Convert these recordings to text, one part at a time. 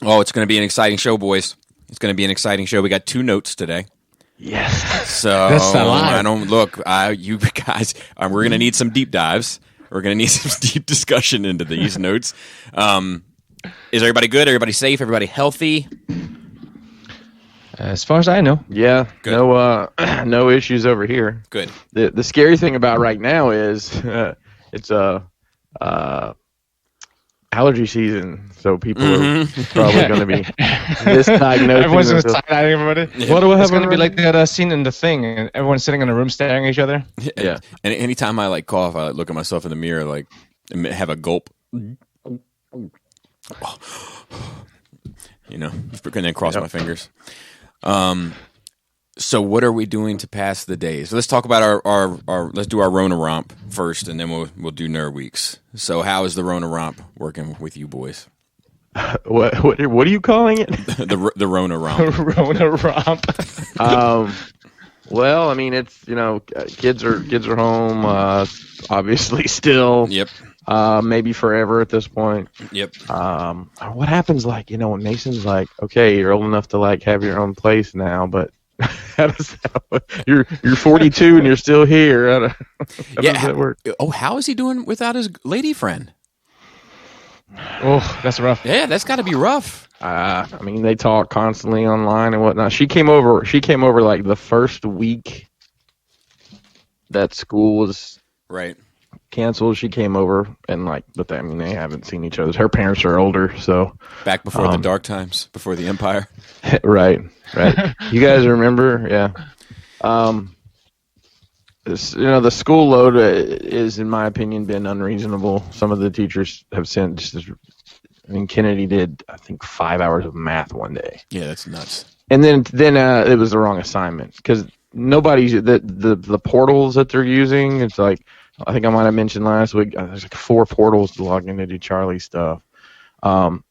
Oh, it's going to be an exciting show, boys. It's going to be an exciting show. We got 2 notes today. Yes. So That's a lot. I don't look. You guys, we're going to need some deep dives. We're going to need some deep discussion into these notes. Is everybody good? Everybody safe? Everybody healthy? As far as I know. Yeah. Good. No issues over here. Good. The scary thing about right now is it's allergy season, so people are probably going to be misdiagnosing. Everyone's going to side-eye everybody. Yeah. What do I have? It's going to be like that scene in The Thing, and everyone's sitting in a room staring at each other. Yeah. And anytime I cough, I look at myself in the mirror, and have a gulp. And then cross my fingers. So what are we doing to pass the days? So let's talk about our let's do our Rona romp first, and then we'll do Nerd Weeks. So how is the Rona romp working with you boys? What are you calling it? the Rona romp. Rona romp. Well, I mean, it's kids are home, obviously still. Yep. Maybe forever at this point. Yep. What happens, when Mason's like, okay, you're old enough to have your own place now, but how does that, you're 42 and you're still here? How does that work? Oh, how is he doing without his lady friend? Oh, that's rough. Yeah, that's got to be rough. I mean, they talk constantly online and whatnot. She came over the first week that school was right canceled. She came over and they haven't seen each other. Her parents are older, so back before the dark times, before the Empire. Right. You guys remember? Yeah. The school load is, in my opinion, been unreasonable. Some of the teachers have sent. Kennedy did, I think, 5 hours of math one day. Yeah, that's nuts. And then it was the wrong assignment because nobody's the portals that they're using. It's I think I might have mentioned last week. There's 4 portals to log in to do Charlie's stuff. And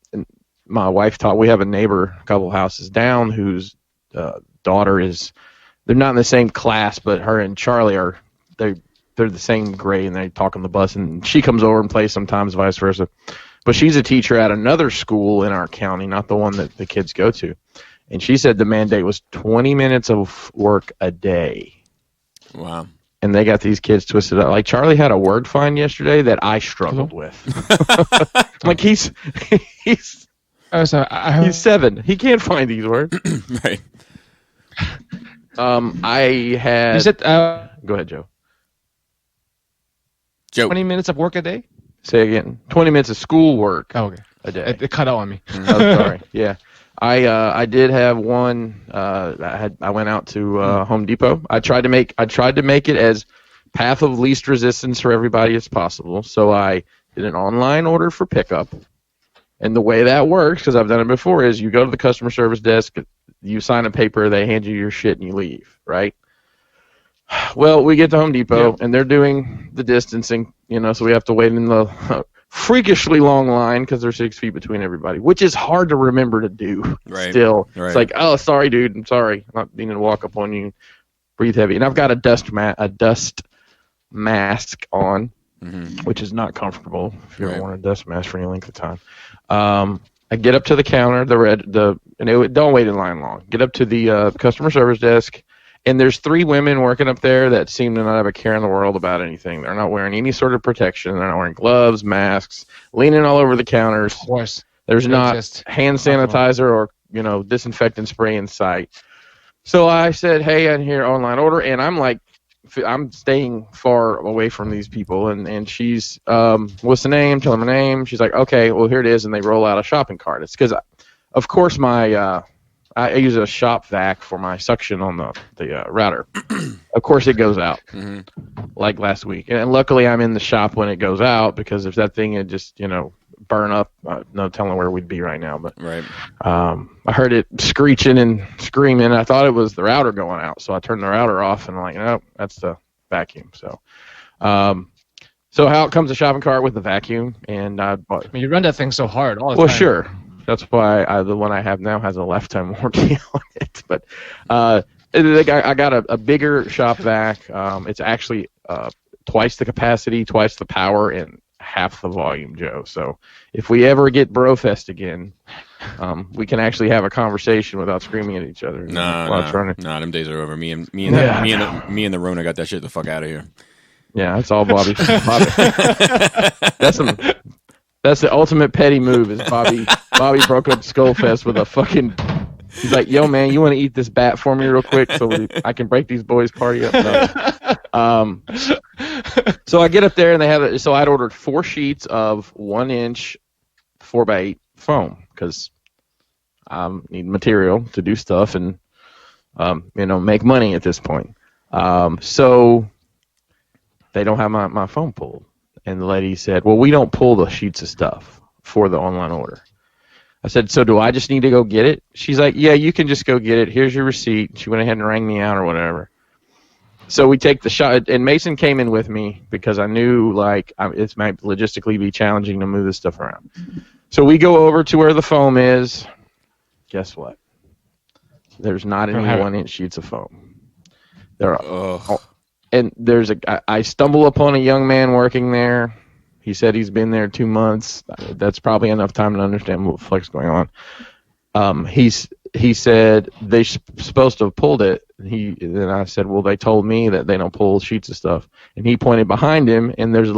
my wife we have a neighbor a couple houses down whose daughter is. They're not in the same class, but her and Charlie they're the same grade, and they talk on the bus. And she comes over and plays sometimes, vice versa. But she's a teacher at another school in our county, not the one that the kids go to. And she said the mandate was 20 minutes of work a day. Wow. And they got these kids twisted up. Charlie had a word find yesterday that I struggled with. he's 7. He can't find these words. Right. I had. You said, go ahead, Joe. 20 minutes of work a day? Say again. 20 minutes of school work. Oh, okay. A day. It cut out on me. Oh, sorry. Yeah. I did have one. I went out to Home Depot. I tried to make it as path of least resistance for everybody as possible. So I did an online order for pickup. And the way that works, because I've done it before, is you go to the customer service desk, you sign a paper, they hand you your shit, and you leave, right? Well, we get to Home Depot, and they're doing the distancing, so we have to wait in the freakishly long line because there's 6 feet between everybody, which is hard to remember to do. Right. Still, right. It's oh, sorry, dude, I'm sorry, I'm not meaning to walk up on you. Breathe heavy, and I've got a dust mask on, which is not comfortable if you ever want a dust mask for any length of time. I get up to the counter, don't wait in line long. Get up to the customer service desk. And there's 3 women working up there that seem to not have a care in the world about anything. They're not wearing any sort of protection. They're not wearing gloves, masks, leaning all over the counters. Of course. There's not hand sanitizer or, disinfectant spray in sight. So I said, hey, I'm here online order. And I'm staying far away from these people. And she's, what's the name? Tell them her name. She's like, okay, well, here it is. And they roll out a shopping cart. It's because, of course, I use a shop vac for my suction on the router. Of course, it goes out like last week. And luckily, I'm in the shop when it goes out because if that thing had just, burn up, no telling where we'd be right now. But right. I heard it screeching and screaming. I thought it was the router going out. So I turned the router off and I'm like, nope, that's the vacuum. So out comes the shopping cart with the vacuum. And you run that thing so hard all the time. Well, sure. That's why the one I have now has a lifetime warranty on it. But I got a bigger shop vac. It's actually twice the capacity, twice the power, and half the volume, Joe. So if we ever get Brofest again, we can actually have a conversation without screaming at each other. No, them days are over. Me and the Rona got that shit the fuck out of here. Yeah, that's all Bobby. That's the ultimate petty move. Is Bobby broke up Skullfest with a fucking. He's like, yo, man, you want to eat this bat for me real quick so I can break these boys' party up? No. So I get up there and they have it. So I'd ordered 4 sheets of 1-inch 4x8 foam because I need material to do stuff and make money at this point. So they don't have my foam pulled, and the lady said, "Well, we don't pull the sheets of stuff for the online order." I said, "So do I just need to go get it?" She's like, "Yeah, you can just go get it. Here's your receipt." She went ahead and rang me out or whatever. So we take the shot, and Mason came in with me because I knew it might logistically be challenging to move this stuff around. So we go over to where the foam is. Guess what? There's not any 1-inch sheets of foam. There are, and I stumble upon a young man working there. He said he's been there 2 months. That's probably enough time to understand what the fuck's going on. He said they're supposed to have pulled it. Then I said, well, they told me that they don't pull sheets of stuff. And he pointed behind him, and there's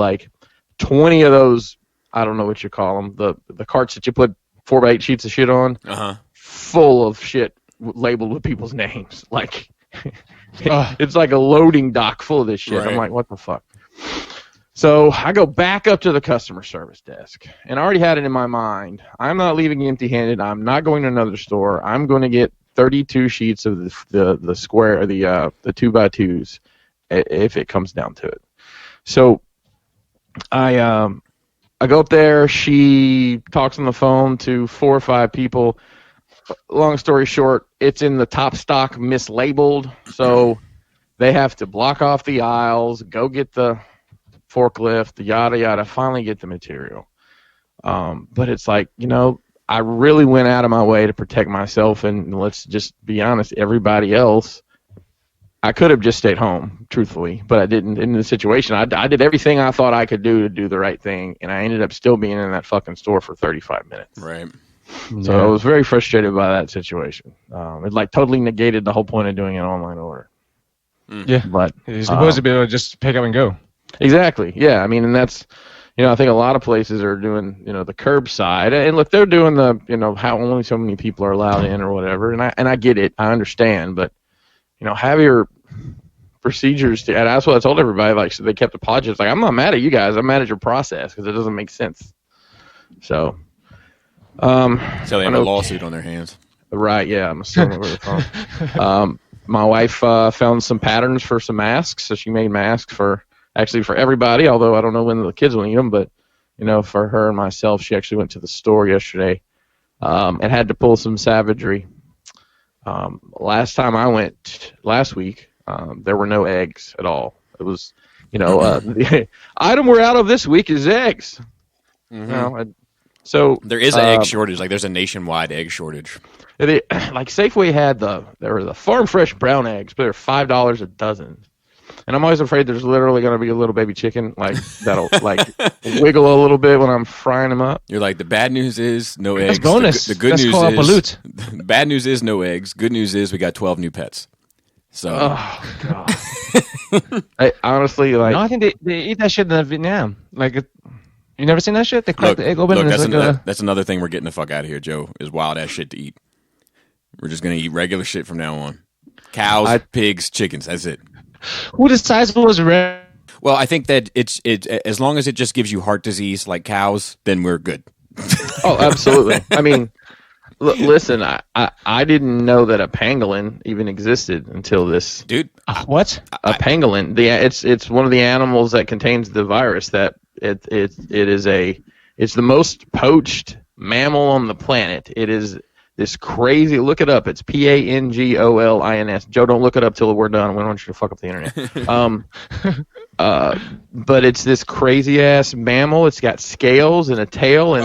20 of those. I don't know what you call them. The carts that you put 4x8 sheets of shit on, full of shit labeled with people's names. It's like a loading dock full of this shit. Right. I'm like, what the fuck? So I go back up to the customer service desk, and I already had it in my mind. I'm not leaving empty-handed. I'm not going to another store. I'm going to get 32 sheets of the square, the 2x2s, if it comes down to it. So I go up there. She talks on the phone to 4 or 5 people. Long story short, it's in the top stock mislabeled, so they have to block off the aisles, go get the forklift, the yada yada, finally get the material. But it's I really went out of my way to protect myself, and let's just be honest, everybody else, I could have just stayed home, truthfully, but I didn't. In the situation, I did everything I thought I could do to do the right thing, and I ended up still being in that fucking store for 35 minutes. Right. So I was very frustrated by that situation. It totally negated the whole point of doing an online order. Yeah, but you're supposed to be able to just pick up and go. Exactly. Yeah, I mean, and that's, I think a lot of places are doing, the curbside, and look, they're doing the, how only so many people are allowed in or whatever, and I get it, I understand, but have your procedures. And that's what I told everybody. So they kept apologizing. I'm not mad at you guys. I'm mad at your process because it doesn't make sense. So. So they have a lawsuit on their hands. Right, yeah, I'm assuming over the phone. My wife found some patterns for some masks, so she made masks for everybody, although I don't know when the kids will need them, but, for her and myself, she actually went to the store yesterday and had to pull some savagery. Last time I went, last week, there were no eggs at all. It was, the item we're out of this week is eggs. Mm-hmm. So there is an egg shortage. There's a nationwide egg shortage. Safeway had there were the farm fresh brown eggs, but they're $5 a dozen. And I'm always afraid there's literally going to be a little baby chicken that'll wiggle a little bit when I'm frying them up. You're like, the bad news is no eggs. That's bonus. The good news is the bad news is no eggs. Good news is we got 12 new pets. So. Oh god. I honestly No, I think they eat that shit in Vietnam. You never seen that shit? They crack the egg open. That's another thing we're getting the fuck out of here, Joe. Is wild ass shit to eat. We're just gonna eat regular shit from now on. Cows, pigs, chickens. That's it. Who decides what was rare? Well, I think that it's as long as it just gives you heart disease like cows, then we're good. Oh, absolutely. I mean, listen, I didn't know that a pangolin even existed until this. Dude, what? A pangolin? It's one of the animals that contains the virus that it's the most poached mammal on the planet. It is this crazy. Look it up. It's PANGOLINS. Joe, don't look it up till we're done. We don't want you to fuck up the internet. But it's this crazy ass mammal. It's got scales and a tail, and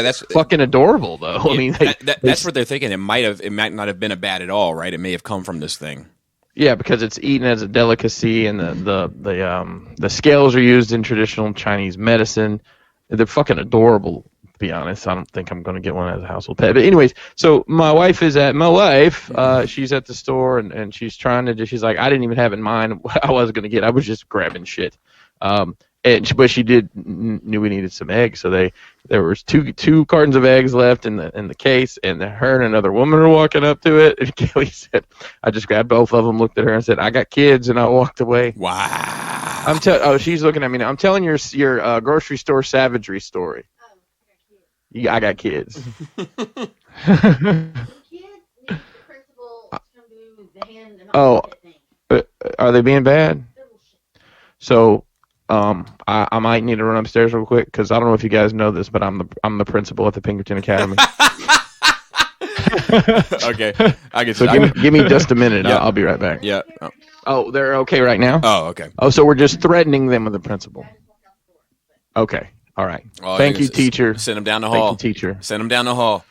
that's fucking adorable though. Yeah, I mean, that's what they're thinking. It might not have been a bat at all, right? It may have come from this thing. Yeah, because it's eaten as a delicacy, and the scales are used in traditional Chinese medicine. They're fucking adorable be honest. I don't think I'm going to get one as a household pet. But anyways, so my wife, she's at the store and she's trying to. She's like, I didn't even have in mind what I was going to get. I was just grabbing shit. But she knew we needed some eggs, so there was two cartons of eggs left in the case, and her and another woman were walking up to it. And Kelly said, I just grabbed both of them, looked at her, and said, I got kids, and I walked away. Wow. She's looking at me now. I'm telling your grocery store savagery story. Yeah, I got kids. Are they being bad? So. I might need to run upstairs real quick because I don't know if you guys know this, but I'm the principal at the Pinkerton Academy. Okay, I get. So give me just a minute. Yeah. I'll be right back. Yeah. Oh, they're okay right now. Oh, okay. Oh, so we're just threatening them with the principal. Okay. All right. Thank you, teacher. Send them down the hall. Thank you, teacher. Send them down the hall.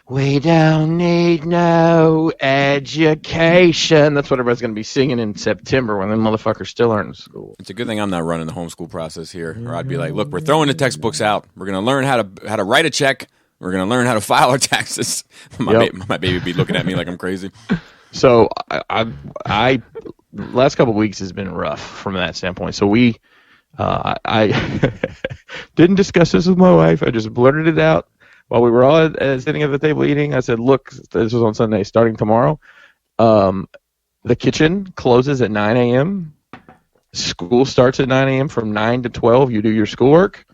We don't need no education. That's what everybody's going to be singing in September when them motherfuckers still aren't in school. It's a good thing I'm not running the homeschool process here, or I'd be like, look, we're throwing the textbooks out. We're going to learn how to write a check. We're going to learn how to file our taxes. My baby would be looking at me like I'm crazy. So I last couple of weeks has been rough from that standpoint. So I didn't discuss this with my wife. I just blurted it out. While we were all sitting at the table eating, I said, look, this was on Sunday, starting tomorrow, the kitchen closes at 9 a.m., school starts at 9 a.m., from 9 to 12, you do your schoolwork,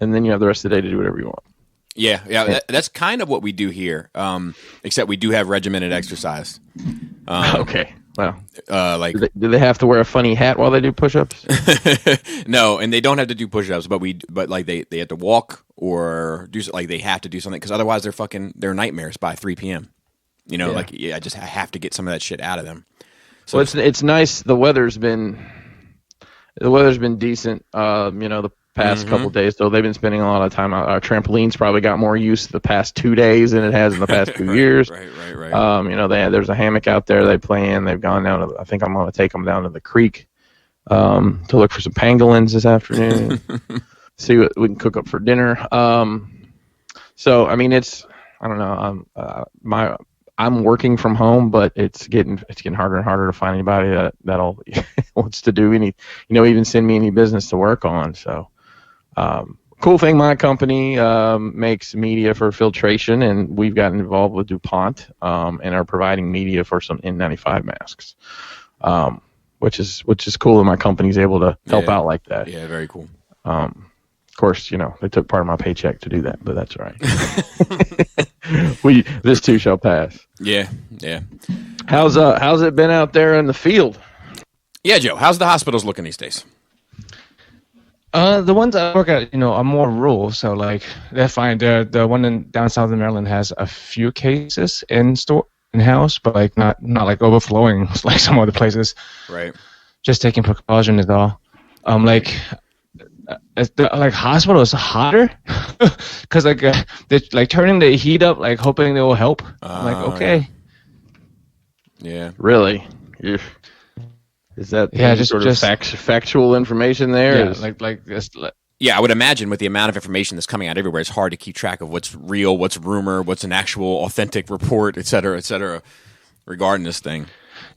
and then you have the rest of the day to do whatever you want. Yeah, that's kind of what we do here, except we do have regimented exercise. Okay. Well, do they have to wear a funny hat while they do push-ups? No, and they don't have to do push-ups, but they have to walk or do they have to do something because otherwise they're nightmares by 3 p.m. I just have to get some of that shit out of them. So it's nice. The weather's been decent. The past couple of days, though they've been spending a lot of time out. Our trampoline's probably got more use the past 2 days than it has in the past 2 years. Right. There's a hammock out there they play in. They've gone down to. I think I'm going to take them down to the creek to look for some pangolins this afternoon. See what we can cook up for dinner. So I mean, I don't know. I'm working from home, but it's getting harder and harder to find anybody that'll wants to do any, even send me any business to work on. So. Cool thing, my company makes media for filtration, and we've gotten involved with DuPont and are providing media for some N95 masks, which is cool that my company's able to help out like that. Yeah, very cool. Of course, they took part of my paycheck to do that, but that's all right. This too shall pass. Yeah. How's it been out there in the field? Yeah, Joe. How's the hospitals looking these days? The ones I work at, are more rural, so they're fine. The one down south of Maryland has a few cases in house, but not overflowing like some other places. Right. Just taking precaution is all. Hospital is hotter because they're turning the heat up, hoping they will help. Okay. Yeah. Really. Is that just factual information there? Yeah, I would imagine with the amount of information that's coming out everywhere, it's hard to keep track of what's real, what's rumor, what's an actual authentic report, et cetera, regarding this thing.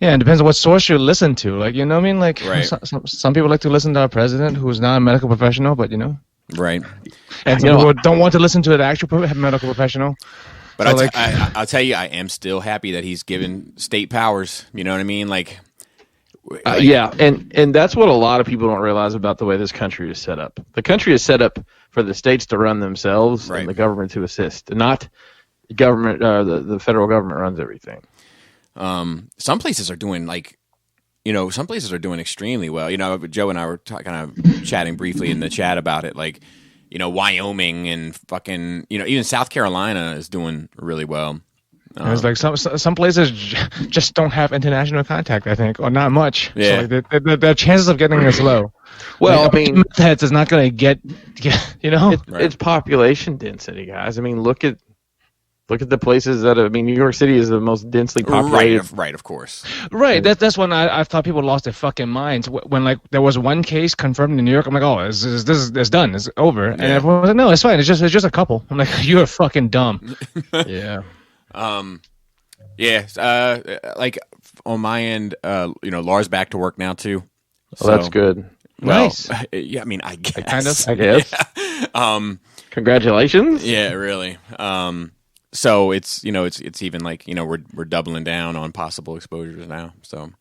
Yeah, it depends on what source you listen to. Right. Some people like to listen to our president, who's not a medical professional, but Right. And some people don't want to listen to an actual medical professional. But I'll tell you, I am still happy that he's given state powers. You know what I mean? Yeah, and that's what a lot of people don't realize about the way this country is set up. The country is set up for the states to run themselves and the government to assist, not government. The federal government runs everything. Some places are doing extremely well. Joe and I were kind of chatting briefly in the chat about it. Wyoming and fucking even South Carolina is doing really well. It's some places just don't have international contact, I think, or not much. Yeah. So the chances of getting this low. Well, I mean, heads is not going to get. It's population density, guys. I mean, look at Look at the places that New York City is the most densely populated. Right, of course. Right, that's when I thought people lost their fucking minds. When like there was one case confirmed in New York, I'm like, oh, it's done, it's over, and everyone was like, no, it's fine, it's just a couple. I'm like, you're fucking dumb. Yeah. Like on my end, Laura's back to work now too. So, that's good. Well, Nice. Yeah, I mean, I guess. I guess. Yeah. Congratulations. Yeah, really. So it's it's even like we're doubling down on possible exposures now. So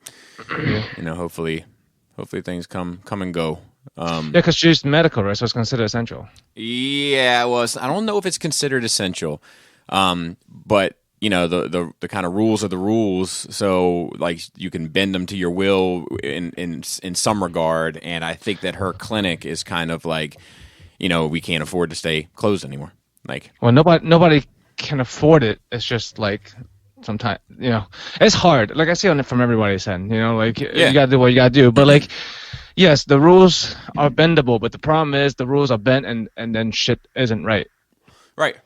hopefully things come and go. Because she's medical, right? So it's considered essential. Yeah, well, I don't know if it's considered essential, but the kind of rules are the rules. So like you can bend them to your will in some regard, and I think that her clinic is kind of like we can't afford to stay closed anymore. Like, well, nobody can afford it. It's just like sometimes it's hard. Like I see on it from everybody's end. Like you gotta do what you gotta do. But like, yes, the rules are bendable, but the problem is the rules are bent and then shit isn't right. Right.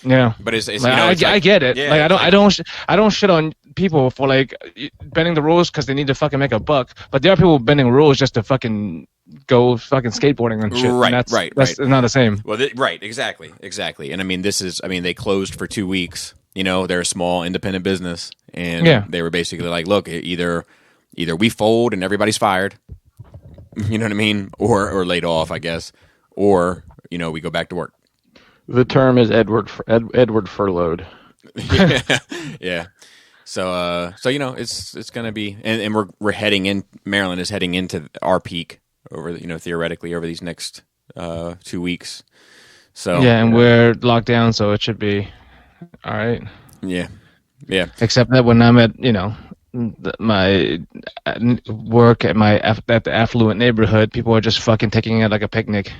Yeah, but it's like, I get it. Yeah, like I don't shit on people for like bending the rules because they need to fucking make a buck. But there are people bending rules just to fucking go fucking skateboarding and shit. Right, and that's right. not the same. Well, right, exactly. And I mean, they closed for 2 weeks. They're a small independent business, and they were basically like, look, either we fold and everybody's fired, you know what I mean, or laid off, I guess, or we go back to work. The term is Edward furloughed. Yeah. So it's gonna be, and we're heading in. Maryland is heading into our peak over theoretically over these next 2 weeks. So and we're locked down, so it should be all right. Yeah. Except that when I'm at my work at the affluent neighborhood, people are just fucking taking it like a picnic.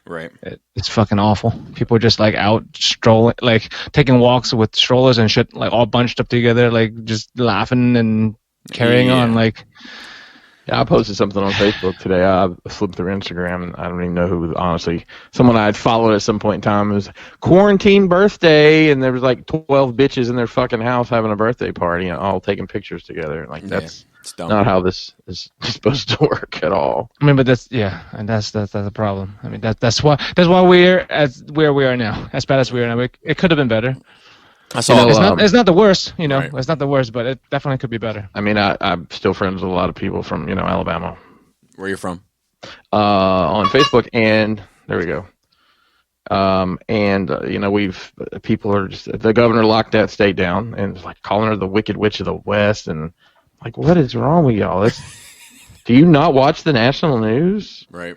Right. It's fucking awful. People are just like out strolling, like taking walks with strollers and shit, like all bunched up together, like just laughing and carrying on. Like, I posted something on Facebook today. I flipped through Instagram, and I don't even know who. Honestly, someone I had followed at some point in time. It was quarantine birthday, and there was like 12 bitches in their fucking house having a birthday party, and all taking pictures together. Like that's not how this is supposed to work at all. I mean, but that's a problem. I mean, that's why we're where we are now. As bad as we are now, it could have been better. I saw. It's not the worst, Right. It's not the worst, but it definitely could be better. I mean, I'm still friends with a lot of people from Alabama. Where are you from? On Facebook, and there we go. People are just, the governor locked that state down and was like calling her the Wicked Witch of the West, and like, what is wrong with y'all? Do you not watch the national news? Right.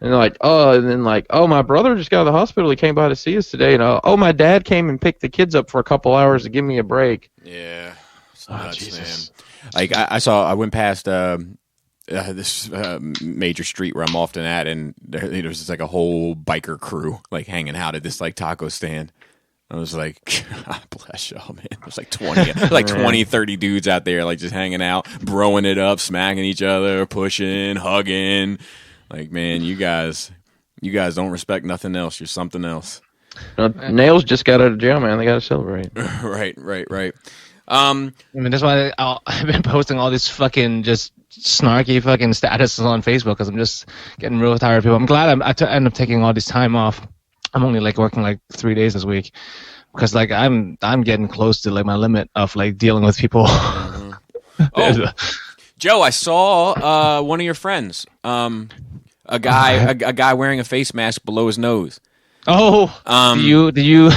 And they're like, my brother just got out of the hospital. He came by to see us today. And my dad came and picked the kids up for a couple hours to give me a break. Yeah. Jesus. Man. Like I went past this major street where I'm often at, and there was just like a whole biker crew like hanging out at this like taco stand. I was like, God bless y'all, man. There's like 20, 30 dudes out there like just hanging out, broing it up, smacking each other, pushing, hugging. Like, man, you guys don't respect nothing else. You're something else. Nails just got out of jail, man. They got to celebrate. Right. I mean, that's why I've been posting all these fucking just snarky fucking statuses on Facebook, because I'm just getting real tired of people. I'm glad I end up taking all this time off. I'm only like working like 3 days this week because like I'm getting close to like my limit of like dealing with people. Mm-hmm. Oh, Joe, I saw one of your friends. A guy wearing a face mask below his nose. Oh, do you?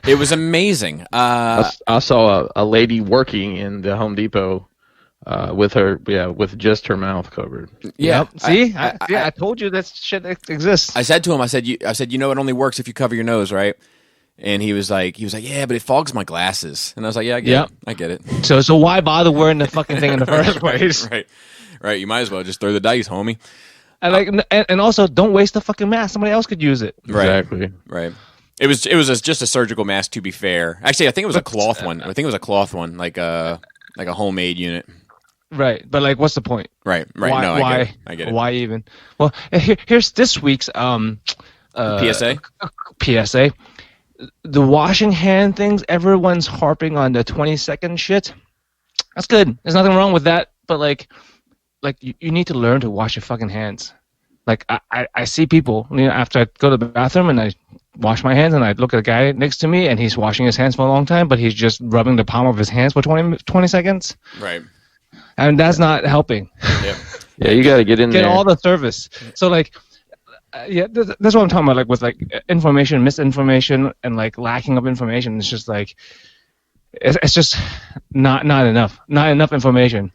It was amazing. I saw a lady working in the Home Depot with just her mouth covered. Yeah. Yep. See, I told you that shit exists. I said to him, I said, it only works if you cover your nose, right? And he was like, yeah, but it fogs my glasses. And I was like, yeah, I get it. So why bother wearing the fucking thing in the first place? Right. You might as well just throw the dice, homie. And also, don't waste the fucking mask. Somebody else could use it. Exactly. Right. It was just a surgical mask, to be fair. Actually, I think it was a cloth one. I think it was a cloth one, like a homemade unit. Right, but like, what's the point? Right. Why, No, I get it. Why even? Well, here's this week's PSA. PSA. the washing hand things, everyone's harping on the 20-second shit. That's good. There's nothing wrong with that. But like you need to learn to wash your fucking hands. Like I see people, after I go to the bathroom and I wash my hands and I look at the guy next to me and he's washing his hands for a long time, but he's just rubbing the palm of his hands for 20 seconds. Right. And that's not helping. Yep. Yeah, you got to get in there. Get all the service. So like, that's what I'm talking about. Like with like information, misinformation, and like lacking of information. It's just like, it's just not enough. Not enough information.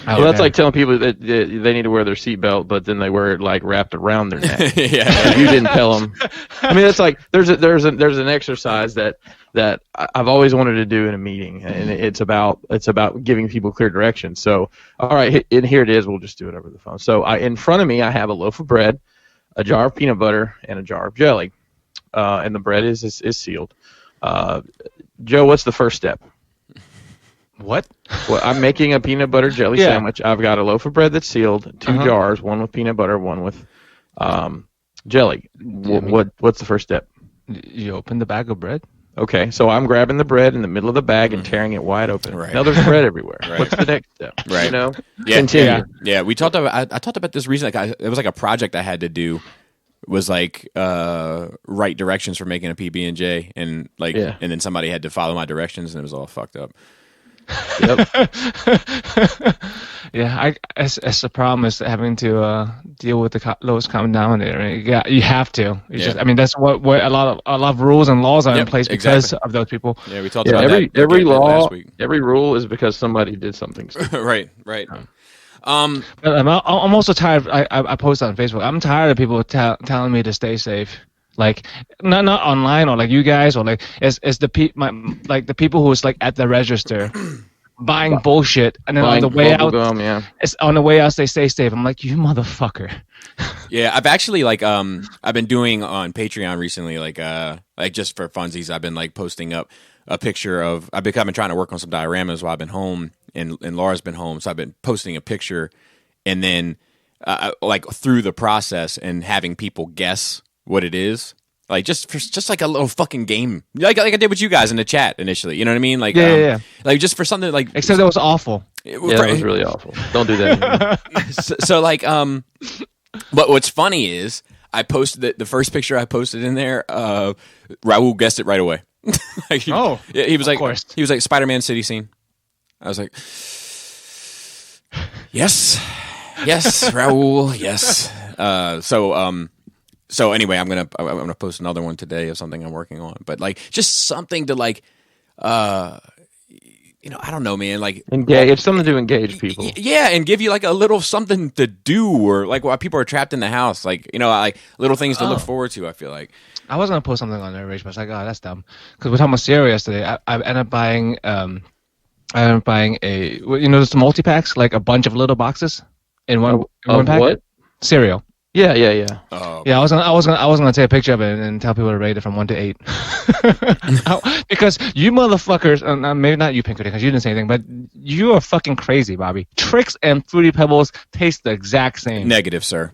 Well, that's like telling people that they need to wear their seatbelt, but then they wear it like wrapped around their neck. Yeah, you didn't tell them. I mean, it's like there's an exercise that I've always wanted to do in a meeting, and it's about giving people clear direction. So, all right, and here it is. We'll just do it over the phone. So, in front of me, I have a loaf of bread, a jar of peanut butter, and a jar of jelly, and the bread is sealed. Joe, what's the first step? What? Well, I'm making a peanut butter jelly sandwich. I've got a loaf of bread that's sealed, 2 jars, one with peanut butter, one with jelly. What's the first step? You open the bag of bread. Okay, so I'm grabbing the bread in the middle of the bag and tearing it wide open. Right. Now there's bread everywhere. Right. What's the next step? Right. Yeah. Continue. Yeah. We talked about. I talked about this recently. It was like a project I had to do. Was like write directions for making a PB&J, and and then somebody had to follow my directions, and it was all fucked up. Yep. Yeah, it's the problem is having to deal with the lowest common denominator. You have to. I mean, that's what a lot of rules and laws are in place because of those people. Yeah, we talked about every law, last week. Every rule is because somebody did something. Right. But I'm also tired. I post on Facebook. I'm tired of people telling me to stay safe. Like not online or like you guys or like it's the people who's like at the register buying bullshit and then on the way out, it's on the way out they stay safe. I'm like, you motherfucker. Yeah, I've actually I've been doing on Patreon recently like just for funsies. I've been like posting up a picture of I've been trying to work on some dioramas while I've been home and Laura's been home, so I've been posting a picture and then through the process and having people guess what it is, like just like a little fucking game, like I did with you guys in the chat initially. You know what I mean? Like yeah. Like just for something like. Except it was awful. Yeah, it was really awful. Don't do that. so but what's funny is I posted the first picture I posted in there. Raul guessed it right away. He was like, he was like Spider-Man city scene. I was like, yes, Raul, yes. So anyway, I'm gonna post another one today of something I'm working on, but like just something to like, I don't know, man. Like engage. It's something to engage people. Yeah, and give you like a little something to do, or like while people are trapped in the house, like like little things to look forward to. I feel like I was gonna post something on there, Rage, but I was like, oh, that's dumb. Because we're talking about cereal yesterday. I ended up buying a those multi packs, like a bunch of little boxes in one pack. What? Cereal. Yeah. Yeah, I was gonna take a picture of it and tell people to rate it from 1 to 8. Because you motherfuckers, maybe not you, Pinkerton, because you didn't say anything, but you are fucking crazy, Bobby. Trix and Fruity Pebbles taste the exact same. Negative, sir.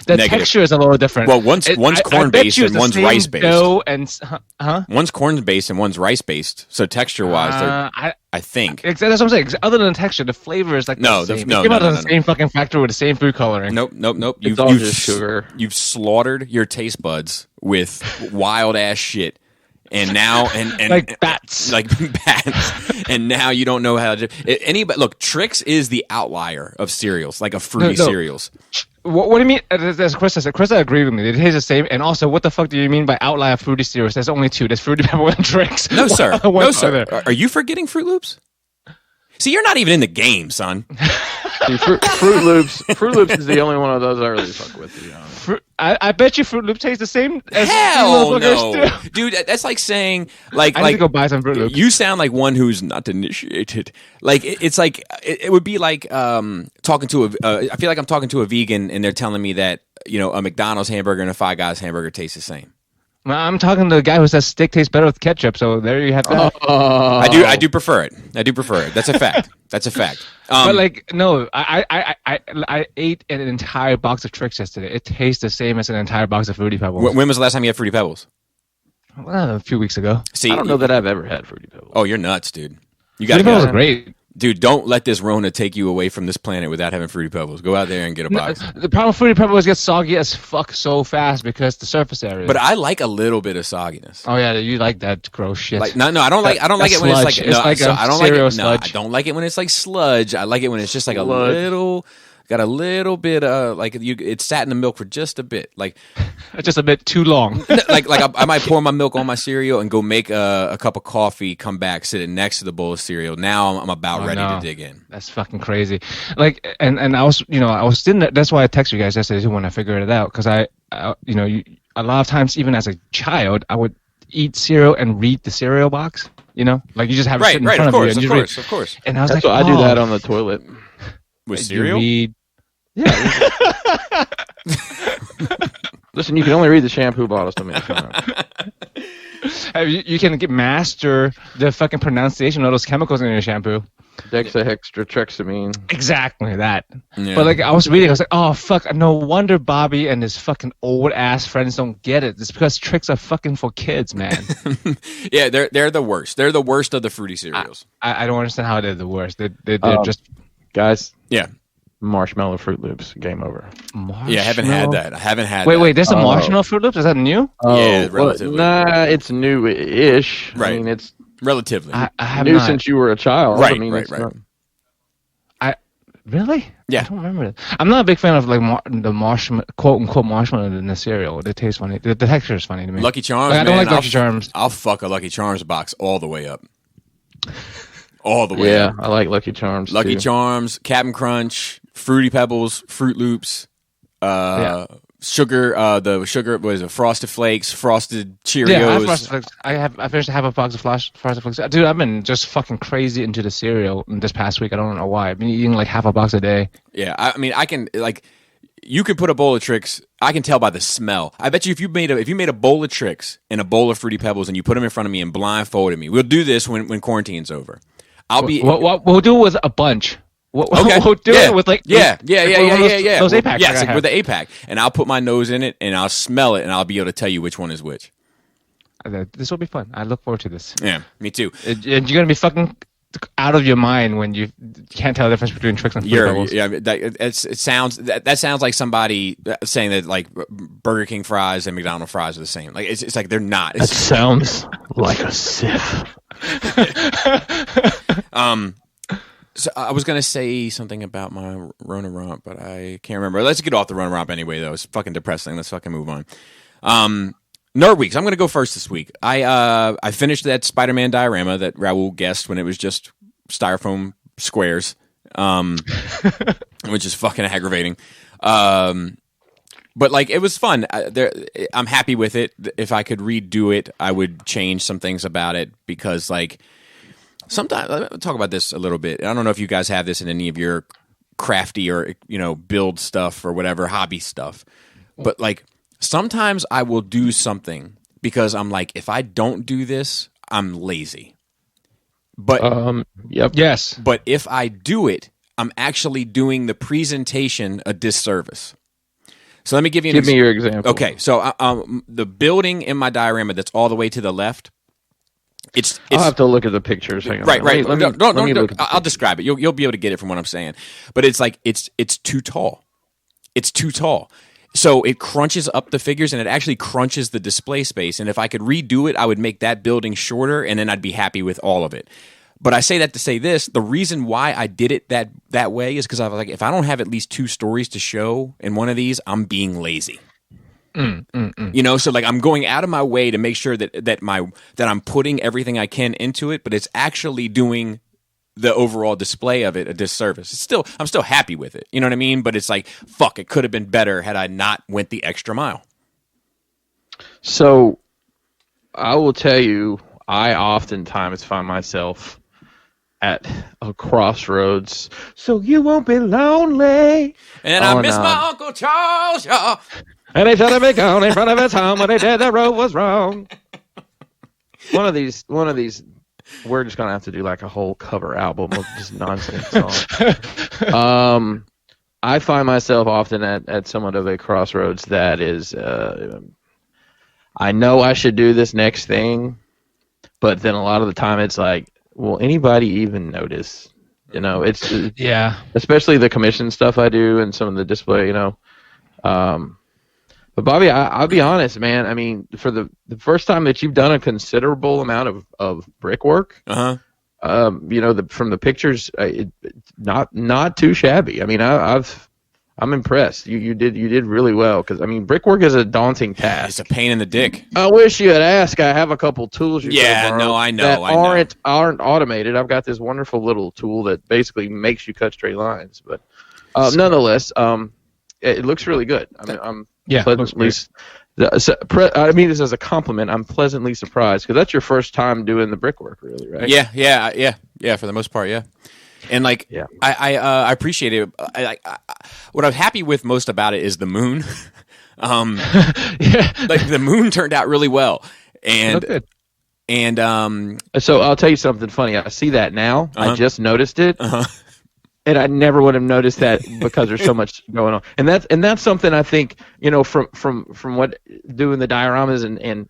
The texture is a little different. Well, one's corn based and one's rice based. One's corn based and one's rice based. So texture wise, I think that's what I'm saying. Other than the texture, the flavor is like the same. It came out of the same fucking factory with the same food coloring. Nope. It's all just sugar. You've slaughtered your taste buds with wild ass shit. And now, and like bats, and now you don't know how to do. Look, Trix is the outlier of cereals, like fruity cereals. What do you mean? As Chris said, Chris, I agree with me. It is the same. And also, what the fuck do you mean by outlier fruity cereals? There's only 2. There's Fruity Pebble and Trix. No, sir. No, sir. Are you forgetting Fruit Loops? See, you're not even in the game, son. See, Fruit Loops is the only one of those I really fuck with, to be honest. I bet you Fruit Loops taste the same as hell no, dude. That's like saying I need to go buy some Fruit Loops. You sound like one who's not initiated. Like it's like it would be like talking to I feel like I'm talking to a vegan and they're telling me that a McDonald's hamburger and a Five Guys hamburger taste the same. Well, I'm talking to the guy who says steak tastes better with ketchup, so there you have that. I do prefer it. That's a fact. But no, I ate an entire box of Trix yesterday. It tastes the same as an entire box of Fruity Pebbles. When was the last time you had Fruity Pebbles? A few weeks ago. See, I don't know that I've ever had Fruity Pebbles. Oh, you're nuts, dude. You got Fruity Pebbles are great. Dude, don't let this Rona take you away from this planet without having Fruity Pebbles. Go out there and get a box. The problem with Fruity Pebbles gets soggy as fuck so fast because the surface area. But I like a little bit of sogginess. Oh yeah, you like that gross shit. Like, no, I don't like it when it's like. It's like I don't like it. No, I sludge. don't like it when it's like sludge. I like it when it's just like a little. Got a little bit like it sat in the milk for just a bit, like just a bit too long. like I might pour my milk on my cereal and go make a cup of coffee, come back, sit it next to the bowl of cereal. Now I'm about ready to dig in. That's fucking crazy. Like, and I was, that's why I texted you guys yesterday when I figured it out, because a lot of times, even as a child, I would eat cereal and read the cereal box. Like you just have it sitting in front of you. Of course. And I was That's I do that on the toilet with cereal. Yeah. Listen, you can only read the shampoo bottles to me. You can master the fucking pronunciation of those chemicals in your shampoo. Dexahexatrexamine. Exactly that. Yeah. But like I was reading, I was like, oh fuck, no wonder Bobby and his fucking old ass friends don't get it. It's because tricks are fucking for kids, man. Yeah, they're the worst. They're the worst of the fruity cereals. I don't understand how they're the worst. They're just guys. Yeah. Marshmallow Fruit Loops, game over. Yeah, I haven't had that. Wait, there's a marshmallow Fruit Loops? Is that new? Yeah, relatively. Nah, it's new-ish. Right. I mean, it's relatively. I have new not. since you were a child. Right, I mean, right. Really? Yeah. I don't remember that. I'm not a big fan of like the marshmallow, quote unquote marshmallow in the cereal. It tastes funny. The texture is funny to me. Lucky Charms. I don't man, like Lucky Charms. I'll fuck a Lucky Charms box all the way up. All the way up. Yeah, I like Lucky Charms. Lucky too. Charms, Cap'n Crunch, Fruity Pebbles, Fruit Loops, sugar. The sugar was Frosted Flakes, Frosted Cheerios. Yeah, I have Frosted Flakes. I finished half a box of Frosted Flakes. Dude, I've been just fucking crazy into the cereal this past week. I don't know why. I've been eating like half a box a day. Yeah, I mean, I can like. You could put a bowl of Tricks. I can tell by the smell. I bet you if you made a bowl of Tricks and a bowl of Fruity Pebbles and you put them in front of me and blindfolded me, we'll do this when quarantine's over. We'll do it with a bunch. Okay. We'll do it with like yeah. Those 8-packs. Yes, with the 8-pack, and I'll put my nose in it and I'll smell it and I'll be able to tell you which one is which. This will be fun. I look forward to this. Yeah, me too. And you're gonna be fucking out of your mind when you can't tell the difference between Tricks and Fruity Pebbles. Yeah, that sounds like somebody saying that like Burger King fries and McDonald's fries are the same. Like it's like they're not. That sounds like a Sith. So I was gonna say something about my Rona Romp, but I can't remember. Let's get off the Rona Romp anyway, though. It's fucking depressing. Let's fucking move on. Nerd Weeks. I'm gonna go first this week. I finished that Spider-Man diorama that Raul guessed when it was just styrofoam squares, which is fucking aggravating. But like it was fun. I'm happy with it. If I could redo it, I would change some things about it because like. Sometimes I'll talk about this a little bit. I don't know if you guys have this in any of your crafty or build stuff or whatever hobby stuff, but like sometimes I will do something because I'm like, if I don't do this, I'm lazy. But yes. But if I do it, I'm actually doing the presentation a disservice. So let me give you me your example. Okay, so the building in my diorama that's all the way to the left. I'll have to look at the pictures. Hang on. Right. Let me I'll describe it. You'll be able to get it from what I'm saying. But it's like it's too tall. It's too tall. So it crunches up the figures and it actually crunches the display space. And if I could redo it, I would make that building shorter and then I'd be happy with all of it. But I say that to say this, the reason why I did it that way is because I was like, if I don't have at least 2 stories to show in one of these, I'm being lazy. So like I'm going out of my way to make sure that I'm putting everything I can into it, but it's actually doing the overall display of it a disservice. I'm still happy with it. You know what I mean? But it's like, fuck, it could have been better had I not went the extra mile. So I will tell you, I oftentimes find myself at a crossroads, so you won't be lonely. And I miss my Uncle Charles, y'all. And they should have been gone in front of his home when they did the road was wrong. One of these, we're just gonna have to do like a whole cover album of just nonsense songs. I find myself often at somewhat of a crossroads that is, I know I should do this next thing, but then a lot of the time it's like, will anybody even notice? It's especially the commission stuff I do and some of the display, But Bobby, I'll be honest, man. I mean, for the first time that you've done a considerable amount of brickwork, from the pictures, not too shabby. I mean, I'm impressed. You did really well, because I mean, brickwork is a daunting task. It's a pain in the dick. I wish you had asked. I have a couple tools. I know. That aren't automated. I've got this wonderful little tool that basically makes you cut straight lines. But nonetheless, it looks really good. I mean, I'm pleasantly. I mean this as a compliment. I'm pleasantly surprised, because that's your first time doing the brickwork, really, right? Yeah. For the most part, yeah. And I appreciate it. What I'm happy with most about it is the moon. Like the moon turned out really well, and so I'll tell you something funny. I see that now. I just noticed it, and I never would have noticed that because there's so much going on. And that's something I think, from what doing the dioramas and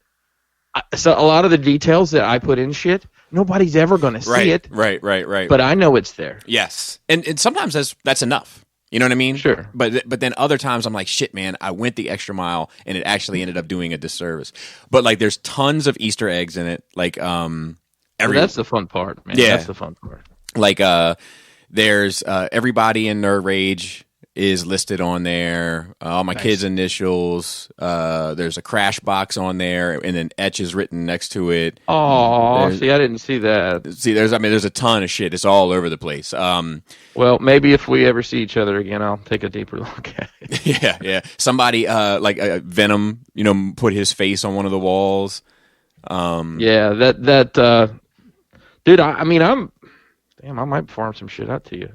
so a lot of the details that I put in shit, nobody's ever going to see it. Right. But I know it's there. Yes. And sometimes that's enough. You know what I mean? Sure. But then other times I'm like, shit, man, I went the extra mile and it actually ended up doing a disservice. But like, there's tons of Easter eggs in it. Like, that's the fun part, man. Yeah. That's the fun part. Like, there's everybody in Nerd Rage is listed on there. All my kids' initials. There's a crash box on there, and then Etch is written next to it. Oh, see, I didn't see that. See, there's a ton of shit. It's all over the place. Well, maybe if we ever see each other again, I'll take a deeper look at it. Yeah. Somebody Venom, put his face on one of the walls. That dude. I might farm some shit out to you.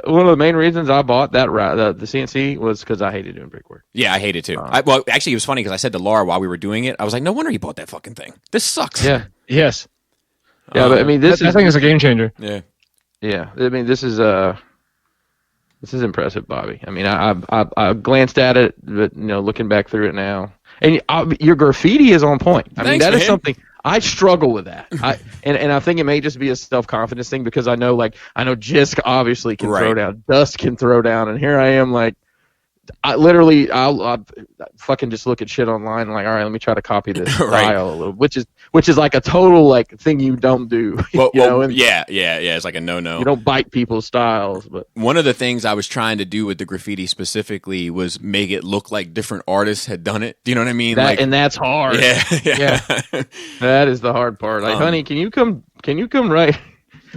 One of the main reasons I bought that the CNC was because I hated doing brickwork. Yeah, I hate it too. Well, actually, it was funny because I said to Laura while we were doing it, I was like, "No wonder you bought that fucking thing. This sucks." Yeah. Yes. Yeah, but I mean, that thing is a game changer. Yeah. Yeah. I mean, this is impressive, Bobby. I mean, I glanced at it, but looking back through it now, and your graffiti is on point. I mean, that is something. I struggle with that. And I think it may just be a self-confidence thing, because I know Jisk obviously can throw down, Dust can throw down, and here I am like, I'll fucking just look at shit online and like, all right, let me try to copy this style a little, which is like a total like thing you don't do. Yeah. It's like a no. You don't bite people's styles. But one of the things I was trying to do with the graffiti specifically was make it look like different artists had done it. Do you know what I mean? And that's hard. Yeah. That is the hard part. Like, honey, can you come right?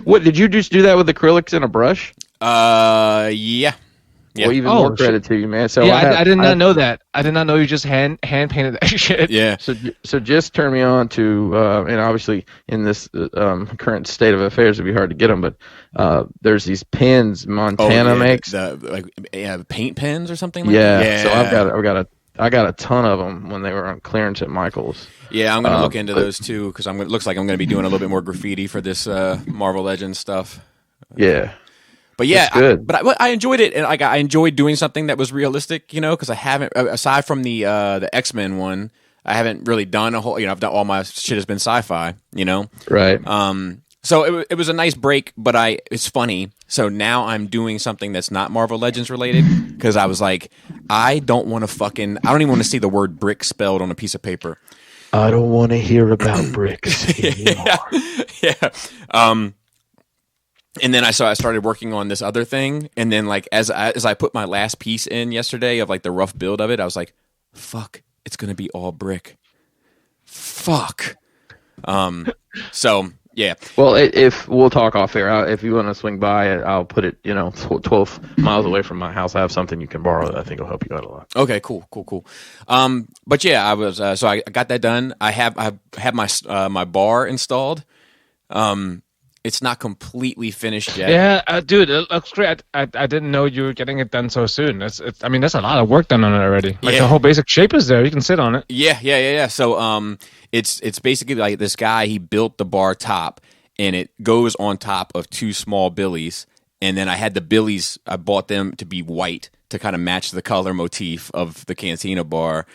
What, did you just do that with acrylics and a brush? Yeah. Well, even more credit to you, man. So I did not know that. I did not know you just hand painted that shit. Yeah. So just turn me on to, and obviously in this current state of affairs, it'd be hard to get them. But there's these pens Montana makes, paint pens or something. Yeah. So I got a ton of them when they were on clearance at Michael's. Yeah, I'm gonna look into those too, because looks like I'm gonna be doing a little bit more graffiti for this Marvel Legends stuff. Yeah. But yeah, good. I enjoyed it, and I enjoyed doing something that was realistic, because I haven't, aside from the X-Men one, I haven't really done a whole. I've done all my shit has been sci-fi, Right. So it was a nice break, but it's funny. So now I'm doing something that's not Marvel Legends related, because I was like, I don't even want to see the word brick spelled on a piece of paper. I don't want to hear about bricks anymore. Yeah. And then I started working on this other thing, and then like as I put my last piece in yesterday of like the rough build of it, I was like, "Fuck, it's gonna be all brick." Fuck. So yeah. Well, if we'll talk off air, if you want to swing by, I'll put it 12 miles away from my house. I have something you can borrow that I think will help you out a lot. Okay, cool. But yeah, I was so I got that done. I have my bar installed. It's not completely finished yet. Yeah, dude, it looks great. I didn't know you were getting it done so soon. That's a lot of work done on it already. Like the whole basic shape is there. You can sit on it. Yeah. So it's basically like this guy. He built the bar top, and it goes on top of two small billies. And then I had the billies. I bought them to be white to kind of match the color motif of the Cantina bar.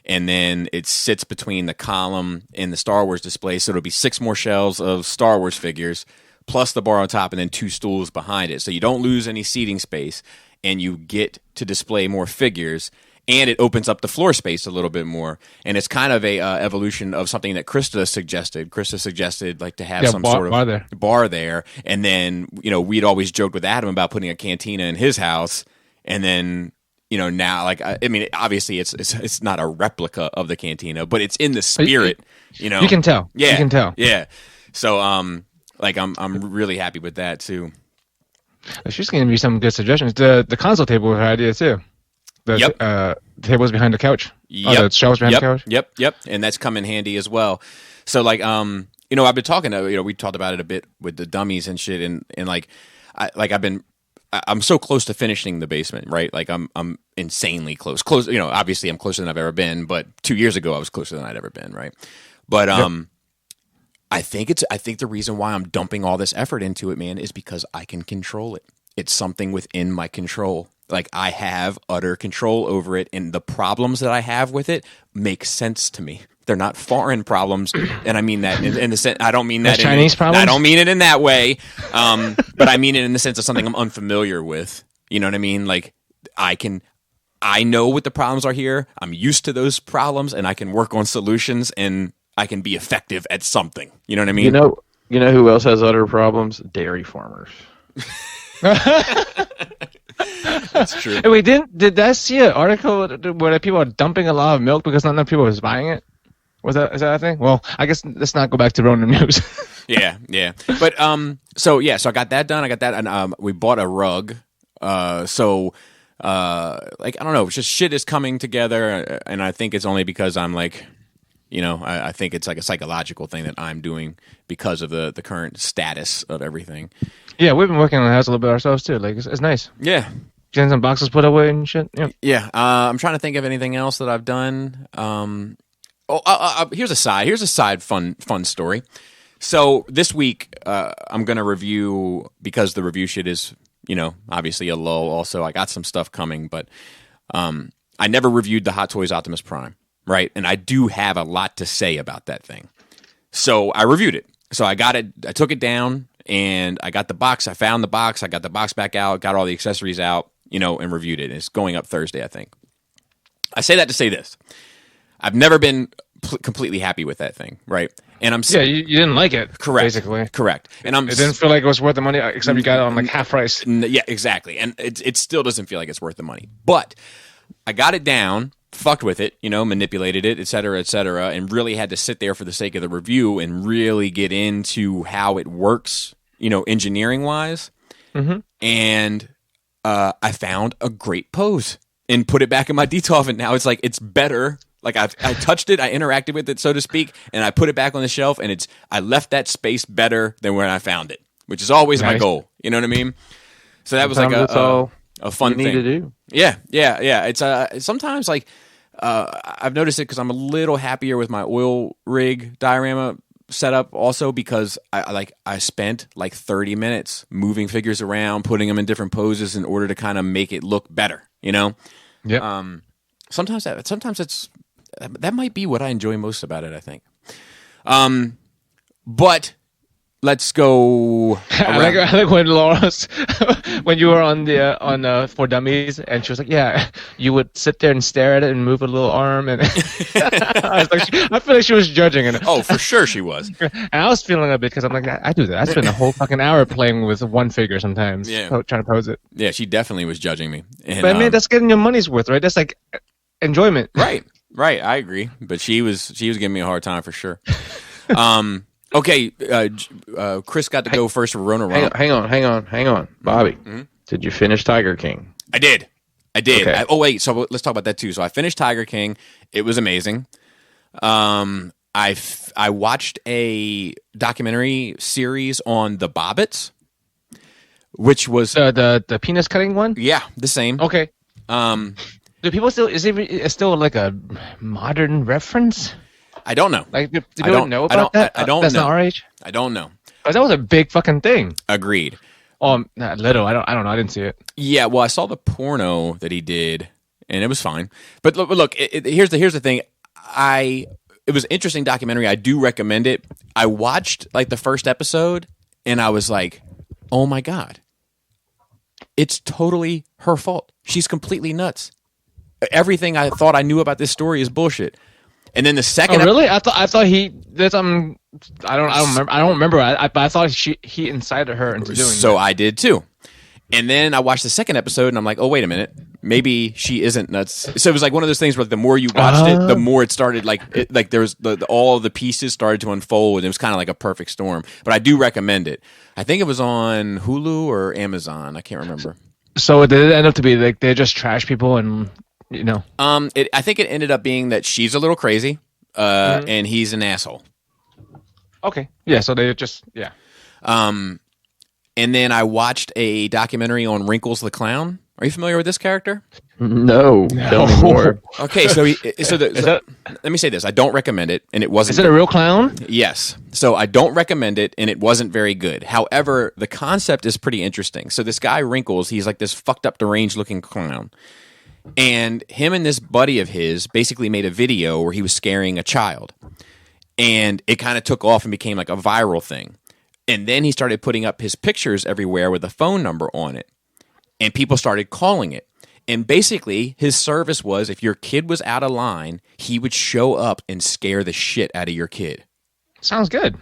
and then it sits between the column and the Star Wars display. So it'll be 6 more shelves of Star Wars figures, plus the bar on top, and then 2 stools behind it. So you don't lose any seating space, and you get to display more figures. And it opens up the floor space a little bit more, and it's kind of a evolution of something that Krista suggested. Krista suggested like to have some sort of bar there, and then we'd always joked with Adam about putting a cantina in his house, and then now like I mean obviously it's not a replica of the cantina, but it's in the spirit. You can tell. Yeah, you can tell. Yeah. So like I'm really happy with that too. She's giving me some good suggestions. The console table was her idea too. The tables behind the couch. Yep. The shelves behind the couch. Yep. And that's come in handy as well. So like I've been talking to we talked about it a bit with the dummies and shit, and like I'm so close to finishing the basement, right? Like I'm insanely close. Obviously I'm closer than I've ever been, but 2 years ago I was closer than I'd ever been, right? But I think the reason why I'm dumping all this effort into it, man, is because I can control it. It's something within my control. Like I have utter control over it, and the problems that I have with it make sense to me. They're not foreign problems, and I mean that in the sense. I don't mean that Chinese problems. I don't mean it in that way, but I mean it in the sense of something I'm unfamiliar with. You know what I mean? Like I know what the problems are here. I'm used to those problems, and I can work on solutions, and I can be effective at something. You know what I mean? You know who else has utter problems? Dairy farmers. That's true. Hey, wait, did I see an article where people are dumping a lot of milk because not enough people was buying it? Is that a thing? Well, I guess let's not go back to Ronin News. Yeah. But so I got that done. I got that, and we bought a rug. Like I don't know, it's just shit is coming together, and I think it's only because I'm like, I think it's like a psychological thing that I'm doing because of the current status of everything. Yeah, we've been working on the house a little bit ourselves too. Like it's nice. Yeah. Getting some boxes put away and shit. Yeah. I'm trying to think of anything else that I've done. Here's a side fun story. So this week, I'm going to review, because the review shit is, obviously a lull. Also, I got some stuff coming, but I never reviewed the Hot Toys Optimus Prime, right? And I do have a lot to say about that thing. So I reviewed it. So I got it. I took it down, and I got the box. I found the box. I got the box back out, got all the accessories out, and reviewed it. It's going up Thursday, I think. I say that to say this. I've never been completely happy with that thing, right? And you didn't like it, correct? Basically, correct. And it didn't feel like it was worth the money, except you got it on like half price. Yeah, exactly. And it still doesn't feel like it's worth the money. But I got it down, fucked with it, manipulated it, et cetera, and really had to sit there for the sake of the review and really get into how it works, engineering wise. Mm-hmm. And I found a great pose and put it back in my DTOF, and now it's like it's better. Like I touched it, I interacted with it, so to speak, and I put it back on the shelf, and I left that space better than when I found it, which is always my goal. You know what I mean? So that was like a fun thing to do. Yeah. It's sometimes like I've noticed it because I'm a little happier with my oil rig diorama setup, also because I spent like 30 minutes moving figures around, putting them in different poses in order to kind of make it look better. Yeah. Sometimes it's that might be what I enjoy most about it, I think. But let's go. I like when Laura's when you were on For Dummies, and she was like, "Yeah, you would sit there and stare at it and move a little arm," and I feel like she was judging it. Oh, for sure she was. And I was feeling a bit because I'm like, I do that. I spend a whole fucking hour playing with one figure sometimes, trying to pose it. Yeah, she definitely was judging me. And, but I mean, that's getting your money's worth, right? That's like enjoyment, right? I agree, but she was giving me a hard time for sure. Okay, Chris got to go first for Rona. Hang on, Bobby. Mm-hmm. Did you finish Tiger King? I did. Okay. Wait, so let's talk about that too. So I finished Tiger King. It was amazing. I watched a documentary series on the Bobbits, which was the penis cutting one. Yeah, the same. Okay. Do people still is it still like a modern reference? I don't know. Like, do people know about that? I don't know. That's not our age? I don't know. Because that was a big fucking thing. Agreed. Little. I don't know. I didn't see it. Yeah, well, I saw the porno that he did, and it was fine. But look, here's the thing. it was an interesting documentary. I do recommend it. I watched like the first episode and I was like, oh my God, it's totally her fault. She's completely nuts. Everything I thought I knew about this story is bullshit. And then the second, really? I thought he did something. I don't remember. I thought he incited her into doing. So I did too. And then I watched the second episode, and I'm like, oh wait a minute, maybe she isn't nuts. So it was like one of those things where the more you watched it, the more it started like there was all the pieces started to unfold, and it was kind of like a perfect storm. But I do recommend it. I think it was on Hulu or Amazon. I can't remember. So did it end up to be like they just trash people and. I think it ended up being that she's a little crazy, and he's an asshole. Okay. Yeah. So they just And then I watched a documentary on Wrinkles the Clown. Are you familiar with this character? No. Tell me more. Okay, let me say this: I don't recommend it, and it wasn't. Is it a real clown? Yes. So I don't recommend it, and it wasn't very good. However, the concept is pretty interesting. So this guy Wrinkles, he's like this fucked up, deranged looking clown. And him and this buddy of his basically made a video where he was scaring a child. And it kind of took off and became like a viral thing. And then he started putting up his pictures everywhere with a phone number on it. And people started calling it. And basically, his service was if your kid was out of line, he would show up and scare the shit out of your kid. Sounds good.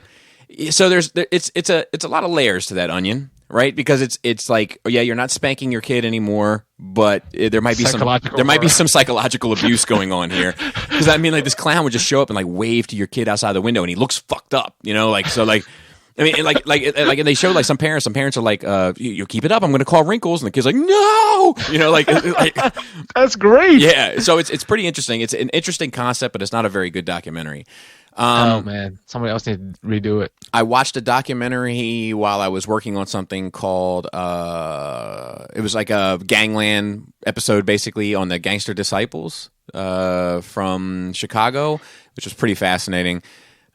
So it's a lot of layers to that onion. Right, because it's like, oh yeah, you're not spanking your kid anymore, but there might be some psychological abuse going on here. Because I mean, like this clown would just show up and like wave to your kid outside the window, and he looks fucked up, like so, like I mean, and they show like some parents are like, you keep it up, I'm going to call Wrinkles, and the kid's like, no, like that's great. Yeah, so it's pretty interesting. It's an interesting concept, but it's not a very good documentary. Oh man, somebody else needs to redo it. I watched a documentary while I was working on something called it was like a Gangland episode, basically on the Gangster Disciples from Chicago, which was pretty fascinating.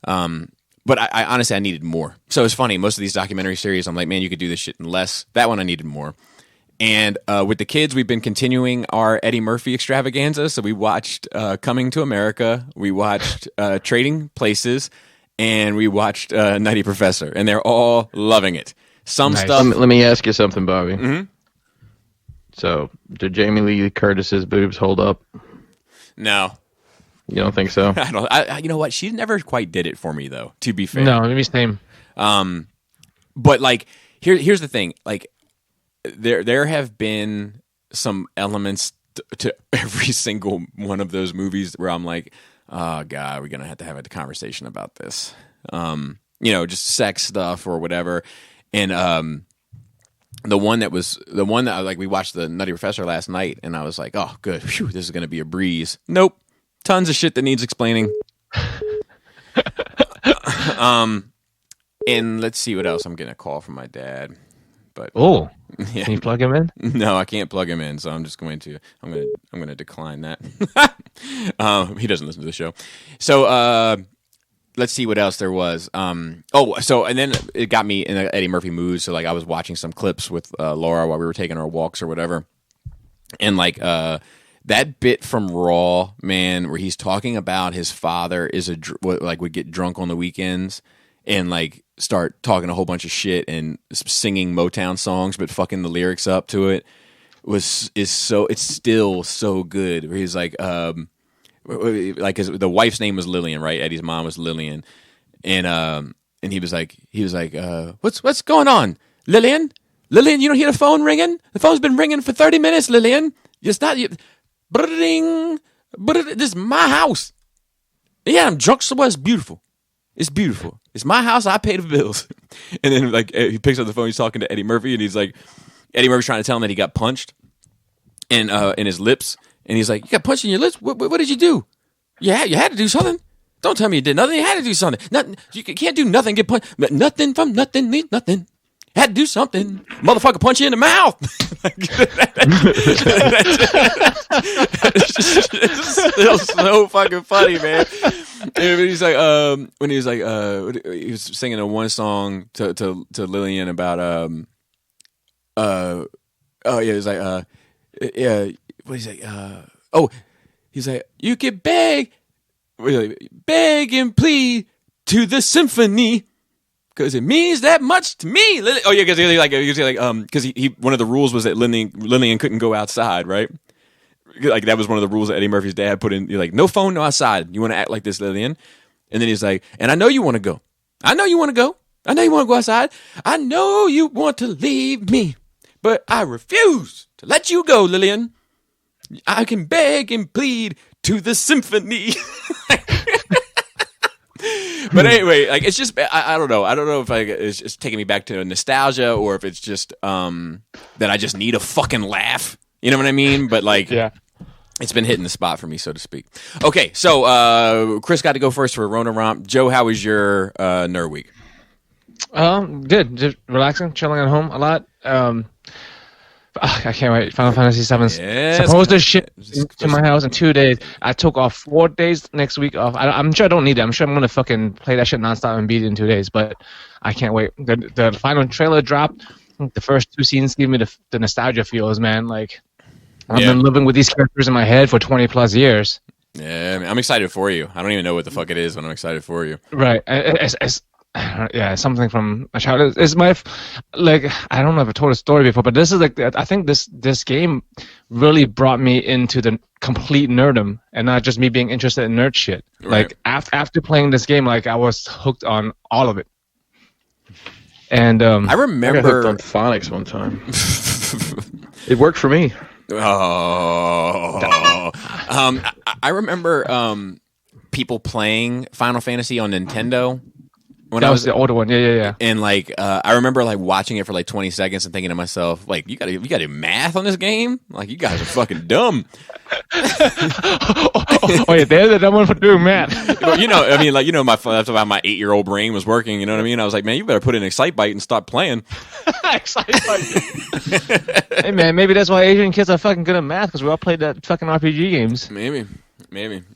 But I honestly I needed more. So it's funny. Most of these documentary series, I'm like, man, you could do this shit in less. That one I needed more. And with the kids, we've been continuing our Eddie Murphy extravaganza. So we watched Coming to America, we watched Trading Places, and we watched Nutty Professor. And they're all loving it. Some stuff. Let me ask you something, Bobby. Mm-hmm. So, do Jamie Lee Curtis's boobs hold up? No. You don't think so? I don't. You know what? She never quite did it for me, though. To be fair. No, maybe same. But like, here's the thing. Like, there have been some elements to every single one of those movies where I'm like, oh God, we're gonna have to have a conversation about this. Just sex stuff or whatever. And the one that like we watched the Nutty Professor last night, and I was like, oh good, whew, this is gonna be a breeze. Nope, tons of shit that needs explaining. And let's see what else. I'm getting a call from my dad. But yeah. Can you plug him in? No, I can't plug him in, so I'm just going to decline that. He doesn't listen to the show. So let's see what else there was. And then it got me in an Eddie Murphy mood. So like I was watching some clips with Laura while we were taking our walks or whatever, and like that bit from Raw, man, where he's talking about his father would get drunk on the weekends and like start talking a whole bunch of shit and singing Motown songs, but fucking the lyrics up to it it's still so good. Where he's like, the wife's name was Lillian, right? Eddie's mom was Lillian, and he was like, what's going on, Lillian? Lillian, you don't hear the phone ringing? The phone's been ringing for 30 minutes, Lillian. It's not you. This is my house. Yeah, I'm drunk, so it's beautiful. It's beautiful. It's my house. I pay the bills. And then like he picks up the phone. He's talking to Eddie Murphy, and he's like, Eddie Murphy's trying to tell him that he got punched in his lips, and he's like, you got punched in your lips? What did you do? You had to do something. Don't tell me you did nothing. You had to do something. Nothing. You can't do nothing. Get punched. But nothing from nothing means nothing. Had to do something. Motherfucker punch you in the mouth. It's still so fucking funny, man. And he's like, when he was like, he was singing one song to Lillian about, he was like, he's like, you can beg beg and plead to the symphony. Because it means that much to me. Oh yeah, because he one of the rules was that Lillian couldn't go outside, right? Like that was one of the rules that Eddie Murphy's dad put in. You're like, no phone, no outside. You want to act like this, Lillian? And then he's like, and I know you want to go. I know you want to go. I know you want to go outside. I know you want to leave me, but I refuse to let you go, Lillian. I can beg and plead to the symphony. But anyway, like it's just I don't know. I don't know if it's just taking me back to nostalgia or if it's just that I just need a fucking laugh. You know what I mean? But like, Yeah. It's been hitting the spot for me, so to speak. Okay, so Chris got to go first for Rona Romp. Joe, how was your nerd week? Good. Just relaxing, chilling at home a lot. I can't wait. Final Fantasy VII supposed to ship to my house in 2 days. I took off 4 days next week off. I'm sure I don't need it. I'm sure I'm going to fucking play that shit nonstop and beat it in 2 days, but I can't wait. The final trailer dropped. The first 2 scenes give me the nostalgia feels, man. Like, I've been living with these characters in my head for 20 plus years. Yeah, I mean, I'm excited for you. I don't even know what the fuck it is, but I'm excited for you. Right. It's something from my childhood. It's my, like, I don't know if I told a story before, but this is like, I think this game really brought me into the complete nerdom and not just me being interested in nerd shit. Right. Like, after playing this game, like, I was hooked on all of it. And I remember I got hooked on phonics one time. It worked for me. Oh, I remember people playing Final Fantasy on Nintendo when that I was the older one. Yeah. and like I remember like watching it for like 20 seconds and thinking to myself, like, you gotta do math on this game? Like, you guys are fucking dumb. Oh yeah, they're the dumb one for doing math. Well, I mean, like, that's about my 8-year-old brain was working. You know what I mean? I was like, man, you better put in Excitebike and stop playing. Hey man, maybe that's why Asian kids are fucking good at math because we all played that fucking RPG games. Maybe.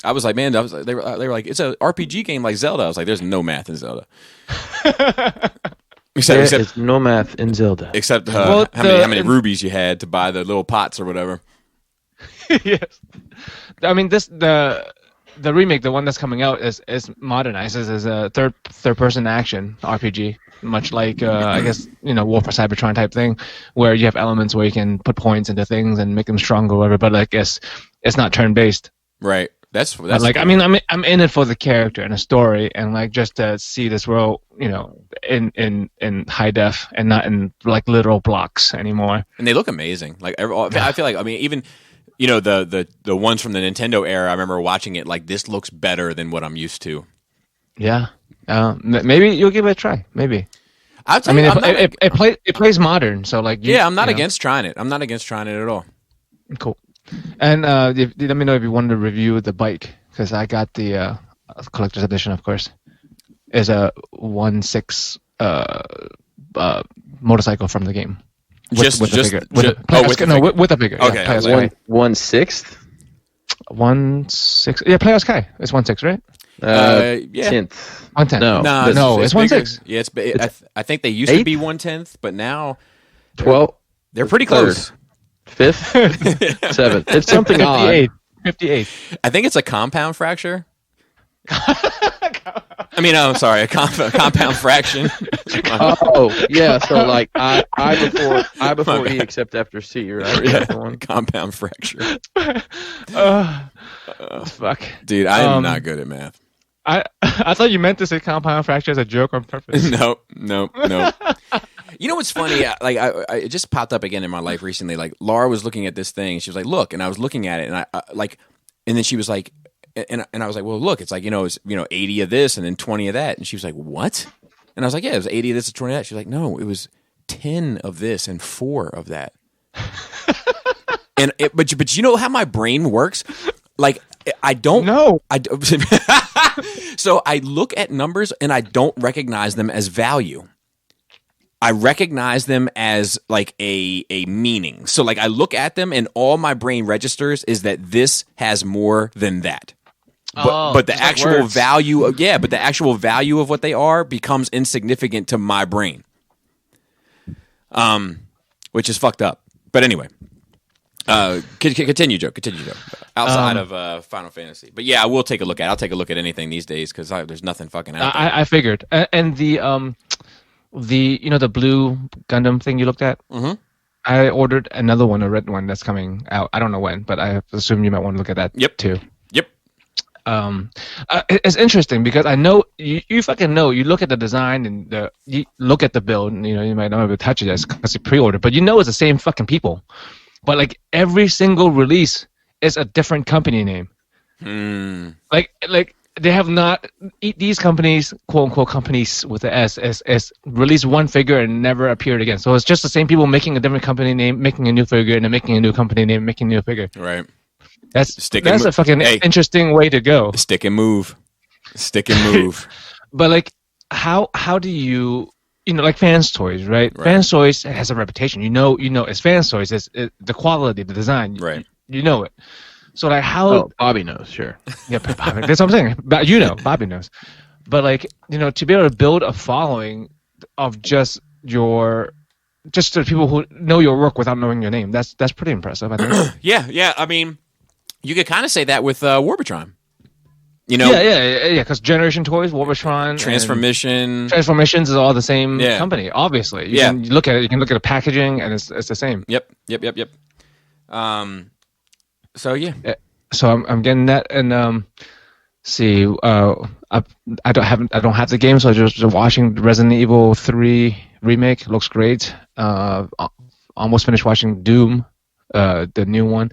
I was like, man, they were like, it's an RPG game like Zelda. I was like, there's no math in Zelda. Except no math in Zelda. Except Well, how many rubies you had to buy the little pots or whatever. Yes, I mean the remake, the one that's coming out, is modernized as a third person action RPG, much like I guess War for Cybertron type thing, where you have elements where you can put points into things and make them stronger or whatever. But I guess it's not turn based. Right. That's like, I mean, I'm in it for the character and the story, and like just to see this world, in high def and not in like literal blocks anymore. And they look amazing. Like I feel like, I mean, even the ones from the Nintendo era, I remember watching it like, this looks better than what I'm used to. Yeah. Maybe you'll give it a try. Maybe. I mean, it plays modern, so like. I'm not against trying it. I'm not against trying it at all. Cool. And let me know if you wanted to review the bike, because I got the collector's edition, of course. It's a 1/6 motorcycle from the game. With a figure. With a figure. Okay, yeah, 1/6. 1/6. Yeah, Playoff Sky. It's 1/6, right? Yeah. 10th. 1/10. No, it's 1/6. Yeah, I think they used to be 1/10, but now 12. They're pretty close. 5th, 7th. It's something 58. odd. 58. I think it's a compound fracture. I mean, I'm sorry, a compound fraction. Oh, yeah. So like I before E except after C, right? Yeah, one. Compound fracture. Fuck, dude, I am not good at math. I thought you meant to say compound fracture as a joke on purpose. No. You know what's funny? Like, it just popped up again in my life recently. Like, Laura was looking at this thing. She was like, "Look," and I was looking at it, and and then she was like, and I was like, "Well, look, it's like it's 80 of this and then 20 of that," and she was like, "What?" And I was like, "Yeah, it was 80 of this and 20 of that." She was like, "No, it was 10 of this and 4 of that." But you know how my brain works? Like, I don't know. So I look at numbers and I don't recognize them as value. I recognize them as like a meaning. So like I look at them and all my brain registers is that this has more than that. But the actual value of what they are becomes insignificant to my brain. Which is fucked up. But anyway. Continue, Joe. Outside of Final Fantasy, but yeah, I will take a look at. I'll take a look at anything these days because there's nothing fucking out there. I figured, and the the blue Gundam thing you looked at. Mm-hmm. I ordered another one, a red one that's coming out. I don't know when, but I assume you might want to look at that. Yep. Too. Yep. It's interesting because I know you fucking know. You look at the design and you look at the build, and you might not be able to touch it because you pre-ordered, but it's the same fucking people. But like every single release is a different company name. Like they have not these companies, quote unquote companies with the S, released one figure and never appeared again. So it's just the same people making a different company name, making a new figure, and then making a new company name, making a new figure. Right. That's a fucking interesting way to go. Stick and move. But like, how do you? Like Fans Toys, right? Fans Toys has a reputation. It's Fans Toys. It's the quality, the design. Right. You know it. So like how? Oh, Bobby knows, sure. Yeah, Bobby, that's what I'm saying. But Bobby knows. But like to be able to build a following of just the people who know your work without knowing your name. That's pretty impressive, I think. Yeah. I mean, you could kind of say that with Warbitron. Yeah. Because Generation Toys, Warbitron, Transformations is all the same company. Obviously, you can look at it. You can look at the packaging, and it's the same. Yep. So yeah. So I'm getting that, and see, I don't have the game, so I just watching Resident Evil 3 remake. Looks great. Almost finished watching Doom, the new one.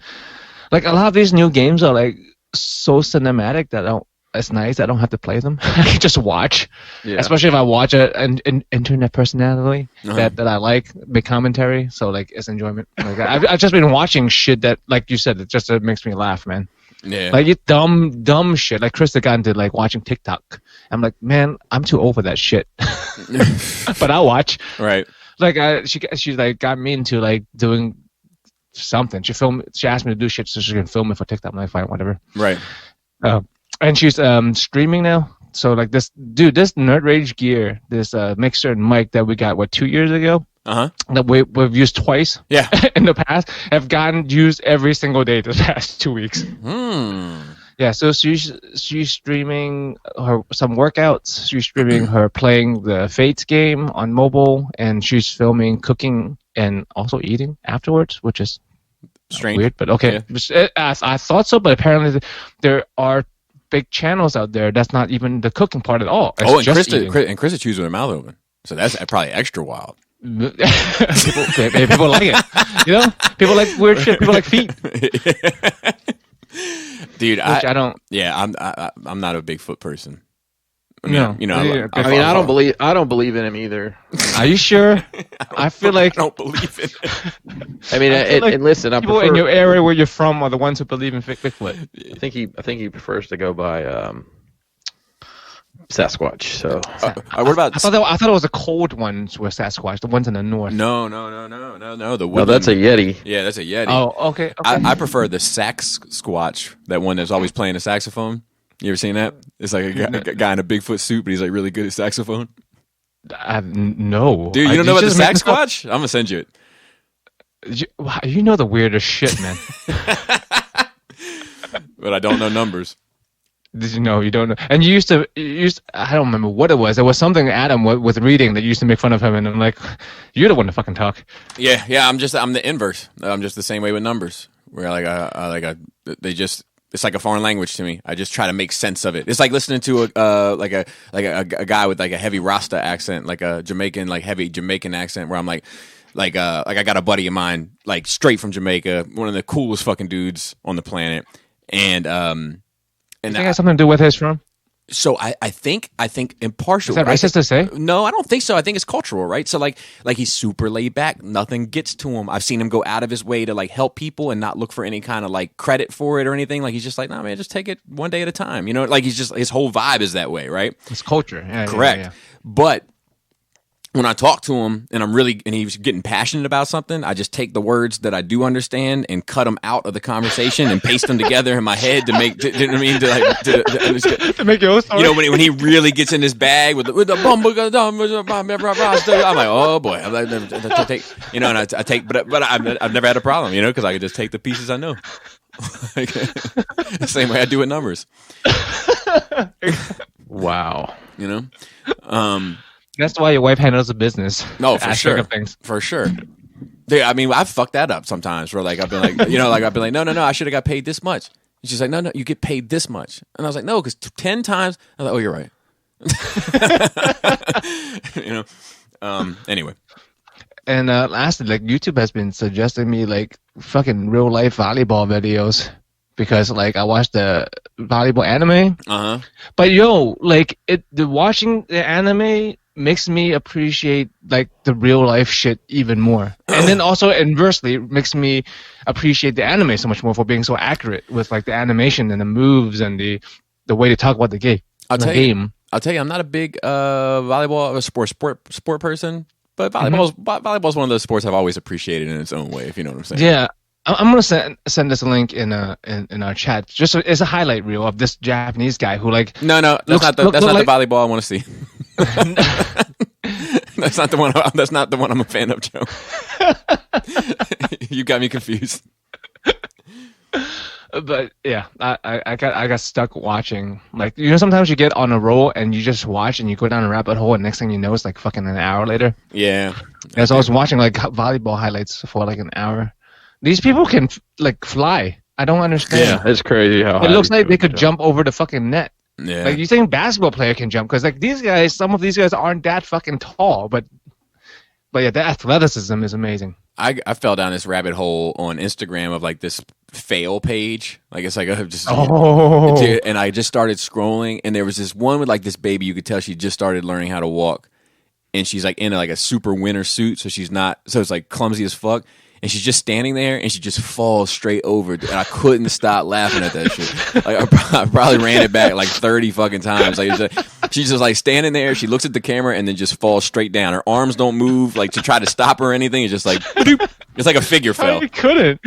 Like a lot of these new games are like so cinematic that it's nice. I don't have to play them. I can just watch. Yeah. Especially if I watch an internet personality that I like, make commentary. So like it's enjoyment. Like I've just been watching shit that, like you said, it makes me laugh, man. Yeah. Like it's dumb shit. Like Chris got into like watching TikTok. I'm like, man, I'm too old for that shit. But I'll watch. Right. Like she like got me into like doing something. She asked me to do shit so she can film it for TikTok. I'm like, fine, whatever. Right. And she's streaming now. So like this Nerd Rage gear, this mixer and mic that we got 2 years ago. That we've used twice. Yeah. In the past, have gotten used every single day the past 2 weeks. Yeah. So she's streaming some workouts. She's streaming her playing the Fates game on mobile, and she's filming cooking and also eating afterwards, which is strange, weird, but okay. Yeah. I thought so, but apparently there are big channels out there that's not even the cooking part at all. It's Krista chews with her mouth open, so that's probably extra wild. people like it, people like weird shit. People like feet. Dude, I don't. Yeah, I'm not a Bigfoot person. I don't believe in him either. Are you sure? I feel like I don't believe in him. I mean, and listen, I people in your area where you're from are the ones who believe in Bigfoot. I think he prefers to go by Sasquatch. So, what about? I thought it was the cold ones were Sasquatch, the ones in the north. No. No, that's a Yeti. Yeah, that's a Yeti. Oh, okay. I prefer the sax squatch, that one that's always playing a saxophone. You ever seen that? It's like a guy in a Bigfoot suit, but he's like really good at saxophone. No, dude, you don't know about the sax squatch? I'm gonna send you it. You know the weirdest shit, man. But I don't know numbers. Did you know? You don't know. And you used to. I don't remember what it was. There was something Adam was reading that used to make fun of him, and I'm like, you're the one to fucking talk. Yeah. I'm the inverse. I'm just the same way with numbers. Where it's like a foreign language to me. I just try to make sense of it. It's like listening to a guy with like a heavy Rasta accent, like a Jamaican, like heavy Jamaican accent, where I'm like I got a buddy of mine, like straight from Jamaica, one of the coolest fucking dudes on the planet, and you think it has something to do with his from? So I think impartial. Is that racist to say? No, I don't think so. I think it's cultural, right? So like he's super laid back. Nothing gets to him. I've seen him go out of his way to like help people and not look for any kind of like credit for it or anything. Like he's just like, nah, man, just take it one day at a time. Like he's just, his whole vibe is that way, right? It's culture. Yeah, correct. Yeah. But when I talk to him and he's getting passionate about something, I just take the words that I do understand and cut them out of the conversation and paste them together in my head to make, you know what I mean? To make your own story. You know, when he really gets in his bag with the I'm like, oh boy, I take, you know, and I take, but I've never had a problem, you know, because I can just take the pieces I know. Like, the same way I do with numbers. Wow. You know? That's why your wife handles the business. No, for sure. For sure. Dude, I mean, I've fucked that up sometimes where like I've been like, you know, like I've been like, no, I should have got paid this much. And she's like, no, you get paid this much. And I was like, no, because 10 times. I was like, oh, you're right. You know. Anyway. And lastly, like YouTube has been suggesting me like fucking real life volleyball videos because like I watched the volleyball anime. Uh-huh. But like watching the anime makes me appreciate like the real life shit even more. And then also inversely makes me appreciate the anime so much more for being so accurate with like the animation and the moves and the way to talk about the game. I'll tell you, I'm not a big volleyball or sport person, but volleyball's one of those sports I've always appreciated in its own way, if you know what I'm saying. Yeah. I'm gonna send this link in our chat. Just it's a highlight reel of this Japanese guy who like. No, that's not the volleyball I want to see. That's not the one. That's not the one I'm a fan of, Joe. You got me confused. But yeah, I got stuck watching. Like, you know, sometimes you get on a roll and you just watch and you go down a rabbit hole and next thing you know it's like fucking an hour later. Yeah. And so I was watching like volleyball highlights for like an hour. These people can like fly. I don't understand. Yeah, it's crazy how it looks like they could jump over the fucking net. Yeah. Like, you think basketball player can jump because like these guys, some of these guys aren't that fucking tall, but yeah, the athleticism is amazing. I fell down this rabbit hole on Instagram of like this fail page. Like it's like and I just started scrolling and there was this one with like this baby, you could tell she just started learning how to walk. And she's like in like a super winter suit, so it's like clumsy as fuck. And she's just standing there, and she just falls straight over. And I couldn't stop laughing at that shit. Like I probably ran it back like 30 fucking times. Like she's just like standing there. She looks at the camera and then just falls straight down. Her arms don't move like to try to stop her or anything. It's just like it's like a figure fell. I couldn't.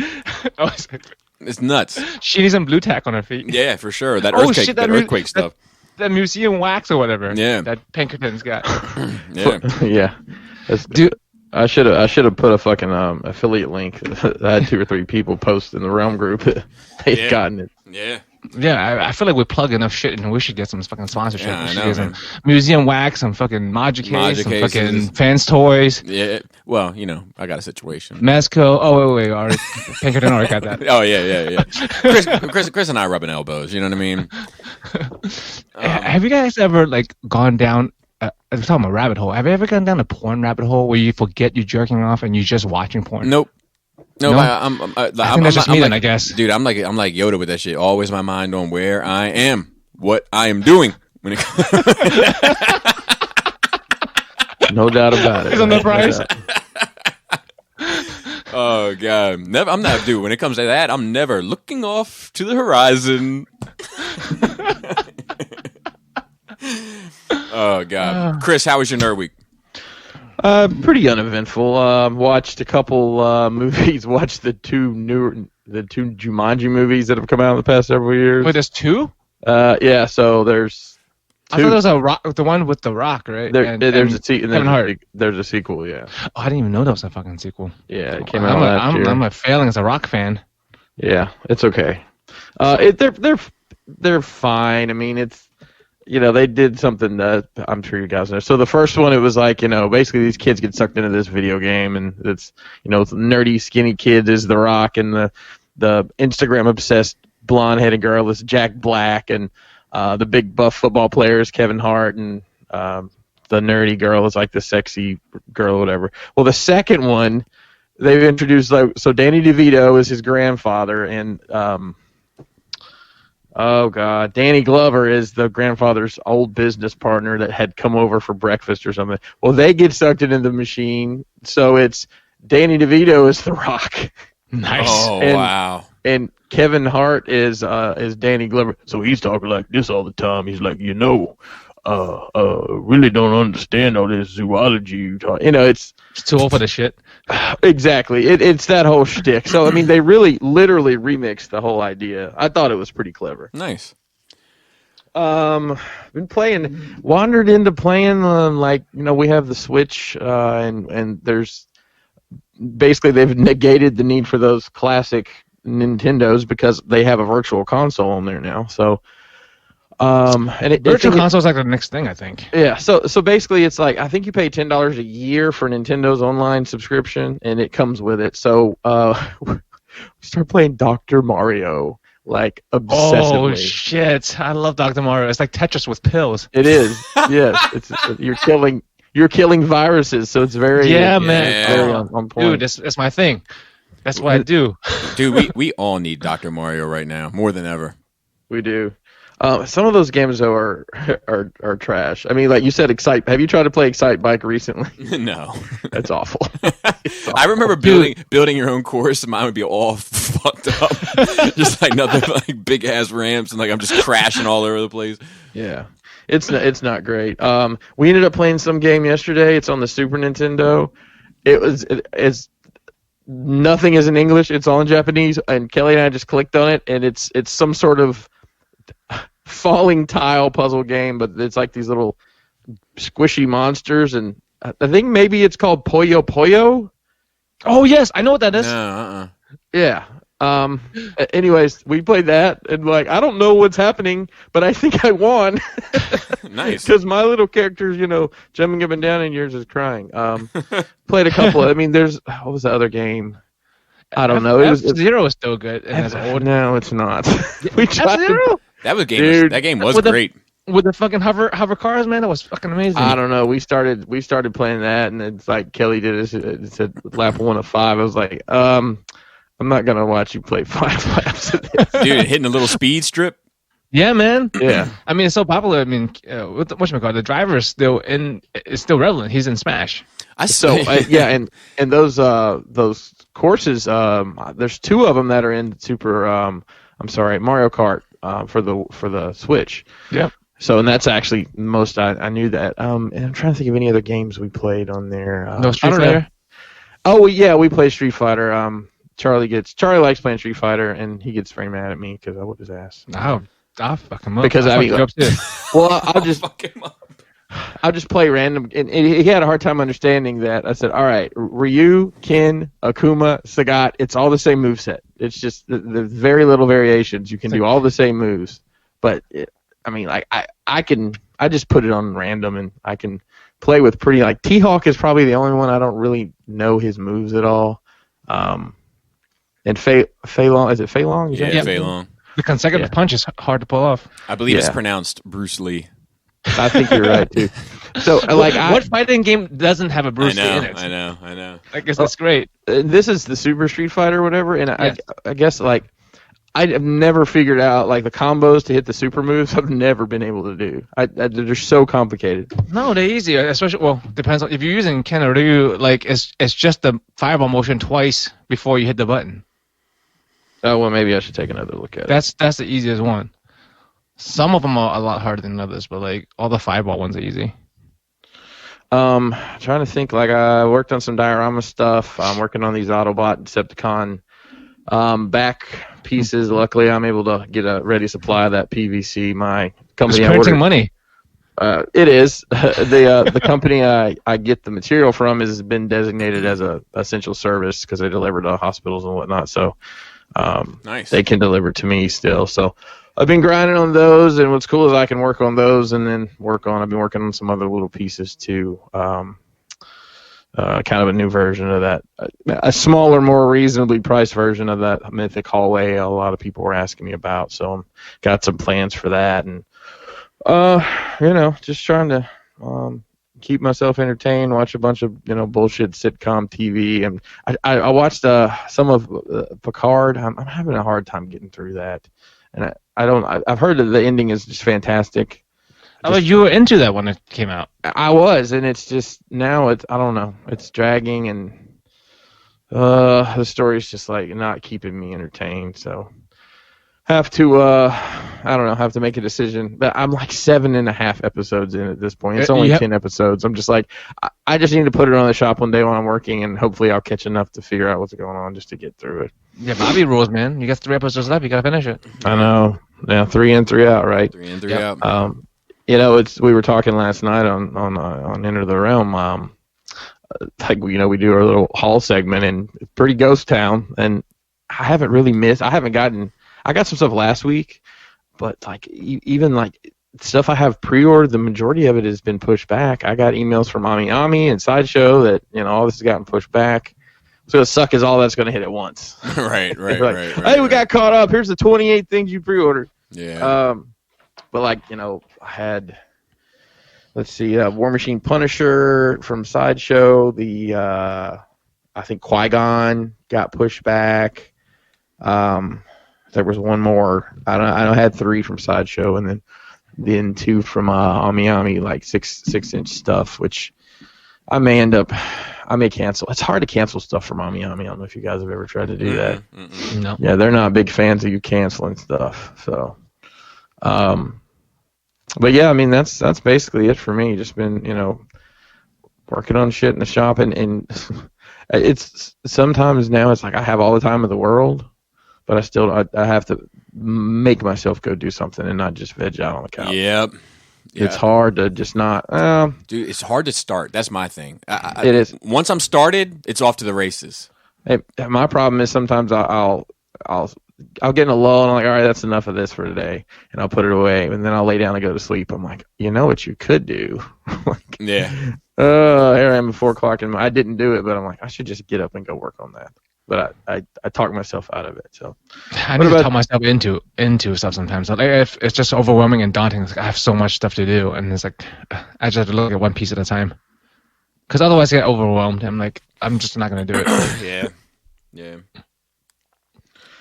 It's nuts. She needs some blue tack on her feet. Yeah, for sure. That earthquake stuff. That museum wax or whatever. Yeah. That Pinkerton's got. Yeah. Yeah. Dude. I should have put a fucking affiliate link. I had 2 or 3 people post in the Realm group. They've gotten it. Yeah. Yeah, I feel like we plug enough shit and we should get some fucking sponsorship. Yeah, we I know, some museum wax, some fucking Magic case, some fucking fans toys. Yeah. Well, you know, I got a situation. Mesco. Oh, wait. Already, Pinkerton already got that. Oh, yeah. Chris and I rubbing elbows. You know what I mean? Have you guys ever like gone down? I'm talking about rabbit hole. Have you ever gone down a porn rabbit hole where you forget you're jerking off and you're just watching porn? Nope. No, I think that's just me then, I guess. Dude, I'm like Yoda with that shit. Always my mind on where I am, what I am doing. When it No doubt about it. It's on the price. Oh God, never. I'm not, dude. When it comes to that, I'm never looking off to the horizon. Oh God, Chris, how was your nerd week? Pretty uneventful. Watched a couple movies. Watched the two Jumanji movies that have come out in the past several years. Wait, there's 2? Yeah. So there's 2. I thought there was the one with The Rock, right? There's a sequel. Yeah. Oh, I didn't even know that was a fucking sequel. Yeah, it came out last year. I'm a failing as a Rock fan. Yeah, it's okay. They're fine. I mean, it's. You know, they did something that I'm sure you guys know. So the first one, it was like, you know, basically these kids get sucked into this video game, and it's, you know, nerdy, skinny kid is The Rock, and the Instagram-obsessed blonde-headed girl is Jack Black, and the big buff football player is Kevin Hart, and the nerdy girl is like the sexy girl or whatever. Well, the second one, they've introduced, like, so Danny DeVito is his grandfather, and oh, God. Danny Glover is the grandfather's old business partner that had come over for breakfast or something. Well, they get sucked into the machine, so it's Danny DeVito is The Rock. Nice. Oh, wow. And Kevin Hart is Danny Glover. So he's talking like this all the time. He's like, you know, really don't understand all this zoology you talk. It's too old for the shit. Exactly. It's that whole shtick. So I mean, they really, literally remixed the whole idea. I thought it was pretty clever. Nice. Wandered into playing we have the Switch, and there's basically they've negated the need for those classic Nintendos because they have a virtual console on there now. So, virtual console is like the next thing, I think. Yeah. So basically, it's like I think you pay $10 a year for Nintendo's online subscription, and it comes with it. So, we start playing Dr. Mario. Like obsessively. Oh shit! I love Dr. Mario. It's like Tetris with pills. It is. Yes, you're killing viruses, so it's very man. Very on point. Dude, that's my thing. That's what I do. Dude, we all need Dr. Mario right now more than ever. We do. Some of those games though are trash. I mean, like you said, Excite. Have you tried to play Excite Bike recently? No, that's awful. I remember building your own course, and mine would be all fucked up, just like nothing, like big ass ramps, and like I'm just crashing all over the place. Yeah, it's not great. We ended up playing some game yesterday. It's on the Super Nintendo. It's nothing is in English. It's all in Japanese, and Kelly and I just clicked on it, and it's some sort of falling tile puzzle game, but it's like these little squishy monsters, and I think maybe it's called Puyo Puyo. Oh yes, I know what that is. No, Yeah. Anyways, we played that, and like I don't know what's happening, but I think I won. Nice. Because my little character's, jumping up and down, and yours is crying. Played a couple. I mean, what was the other game? I don't know. F-Zero is still good. No, it's not. We tried F-Zero? That game was great. With the fucking hover cars, man, that was fucking amazing. I don't know. We started playing that, and it's like Kelly did it. It said lap 1 of 5. I was like, I'm not gonna watch you play 5 laps of this. Dude, hitting a little speed strip. Yeah, man. Yeah. I mean, it's so popular. I mean, whatchamacallit, the driver is still relevant. He's in Smash. And those courses. There's 2 of them that are in Super. Mario Kart. For the Switch. Yeah. So, and that's actually most I knew that. And I'm trying to think of any other games we played on there. No Street Fighter? Oh, yeah, we play Street Fighter. Charlie likes playing Street Fighter, and he gets very mad at me because I whoop his ass. I'll fuck him up. Because I'll just play random. And he had a hard time understanding that. I said, all right, Ryu, Ken, Akuma, Sagat, it's all the same moveset. It's just the very little variations. You can do all the same moves. But, I just put it on random, and I can play with pretty, like, T-Hawk is probably the only one I don't really know his moves at all. And Fei Long, is it Fei Long? Yeah, Fei Long. The consecutive punch is hard to pull off. I believe it's pronounced Bruce Lee. I think you're right too. So, what fighting game doesn't have a Bruce Lee in it? I know. I guess that's great. This is the Super Street Fighter, or whatever, and I guess like I've never figured out like the combos to hit the super moves. I've never been able to do. They're so complicated. No, they're easy. Especially, depends on if you're using Ken or Ryu. Like it's just the fireball motion twice before you hit the button. Oh well, maybe I should take another look at it. That's the easiest one. Some of them are a lot harder than others, but like all the fireball ones are easy. Trying to think. Like I worked on some diorama stuff. I'm working on these Autobot Decepticon back pieces. Luckily, I'm able to get a ready supply of that PVC. My company, it's printing money. It is. The company I get the material from has been designated as a essential service because they deliver to hospitals and whatnot. So nice. They can deliver to me still. So I've been grinding on those, and what's cool is I can work on those and then I've been working on some other little pieces too. Kind of a new version of that, a smaller, more reasonably priced version of that Mythic Hallway a lot of people were asking me about. So I'm got some plans for that, and just trying to keep myself entertained, watch a bunch of bullshit sitcom TV, and I watched some of Picard. I'm having a hard time getting through that, and I've heard that the ending is just fantastic. You were into that when it came out. I was, and it's just now I don't know, it's dragging, and the story's just like not keeping me entertained. So have to I don't know, have to make a decision. But I'm like 7.5 episodes in at this point. It's only 10 episodes. I'm just like, I just need to put it on the shop one day when I'm working, and hopefully I'll catch enough to figure out what's going on just to get through it. Yeah, Bobby rules, man. You got 3 episodes left. You got to finish it. I know. Yeah, 3 in, 3 out, right? 3 in, 3 out. You know, we were talking last night on Enter the Realm. Like, you know, we do our little haul segment, and it's pretty ghost town, and I haven't really missed. I got some stuff last week. But like even like stuff I have pre-ordered, the majority of it has been pushed back. I got emails from Ami and Sideshow that, you know, all this has gotten pushed back. What's gonna suck is all that's gonna hit at once. Right. Hey, we got caught up. Here's the 28 things you pre-ordered. Yeah. But like, you know, I had, let's see, War Machine Punisher from Sideshow. The I think Qui-Gon got pushed back. There was one more. I had 3 from Sideshow, and then 2 from Ami, like 6-inch stuff, which I may cancel. It's hard to cancel stuff from Ami. I don't know if you guys have ever tried to do that. No. Yeah, they're not big fans of you canceling stuff. So, but yeah, I mean that's basically it for me. Just been, you know, working on shit in the shop, and it's sometimes now it's like I have all the time in the world. But I have to make myself go do something and not just veg out on the couch. Yep. It's hard to just not. Dude, it's hard to start. That's my thing. It is. Once I'm started, it's off to the races. Hey, my problem is sometimes I'll get in a lull and I'm like, all right, that's enough of this for today, and I'll put it away, and then I'll lay down and go to sleep. I'm like, you know what you could do? Yeah. Here I am at 4 o'clock, and I didn't do it, but I'm like, I should just get up and go work on that. But I talk myself out of it. So I need to talk myself into stuff sometimes. So if it's just overwhelming and daunting. It's like I have so much stuff to do, and it's like I just have to look at one piece at a time. Because otherwise, I get overwhelmed. I'm like, I'm just not going to do Yeah. it.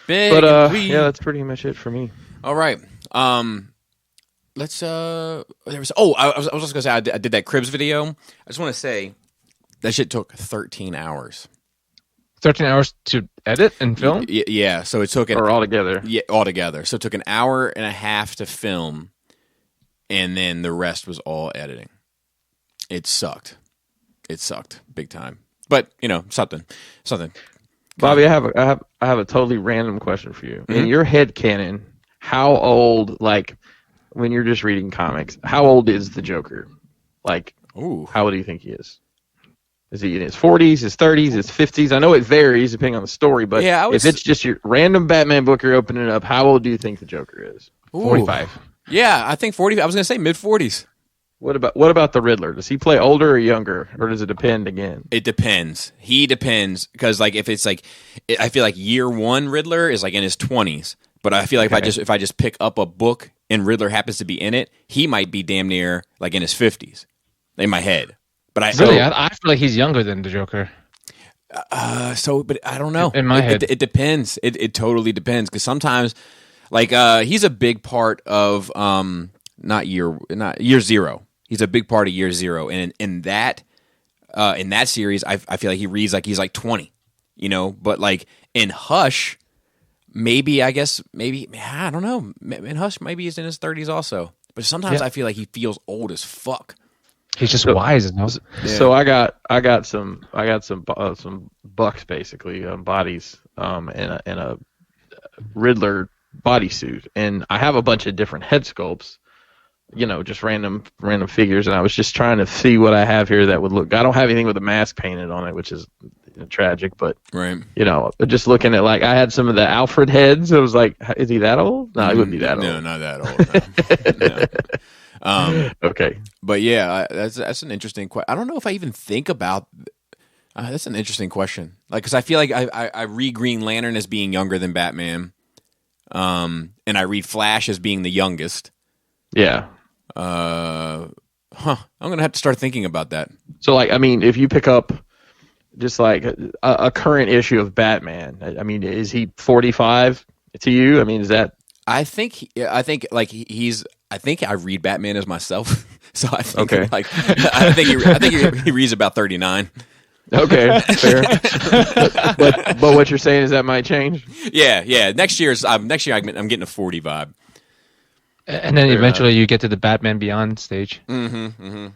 But yeah, that's pretty much it for me. All right. Let's. I was just gonna say I did that Cribs video. I just want to say that shit took 13 hours. 13 hours to edit and film? Yeah, so it took or altogether. Yeah, altogether. So it took an hour and a half to film, and then the rest was all editing. It sucked. It sucked big time. But you know, something. Bobby, I have a totally random question for you. Mm-hmm. In your head canon, how old, like when you're just reading comics, how old is the Joker? Like, how old do you think he is? Is he in his 40s, his 30s, his 50s? I know it varies depending on the story, but if it's just your random Batman book you're opening up, how old do you think the Joker is? 45. Yeah, I think 40. I was going to say mid-40s. What about the Riddler? Does he play older or younger, or does it depend again? It depends. He depends, because like if it's like, I feel like year 1 Riddler is like in his 20s, but I feel like if I just pick up a book and Riddler happens to be in it, he might be damn near like in his 50s in my head. But I feel like he's younger than the Joker. But I don't know. In my head, it depends. It totally depends, because sometimes, like, he's a big part of not year 0. He's a big part of year 0, and in that series, I feel like he reads like he's like 20, you know. But like in Hush, maybe I don't know. In Hush, maybe he's in his 30s also. But sometimes I feel like he feels old as fuck. He's just wise, you know? So I got some bucks basically, bodies, and a Riddler bodysuit, and I have a bunch of different head sculpts, you know, just random figures, and I was just trying to see what I have here that would look. I don't have anything with a mask painted on it, which is tragic, but you know, just looking at, like, I had some of the Alfred heads. I was like, is he that old? No, he wouldn't be that old. No, not that old. No. Okay, but yeah, that's an interesting question. I don't know if I even think about. That's an interesting question. Like, because I feel like I read Green Lantern as being younger than Batman, and I read Flash as being the youngest. Yeah. I'm gonna have to start thinking about that. So, like, I mean, if you pick up just like a current issue of Batman, I mean, is he 45 to you? I mean, is that? I think like he's. I think I read Batman as myself, so I think I think he reads about 39. Okay, fair. but what you're saying is that might change. Yeah. Next year I'm getting a 40 vibe. And then eventually you get to the Batman Beyond stage. Mm-hmm.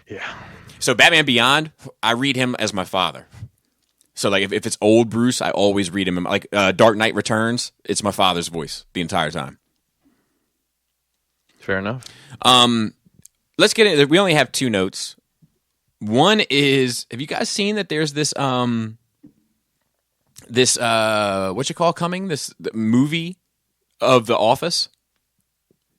Yeah. So Batman Beyond, I read him as my father. So like if it's old Bruce, I always read him like Dark Knight Returns. It's my father's voice the entire time. Fair enough. Let's get in. We only have 2 notes. One is, have you guys seen that there's this what you call coming? This movie of The Office?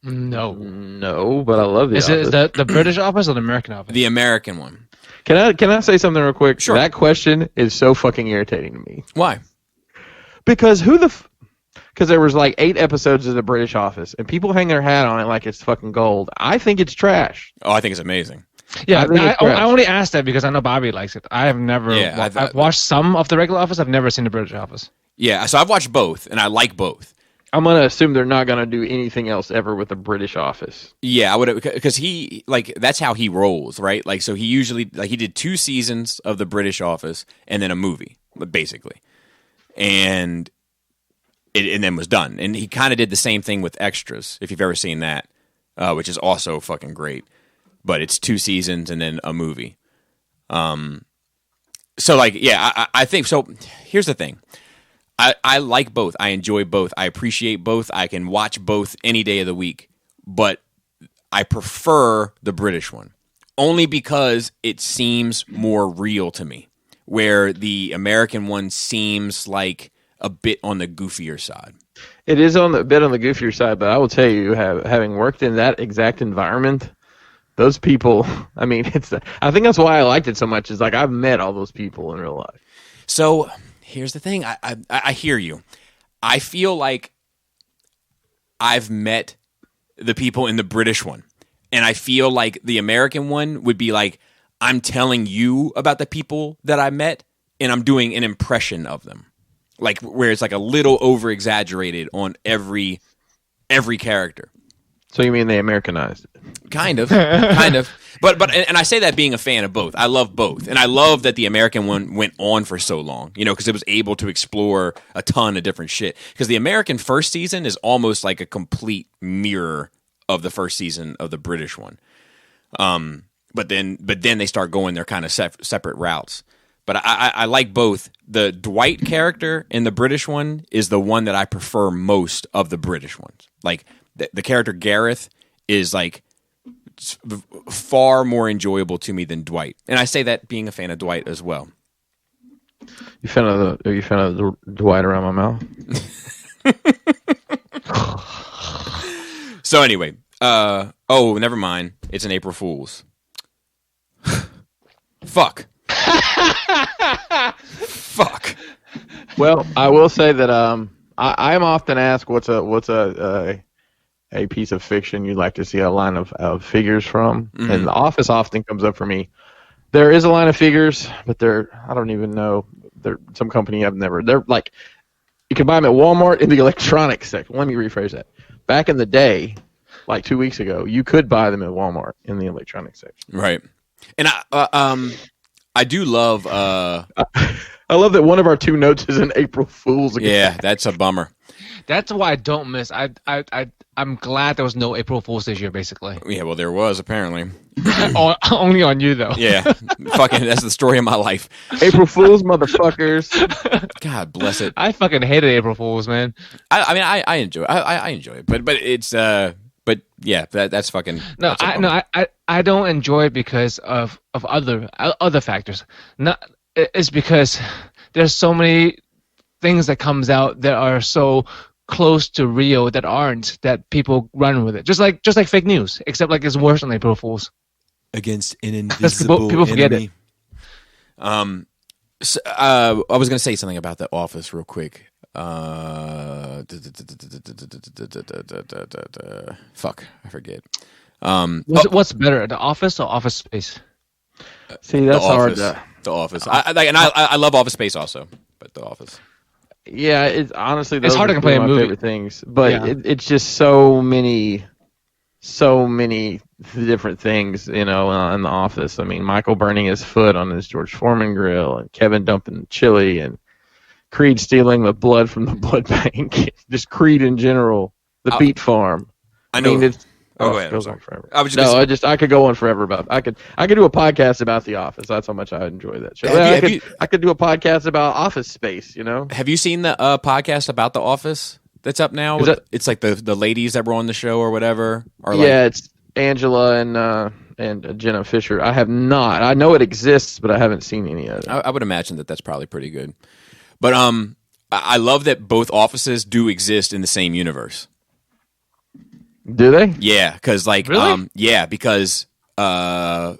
No, but I love the Office. Is it the British Office or the American Office? The American one. Can I say something real quick? Sure. That question is so fucking irritating to me. Why? Because because there was like 8 episodes of the British Office, and people hang their hat on it like it's fucking gold. I think it's trash. Oh, I think it's amazing. Yeah, I only asked that because I know Bobby likes it. I have never. Yeah, I've watched some of the regular Office. I've never seen the British Office. Yeah, so I've watched both, and I like both. I'm gonna assume they're not gonna do anything else ever with the British Office. Yeah, I would, because he that's how he rolls, right? Like, so he usually he did 2 seasons of the British Office and then a movie, basically, and then was done. And he kind of did the same thing with Extras, if you've ever seen that, which is also fucking great. But it's 2 seasons and then a movie. So like, yeah, I think so. Here's the thing. I like both. I enjoy both. I appreciate both. I can watch both any day of the week. But I prefer the British one. Only because it seems more real to me. Where the American one seems like a bit on the goofier side. It is a bit on the goofier side, but I will tell you, having worked in that exact environment, those people, I mean, I think that's why I liked it so much, is like I've met all those people in real life. So here's the thing. I hear you. I feel like I've met the people in the British one. And I feel like the American one would be like, I'm telling you about the people that I met, and I'm doing an impression of them. Like, where it's like a little over-exaggerated on every character. So you mean they Americanized it? Kind of. But I say that being a fan of both. I love both. And I love that the American one went on for so long, because it was able to explore a ton of different shit. Because the American first season is almost like a complete mirror of the first season of the British one. But then they start going their kind of separate routes. But I like both. The Dwight character in the British one is the one that I prefer most of the British ones. Like, the character Gareth is like far more enjoyable to me than Dwight, and I say that being a fan of Dwight as well. Are you fan of the Dwight around my mouth? So anyway, never mind. It's an April Fool's. Fuck. Fuck. Well, I will say that I am often asked what's a piece of fiction you'd like to see a line of figures from, mm-hmm. and The Office often comes up for me. There is a line of figures, but I don't even know. They're some company they're like, you can buy them at Walmart in the electronics section. Let me rephrase that. Back in the day, like 2 weeks ago, you could buy them at Walmart in the electronics section. Right. And I do love. I love that one of our 2 notes is an April Fool's. Yeah, that's a bummer. That's why I don't miss. I'm glad there was no April Fool's this year, basically. Yeah, well, there was apparently. Only on you though. Yeah, fucking. That's the story of my life. April Fool's, motherfuckers. God bless it. I fucking hated April Fool's, man. I enjoy. I enjoy it, but it's but yeah, that's fucking. No, I don't enjoy it because of other factors. It's because there's so many things that comes out that are so close to real that aren't, that people run with it. Just like fake news, except like it's worse on April Fools. Against an invisible people forget enemy. So, I was going to say something about The Office real quick. Fuck, I forget. What's better, The Office or Office Space? See, that's hard. The Office. I love Office Space also, but The Office. Yeah, it's honestly it's hard to complain my movie. Favorite things, but it's just so many so many different things, in the office. I mean, Michael burning his foot on his George Foreman grill, and Kevin dumping chili, and Creed stealing the blood from the blood bank. Just Creed in general. The beet farm. I know. mean, it's go ahead. goes on forever. I could go on forever about. I could do a podcast about The Office. That's how much I enjoy that show. I could do a podcast about Office Space. Have you seen the podcast about The Office that's up now? It's like the ladies that were on the show or whatever. It's Angela and Jenna Fisher. I have not. I know it exists, but I haven't seen any of it. I would imagine that's probably pretty good. But I love that both offices do exist in the same universe. Do they? Yeah, because really? Because Mike.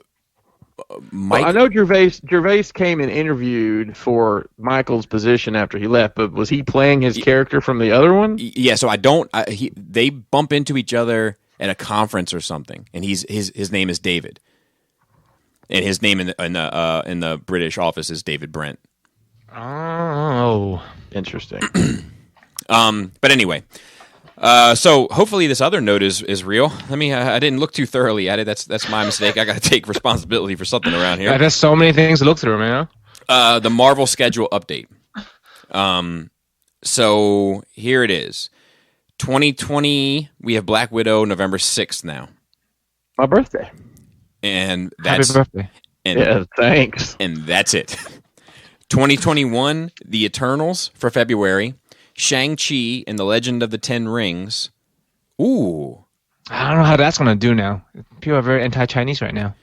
Well, I know Gervais came and interviewed for Michael's position after he left, but was he playing his character from the other one? Yeah, so they bump into each other at a conference or something, and his name is David, and his name in the British office is David Brent. Oh, interesting. But anyway. So hopefully this other note is real. I didn't look too thoroughly at it. That's my mistake. I got to take responsibility for something around here. There's so many things to look through, man. The Marvel schedule update. So here it is. 2020, we have Black Widow November 6th now. My birthday. And that's Happy birthday. Yeah, thanks. And that's it. 2021, The Eternals for February. Shang-Chi and the Legend of the Ten Rings. Ooh. I don't know how that's going to do now. People are very anti-Chinese right now.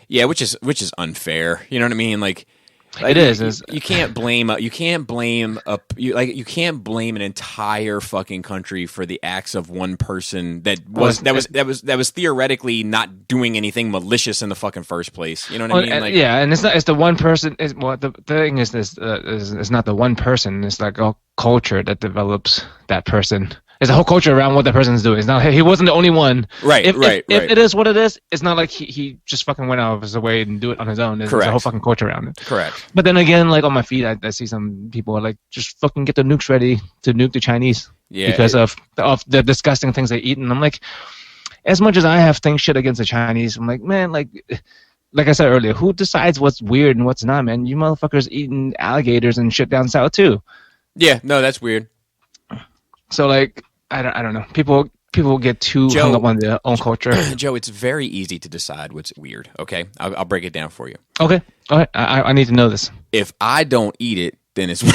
Yeah, which is unfair. You know what I mean? It is. You can't blame an entire fucking country for the acts of one person that was theoretically not doing anything malicious in the fucking first place. You know what I mean? And it's the one person. The thing is this is not the one person. It's like a culture that develops that person. There's a whole culture around what that person's doing. It's not he wasn't the only one. Right. If it is what it is, it's not like he just fucking went out of his way and do it on his own. There's a whole fucking culture around it. Correct. But then again, like on my feed, I see some people are like, just fucking get the nukes ready to nuke the Chinese. Yeah. Because of the disgusting things they eat. And I'm like, as much as I have things shit against the Chinese, I'm like, man, like I said earlier, who decides what's weird and what's not, man? You motherfuckers eating alligators and shit down south too. Yeah, no, that's weird. So like, I don't know. People get too hung up on their own culture. Joe, it's very easy to decide what's weird. Okay, I'll break it down for you. Okay, all right. I need to know this. If I don't eat it, then it's weird.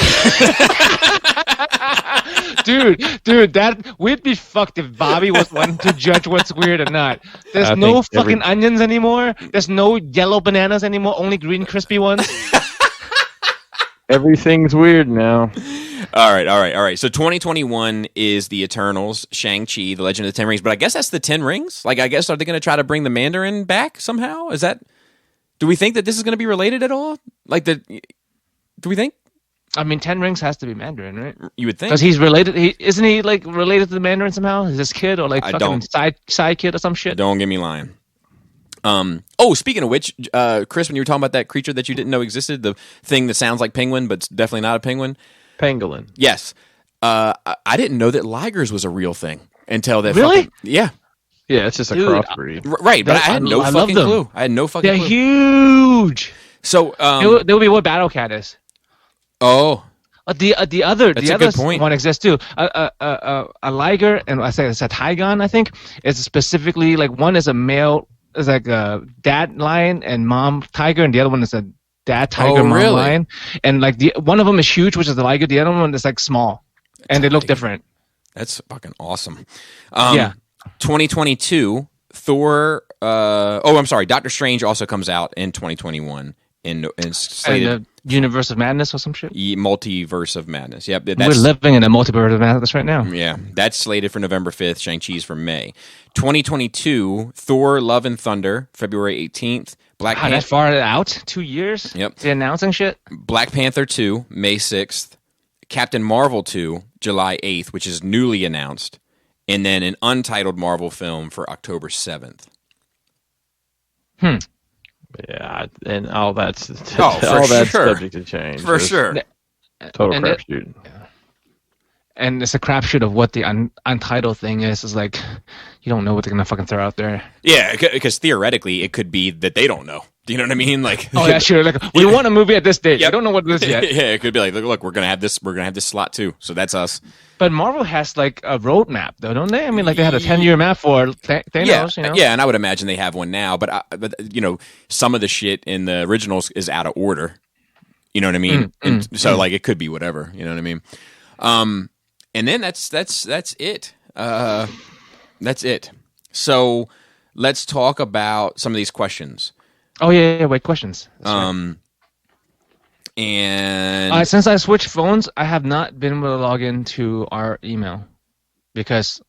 dude, that we'd be fucked if Bobby was one to judge what's weird or not. There's no fucking onions anymore. There's no yellow bananas anymore. Only green crispy ones. Everything's weird now. All right. So 2021 is the Eternals, Shang-Chi, the Legend of the Ten Rings. But I guess that's the Ten Rings? Like, I guess, are they going to try to bring the Mandarin back somehow? Do we think that this is going to be related at all? Do we think? I mean, Ten Rings has to be Mandarin, right? You would think. Because he's related. Isn't he, like, related to the Mandarin somehow? Is this kid or, like, fucking side kid or some shit? Don't get me lying. Speaking of which, Chris, when you were talking about that creature that you didn't know existed, the thing that sounds like penguin, but it's definitely not a penguin. Pangolin. Yes. I didn't know that Ligers was a real thing until that. Really? Yeah. Yeah, it's just a crossbreed. Right, but I had no fucking clue. I had no fucking clue. They're huge. So, they would be what Battle Cat is. Oh. The other point. one exists too. A liger, and I say it's a Tygon, I think. It's specifically like one is a male, is like a dad lion and mom tiger, and the other one is a dad tiger, mom lion. And like one of them is huge, which is the liger. The other one is like small, and they look different. That's fucking awesome. Yeah. 2022, Thor. I'm sorry. Doctor Strange also comes out in 2021. And the Universe of Madness or some shit? Multiverse of Madness. Yep. We're living in a multiverse of madness right now. Yeah. That's slated for November 5th. Shang-Chi's for May. 2022, Thor Love and Thunder, February 18th. That far out? 2 years? Yep. They're announcing shit? Black Panther 2, May 6th. Captain Marvel 2, July 8th, which is newly announced. And then an untitled Marvel film for October 7th. Yeah, and all that's subject to change. For sure. Total crapshoot. and it's a crapshoot of what the untitled thing is. It's like you don't know what they're gonna fucking throw out there. Yeah, because theoretically it could be that they don't know. Do you know what I mean? Like, oh yeah, sure. Like, we want a movie at this date. Yep. I don't know what it is yet. Yeah, it could be like, look, we're gonna have this slot too. So that's us. But Marvel has like a roadmap, though, don't they? I mean, like they had a 10-year map for Thanos. Yeah, you know? Yeah, and I would imagine they have one now. But you know, some of the shit in the originals is out of order. You know what I mean? So like, it could be whatever. You know what I mean? And then that's it. That's it. So let's talk about some of these questions. Oh yeah. Wait, questions. Right. And since I switched phones, I have not been able to log into our email because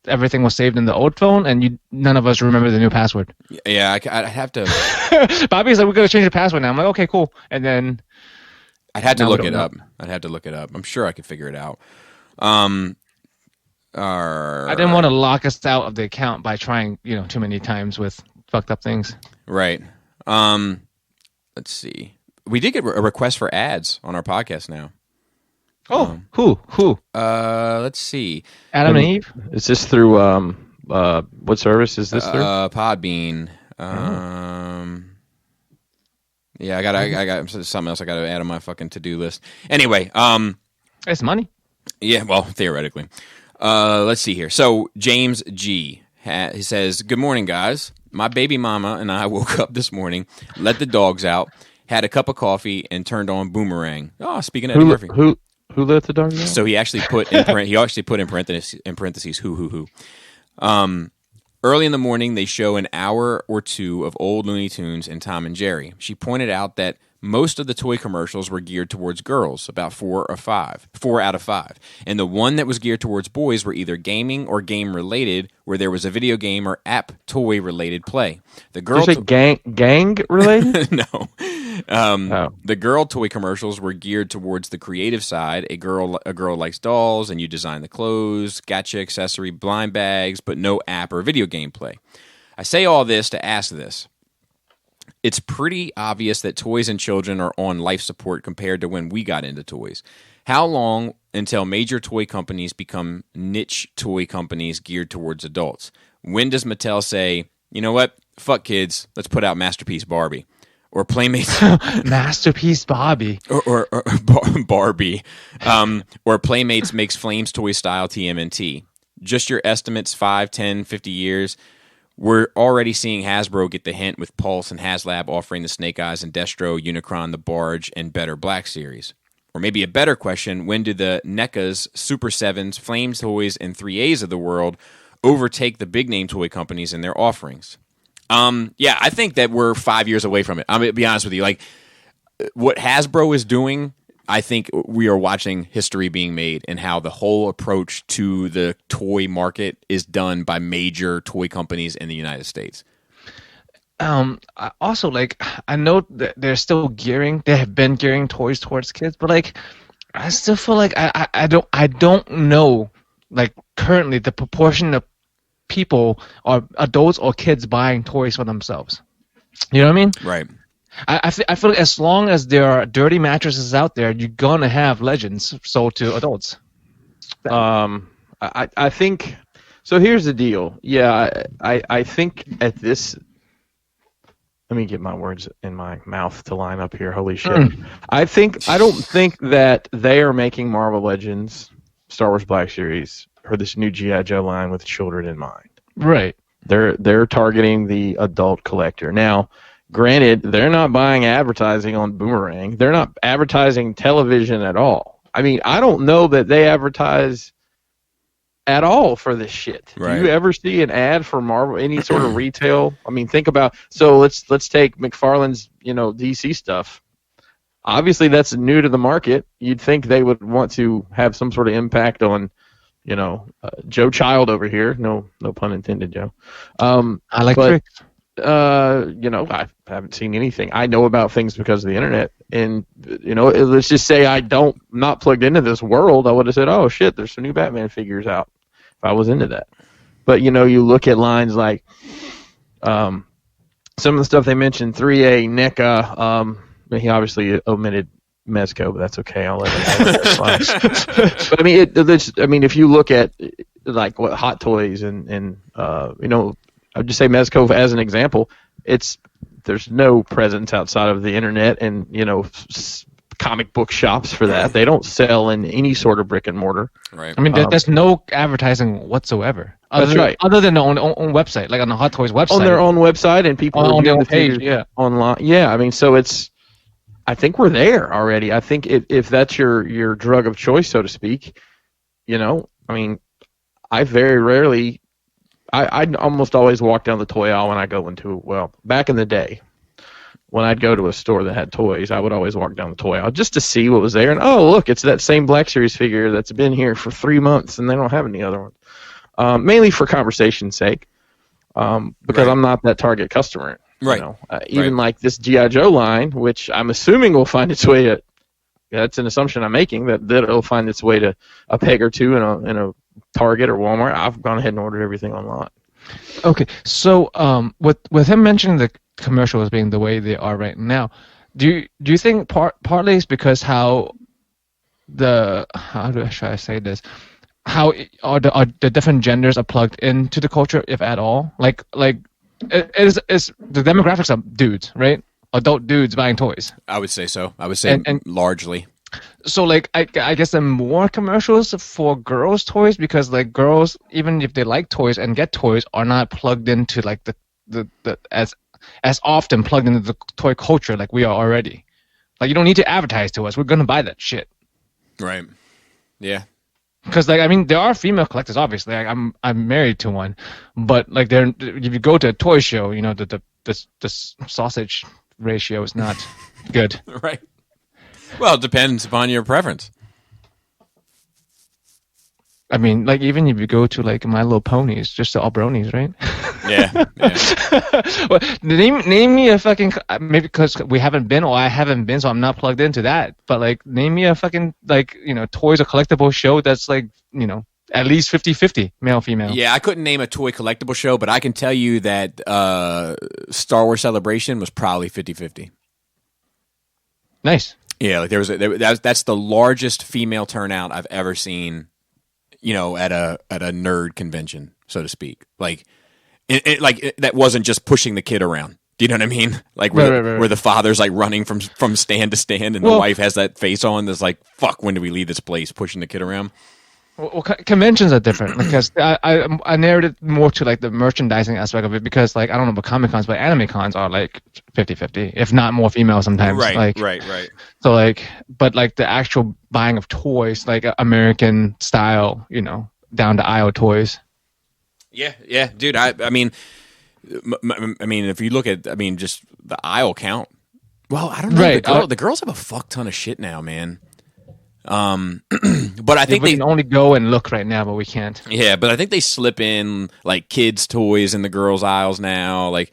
everything was saved in the old phone, and none of us remember the new password. Yeah, I have to. Bobby's like, we gotta change the password now. I'm like, okay, cool. And then I'd have to look it up. I'm sure I could figure it out. I didn't want to lock us out of the account by trying, too many times with fucked up things. Right. Let's see. We did get a request for ads on our podcast now. Oh, who? Let's see. Adam and Eve? Is this through what service is this through? Podbean. Yeah, I got something else I got to add on my fucking to-do list. Anyway, it's money. Yeah, well, theoretically. Let's see here. So James G. He says, "Good morning, guys. My baby mama and I woke up this morning, let the dogs out, had a cup of coffee, and turned on Boomerang." Oh, speaking of Eddie Murphy. Who let the dogs out? So he actually put in parentheses who. Early in the morning, they show an hour or two of old Looney Tunes and Tom and Jerry. She pointed out that most of the toy commercials were geared towards girls, about 4 out of 5. And the one that was geared towards boys were either gaming or game-related, where there was a video game or app toy-related play. The girl Did you say gang-related? No. The girl toy commercials were geared towards the creative side. A girl likes dolls, and you design the clothes, gotcha accessory, blind bags, but no app or video game play. I say all this to ask this. It's pretty obvious that toys and children are on life support compared to when we got into toys. How long until major toy companies become niche toy companies geared towards adults? When does Mattel say, you know what, fuck kids, let's put out Masterpiece Barbie? Or Playmates... Masterpiece Barbie. Or Barbie. Or Playmates makes Flames toy style TMNT. Just your estimates, 5, 10, 50 years... We're already seeing Hasbro get the hint with Pulse and HasLab offering the Snake Eyes and Destro, Unicron, the Barge, and Better Black series. Or maybe a better question, when do the NECAs, Super 7s, Flames toys, and 3As of the world overtake the big-name toy companies in their offerings? Yeah, I think that we're 5 years away from it. I'm going to be honest with you. Like, what Hasbro is doing, I think we are watching history being made and how the whole approach to the toy market is done by major toy companies in the United States. I also, I know that they have been gearing toys towards kids, but I still feel like I don't know, currently the proportion of people or adults or kids buying toys for themselves. You know what I mean? Right. I feel like as long as there are dirty mattresses out there, you're gonna have Legends sold to adults. I think so. Here's the deal. Yeah, I think at this. Let me get my words in my mouth to line up here. Holy shit! I don't think that they are making Marvel Legends, Star Wars Black Series, or this new G.I. Joe line with children in mind. Right. They're targeting the adult collector now. Granted, they're not buying advertising on Boomerang. They're not advertising television at all. I mean, I don't know that they advertise at all for this shit. Right. Do you ever see an ad for Marvel, any sort of retail? I mean, think about, so let's take McFarlane's, DC stuff. Obviously, that's new to the market. You'd think they would want to have some sort of impact on, Joe Child over here. No pun intended, Joe. I like tricks. I haven't seen anything. I know about things because of the internet, and let's just say I'm not plugged into this world. I would have said, "Oh shit, there's some new Batman figures out." If I was into that, but you look at lines like, some of the stuff they mentioned, 3A, NECA. He obviously omitted Mezco, but that's okay. I'll let it slide. But I mean, if you look at like what Hot Toys and I'll just say Mezco as an example. There's no presence outside of the internet and comic book shops for that. They don't sell in any sort of brick and mortar. Right. I mean, there's no advertising whatsoever. That's right. Other than their own website, like on the Hot Toys website. On their own website, and people on their own page, online. Yeah, I mean, so I think we're there already. I think if that's your drug of choice, so to speak, I mean, I very rarely, I almost always walk down the toy aisle when I go back in the day, when I'd go to a store that had toys, I would always walk down the toy aisle just to see what was there. And, oh, look, it's that same Black Series figure that's been here for 3 months, and they don't have any other ones. Mainly for conversation's sake, because I'm not that target customer. Right. Even like this G.I. Joe line, which I'm assuming will find its way to, that's an assumption I'm making, that it'll find its way to a peg or two in a Target or Walmart. I've gone ahead and ordered everything online. Okay, so with him mentioning the commercials being the way they are right now, do you think partly it's because how should I say this? How are the different genders are plugged into the culture, if at all? Like it's the demographics are dudes, right? Adult dudes buying toys. I would say so. I would say and largely. So like I guess there are more commercials for girls' toys because like girls, even if they like toys and get toys, are not plugged into like the as often plugged into the toy culture like we are already. Like you don't need to advertise to us. We're gonna buy that shit. Right. Yeah. Because like I mean there are female collectors obviously. Like, I'm married to one, but like if you go to a toy show, the sausage ratio is not good. Right. Well, it depends upon your preference. I mean, like even if you go to like My Little Pony, it's just the all bronies, right? Yeah. Well, name me a fucking maybe because we haven't been or I haven't been, so I'm not plugged into that. But like, name me a fucking like toys or collectible show that's like at least 50-50 male female. Yeah, I couldn't name a toy collectible show, but I can tell you that Star Wars Celebration was probably 50-50. Nice. Yeah, like that's the largest female turnout I've ever seen, at a nerd convention, so to speak. Like, that wasn't just pushing the kid around. Do you know what I mean? Like where the father's like running from stand to stand, and the wife has that face on that's like, "Fuck, when do we leave this place?" Pushing the kid around. Well, conventions are different because I narrowed it more to like the merchandising aspect of it because like I don't know about Comic Cons, but anime cons are like 50-50, if not more female sometimes. Right. So like, but like the actual buying of toys, like American style, down to aisle toys. Yeah, dude. I mean, if you look at, just the aisle count. Well, I don't know. Right. The girls have a fuck ton of shit now, man. But I think we can only go and look right now, but we can't. Yeah, but I think they slip in like kids' toys in the girls' aisles now, like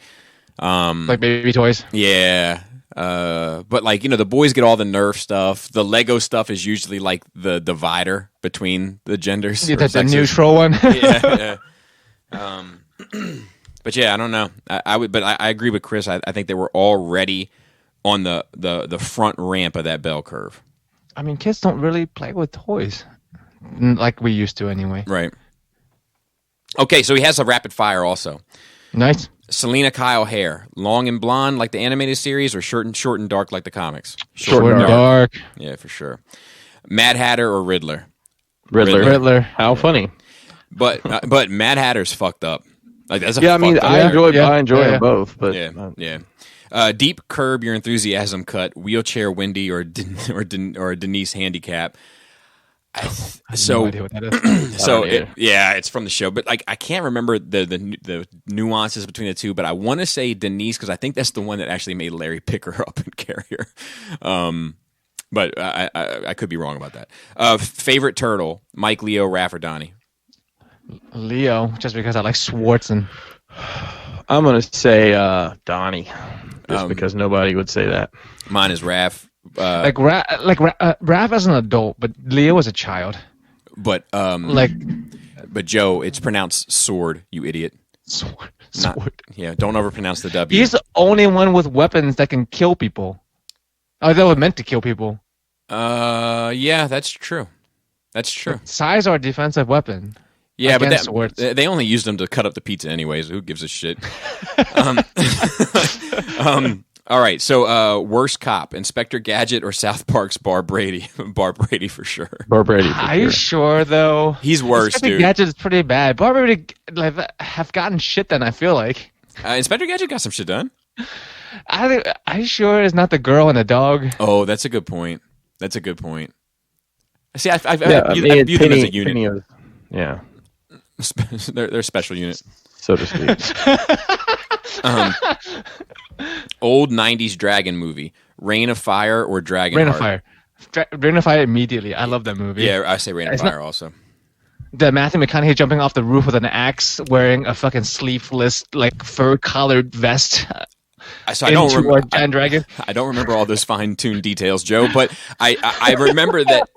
baby toys. Yeah, but like the boys get all the Nerf stuff. The Lego stuff is usually like the divider between the genders. Yeah, that's the neutral one. Yeah. But yeah, I don't know. I agree with Chris. I think they were already on the front ramp of that bell curve. I mean, kids don't really play with toys like we used to anyway. Right. Okay, so he has a rapid fire also. Nice. Selena Kyle hair, long and blonde like the animated series, or short and dark like the comics? Short and dark. Yeah, for sure. Mad Hatter or Riddler? Riddler. How funny. But Mad Hatter's fucked up. Like that's I enjoy them both, but yeah. Deep Curb Your Enthusiasm cut, Wheelchair Wendy or Denise Handicap. I have no idea what that is. It's from the show, but like I can't remember the nuances between the two. But I want to say Denise because I think that's the one that actually made Larry pick her up and carry her. But I could be wrong about that. Favorite turtle: Mike, Leo, Raph, or Donnie? Leo, just because I like Schwartz and. I'm gonna say Donnie, just because nobody would say that. Mine is Raph. Raph as an adult, but Leo as a child. But Joe, it's pronounced sword. You idiot. Sword. Don't overpronounce the W. He's the only one with weapons that can kill people. Oh, they were meant to kill people. Yeah, that's true. That's true. Size or defensive weapon? Yeah, but swords. They only used them to cut up the pizza anyways. Who gives a shit? All right, so worst cop, Inspector Gadget or South Park's Bar Brady? Bar Brady for sure. Bar Brady. Are you sure though? He's worse, Inspector dude. Gadget is pretty bad. Bar Brady have gotten shit done. I feel like. Inspector Gadget got some shit done. Are you sure it's not the girl and the dog? Oh, that's a good point. That's a good point. See, I view them as a unit. Yeah. They're a special unit, so to speak. Old 90s dragon movie, Reign of Fire or Dragon Reign Heart? of Fire. Reign of Fire immediately. I love that movie. Yeah, I say Reign of Fire also. The Matthew McConaughey jumping off the roof with an axe, wearing a fucking sleeveless, like fur-collared vest. So I don't remember. Giant dragon. I don't remember all those fine-tuned details, Joe, but I remember that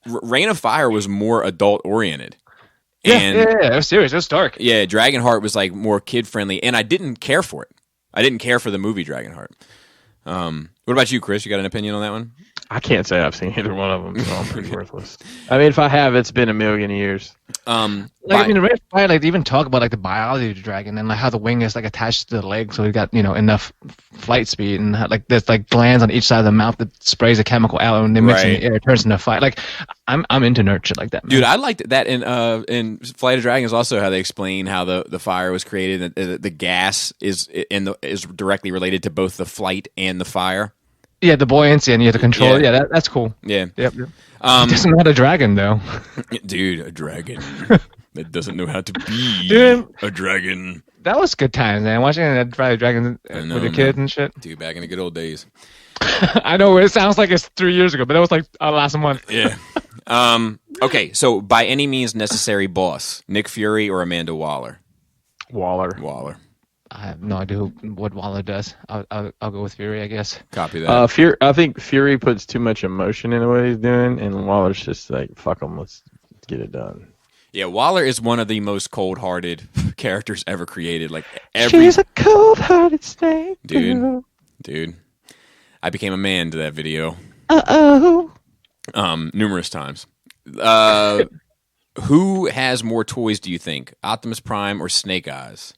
Reign of Fire was more adult-oriented. Yeah, it was serious. It was dark. Yeah, Dragonheart was like more kid-friendly, and I didn't care for it. I didn't care for the movie Dragonheart. What about you, Chris? You got an opinion on that one? I can't say I've seen either one of them, so I'm pretty worthless. I mean, if I have, it's been a million years. I mean, the Reign of Fire, like, they even talk about like the biology of the dragon and like how the wing is like attached to the leg, so we got enough flight speed, and like there's like glands on each side of the mouth that sprays a chemical out, and they mix in the air, it turns into fire. Like, I'm into nerd shit like that, man. Dude. I liked that in Flight of Dragons also, how they explain how the fire was created. The gas is directly related to both the flight and the fire. Yeah, the buoyancy, and you have to control it. Yeah, that's cool. Yeah. Yep. He doesn't know how to dragon, though. Dude, a dragon that doesn't know how to be a dragon. That was good times, man. Watching that Flight of Dragons with your kids and shit. Dude, back in the good old days. I know, it sounds like it's 3 years ago, but that was like last month. Yeah. Okay, so by any means necessary boss, Nick Fury or Amanda Waller? Waller. I have no idea what Waller does. I'll go with Fury, I guess. Copy that. I think Fury puts too much emotion into what he's doing, and Waller's just like, fuck him, let's get it done. Yeah, Waller is one of the most cold-hearted characters ever created. Like She's a cold-hearted snake. Dude. I became a man to that video. Numerous times. Who has more toys, do you think? Optimus Prime or Snake Eyes?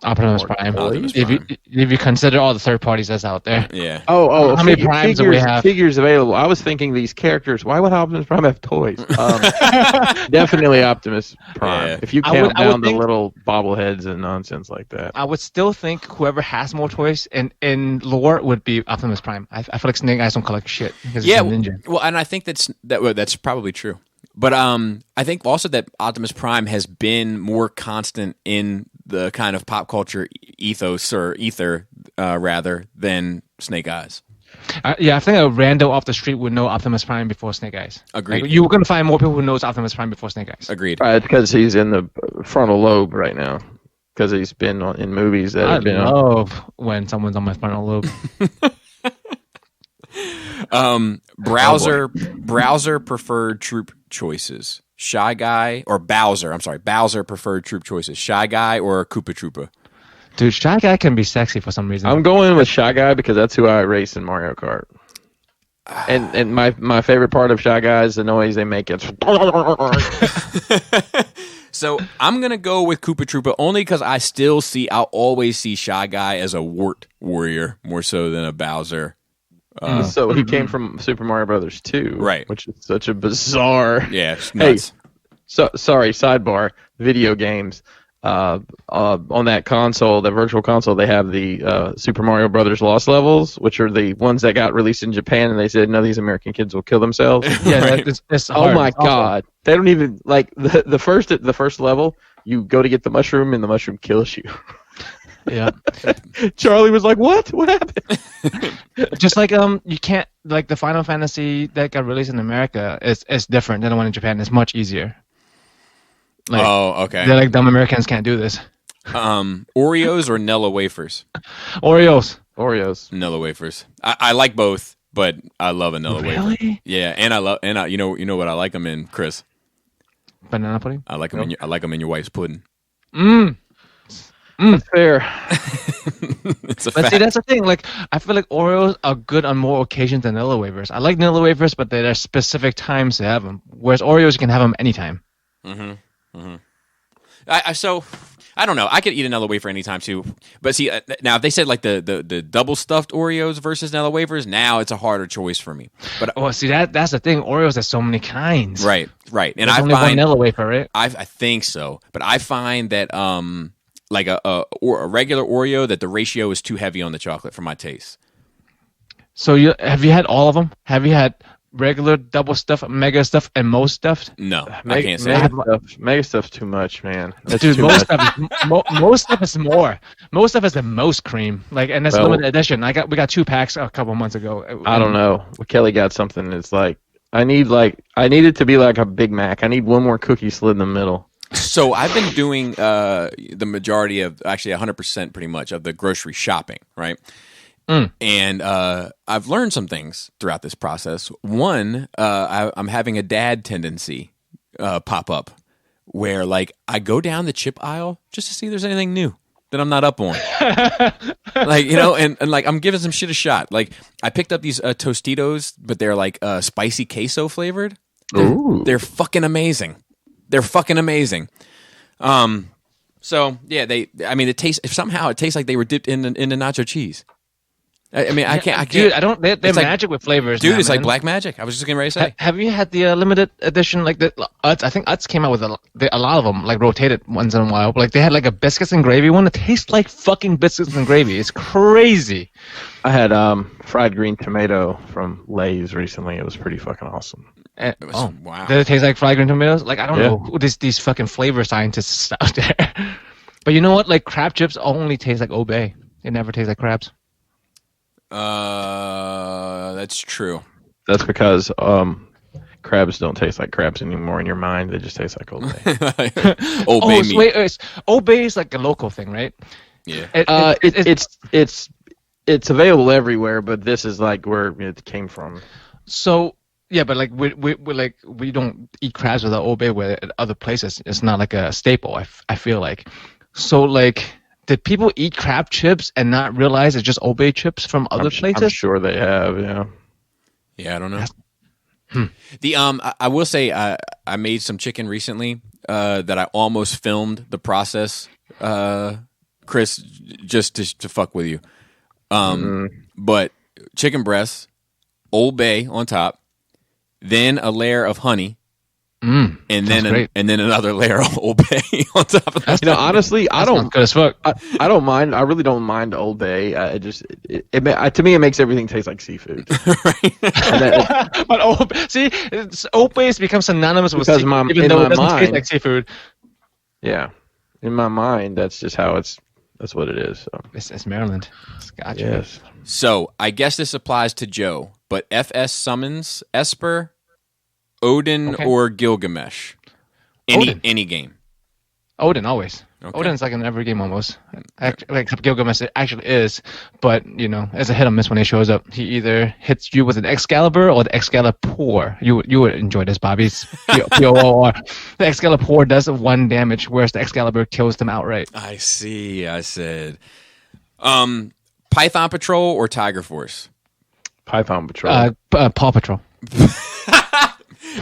Optimus Prime. If you consider all the third parties that's out there. Yeah. Oh, how many primes do we have? Figures available. I was thinking these characters. Why would Optimus Prime have toys? Definitely Optimus Prime. Yeah. If you count down the little bobbleheads and nonsense like that. I would still think whoever has more toys in lore would be Optimus Prime. I feel like Snake Eyes don't collect shit because he's a ninja. Well, and I think that's probably true. But I think also that Optimus Prime has been more constant in the kind of pop culture ethos or ether rather than Snake Eyes. Yeah, I think a rando off the street would know Optimus Prime before Snake Eyes. Agreed. Like, you're going to find more people who knows Optimus Prime before Snake Eyes. Agreed. Right, because he's in the frontal lobe right now. Because he's been in movies that have been. I love when someone's on my frontal lobe. Browser preferred troop choices. Shy Guy or Bowser. I'm sorry, Bowser preferred troop choices. Shy Guy or Koopa Troopa. Dude, Shy Guy can be sexy for some reason. I'm going with Shy Guy because that's who I race in Mario Kart. And my favorite part of Shy Guy is the noise they make. It's So I'm gonna go with Koopa Troopa only because I'll always see Shy Guy as a wart warrior more so than a Bowser. So he came from Super Mario Brothers 2, right? Which is such a bizarre. Yeah, it's nuts. Hey, so sorry. Sidebar: video games. On that console, the virtual console, they have the Super Mario Brothers Lost Levels, which are the ones that got released in Japan, and they said, no, these American kids will kill themselves. Yeah, right. It's oh my god, they don't even like the first level. You go to get the mushroom, and the mushroom kills you. Yeah. Charlie was like, "What? What happened?" Just like you can't like the Final Fantasy that got released in America is different than the one in Japan. It's much easier. Like, oh, okay. They're like dumb Americans can't do this. Oreos or Nella wafers? Oreos. Nella wafers. I like both, but I love a Nella wafer. Really? Yeah, and you know what I like them in, Chris? Banana pudding. I like them in your wife's pudding. That's fair. But see, that's the thing. Like, I feel like Oreos are good on more occasions than vanilla wafers. I like vanilla wafers, but there are specific times to have them. Whereas Oreos, you can have them anytime. So I don't know. I could eat another wafer anytime too. But see, now if they said like the double stuffed Oreos versus vanilla wafers, now it's a harder choice for me. But see, that's the thing. Oreos have so many kinds. Right. And There's only one vanilla wafer, right? I think so, but I find that like a regular Oreo, that the ratio is too heavy on the chocolate for my taste. So have you had all of them? Have you had regular, double stuffed, mega stuffed, and most stuffed? No, I can't say that. Mega stuff's too much, man. That's Dude, too most much. stuff is more. Most stuff is the most cream. Like, and that's limited edition. We got 2 packs a couple months ago. I don't know. Kelly got something that's like I need it to be like a Big Mac. I need one more cookie slid in the middle. So I've been doing the majority of, actually 100% pretty much, of the grocery shopping, right? And I've learned some things throughout this process. One, I'm having a dad tendency pop up where, like, I go down the chip aisle just to see if there's anything new that I'm not up on. Like, you know, and like I'm giving some shit a shot. Like, I picked up these Tostitos, but they're like spicy queso flavored. They're fucking amazing. They're fucking amazing. So yeah, it tastes like they were dipped in the nacho cheese. I mean, I can't. Dude, I don't. They're magic with flavors. Dude, now, it's man. like black magic. I was just getting ready to say. Have you had the limited edition, like the Utz? I think Utz came out with a lot of them, like rotated once in a while. Like they had like a biscuits and gravy one. It tastes like fucking biscuits and gravy. It's crazy. I had fried green tomato from Lay's recently. It was pretty fucking awesome. Wow. Does it taste like fried green tomatoes? Like, I don't know who these fucking flavor scientists out there. But you know what? Like, crab chips only taste like Obey. They never taste like crabs. That's true. That's because crabs don't taste like crabs anymore in your mind. They just taste like Old Bay. Old Bay meat. Wait, Old Bay is like a local thing, right? Yeah. It's available everywhere, but this is like where it came from. So yeah, but like we don't eat crabs without Old Bay, where at other places it's not like a staple. I feel like. So like, did people eat crab chips and not realize it's just Old Bay chips from other places? I'm sure they have. Yeah. Yeah, I don't know. The I will say I made some chicken recently that I almost filmed the process, Chris, just to fuck with you. But chicken breasts, Old Bay on top, then a layer of honey, and then another layer of Old Bay on top of that. You know, honestly, I don't good as fuck. I don't mind. I really don't mind Old Bay. To me, it makes everything taste like seafood. But Old Bay has become synonymous with seafood, even though it doesn't taste like seafood. Yeah, in my mind, that's just how that's what it is. So. It's Maryland. Gotcha. Yes. So I guess this applies to Joe, but FS summons Esper, Odin, or Gilgamesh. Any game. Odin always. Okay. Odin's like in every game almost. Except Gilgamesh it actually is, but you know, as a hit or miss when he shows up. He either hits you with an Excalibur or the Excalibur. You would enjoy this, Bobby. It's P-O-O-R. The Excalibur does 1 damage, whereas the Excalibur kills them outright. I see. I said, Python Patrol or Tiger Force? Python Patrol. Paw Patrol.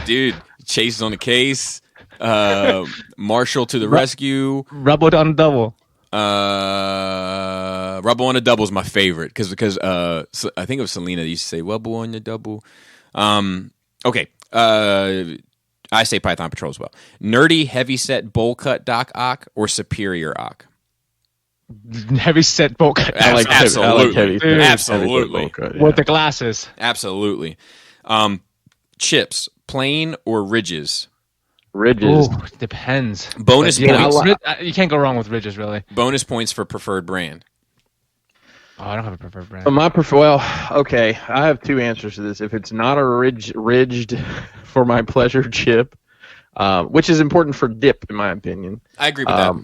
Dude, Chase is on the case. Marshall to the rescue. Rubble on double. Rubble on a double is my favorite because I think it was Selena that used to say Rubble on the double. Okay. I say Python Patrol as well. Nerdy heavyset bowl cut Doc Ock or Superior Ock? Heavyset bowl cut. Absolutely. Absolutely. With the glasses. Absolutely. Chips, plain or ridges? Ridges. Ooh, depends. Bonus points. You can't go wrong with ridges, really. Bonus points for preferred brand. Oh, I don't have a preferred brand. Okay. I have 2 answers to this. If it's not a ridged for my pleasure chip, which is important for dip, in my opinion. I agree with that.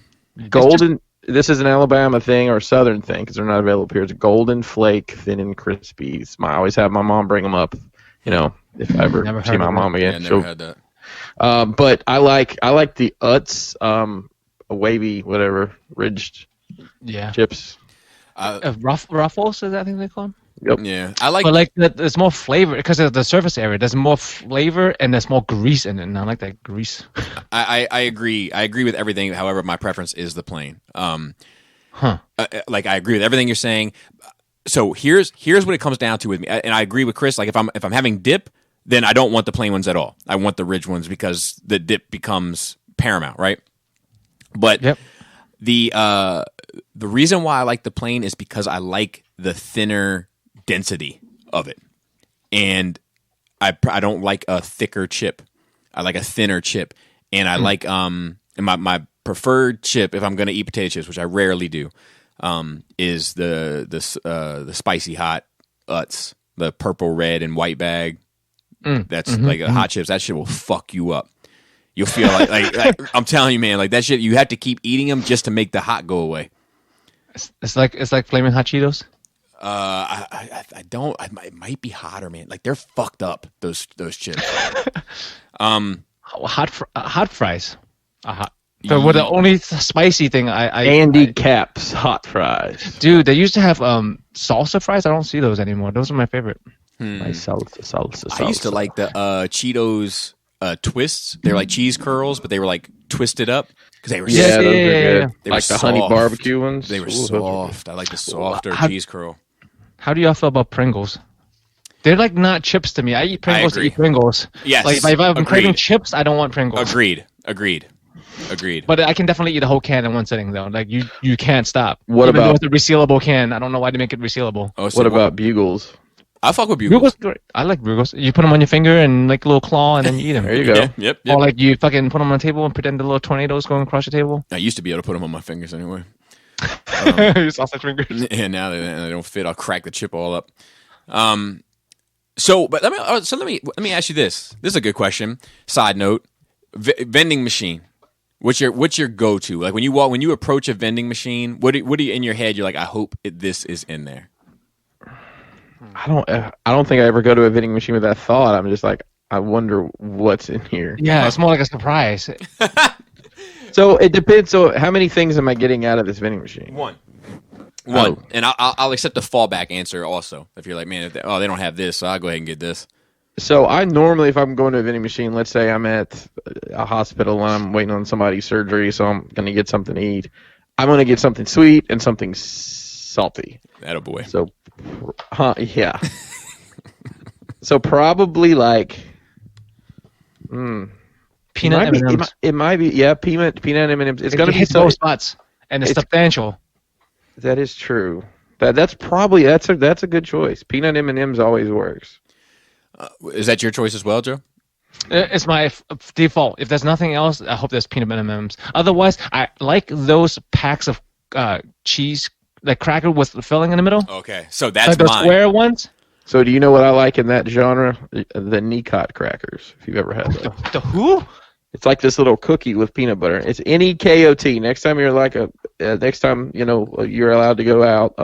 Golden. This is an Alabama thing or a Southern thing because they're not available here. It's Golden Flake Thin and Crispy. I always have my mom bring them up. You know, if I ever see my mom again. Yeah, never had that. But I like the Utz, a wavy, whatever, ridged Yeah. chips. Ruffles, is that I think they call them? Yep. Yeah, I like. But like there's more flavor because of the surface area. There's more flavor and there's more grease in it. And I like that grease. I agree. I agree with everything. However, my preference is the plain. Like I agree with everything you're saying. So here's what it comes down to with me, and I agree with Chris. Like if I'm having dip, then I don't want the plain ones at all. I want the ridge ones because the dip becomes paramount, right? But the reason why I like the plain is because I like the thinner density of it, and I don't like a thicker chip. I like a thinner chip, and I like and my preferred chip if I'm going to eat potato chips, which I rarely do, is the spicy hot Utz, the purple, red, and white bag. That's like a hot chips. That shit will fuck you up. You'll feel like I'm telling you, man, like that shit. You have to keep eating them just to make the hot go away. It's like flaming hot Cheetos. I don't. It might be hotter, man. Like they're fucked up. Those chips. Hot fries. With the only spicy thing Andy Caps hot fries. Dude, they used to have salsa fries. I don't see those anymore. Those are my favorite. Nice salsa. I used to like the Cheetos twists. They're like cheese curls, but they were like twisted up because they were those are good. They like were the soft. honey barbecue ones. They were soft. I like the softer cheese curl. How do y'all feel about Pringles? They're like not chips to me. I eat Pringles to eat Pringles. Yes, like if I'm craving chips, I don't want Pringles. Agreed. But I can definitely eat a whole can in one sitting, though. Like you can't stop. What Even about though it's a resealable can? I don't know why they make it resealable. Oh, what about Bugles? I fuck with Bugles. Bugles great. I like Bugles. You put them on your finger and like a little claw, and then you eat them. There you go. Yeah, yep. Or like you fucking put them on the table and pretend the little tornadoes going across your table. I used to be able to put them on my fingers anyway. Your sausage fingers. And now they don't fit. I'll crack the chip all up. Let me ask you this. This is a good question. Side note: vending machine. What's your go to? Like when you approach a vending machine, what do you in your head? You're like, I hope this is in there. I don't think I ever go to a vending machine with that thought. I'm just like, I wonder what's in here. Yeah, it's more like a surprise. So it depends. So how many things am I getting out of this vending machine? One. And I'll accept the fallback answer also. If you're like, man, they don't have this, so I'll go ahead and get this. So I normally, if I'm going to a vending machine, let's say I'm at a hospital and I'm waiting on somebody's surgery, so I'm going to get something to eat. I'm going to get something sweet and something salty. Attaboy. So, yeah. So probably like, peanut M&Ms. It might be, peanut M&Ms. It's going to be both spots, and it's substantial. That is true. That's a good choice. Peanut M&Ms always works. Is that your choice as well, Joe? It's my default. If there's nothing else, I hope there's peanut M&Ms. Otherwise, I like those packs of cheese, like cracker with the filling in the middle. Okay, so that's like those square ones. So do you know what I like in that genre? The Nicot crackers, if you've ever had those. The who? It's like this little cookie with peanut butter. It's N-E-K-O-T. Next time you're you're allowed to go out,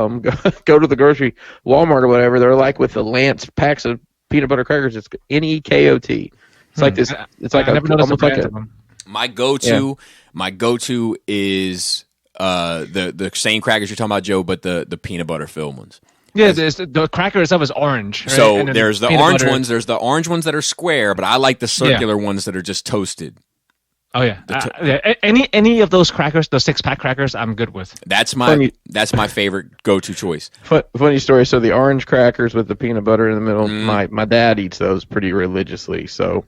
go to the grocery, Walmart or whatever. They're like with the Lance packs of peanut butter crackers. It's N-E-K-O-T. It's like this. It's like almost like a. My go-to is the same crackers you're talking about, Joe, but the peanut butter filled ones. Yeah, the cracker itself is orange. Right? So there's the orange ones. There's the orange ones that are square, but I like the circular ones that are just toasted. Oh yeah, any of those crackers, those 6-pack crackers, I'm good with. That's my favorite go-to choice. Funny story. So the orange crackers with the peanut butter in the middle. My dad eats those pretty religiously. So,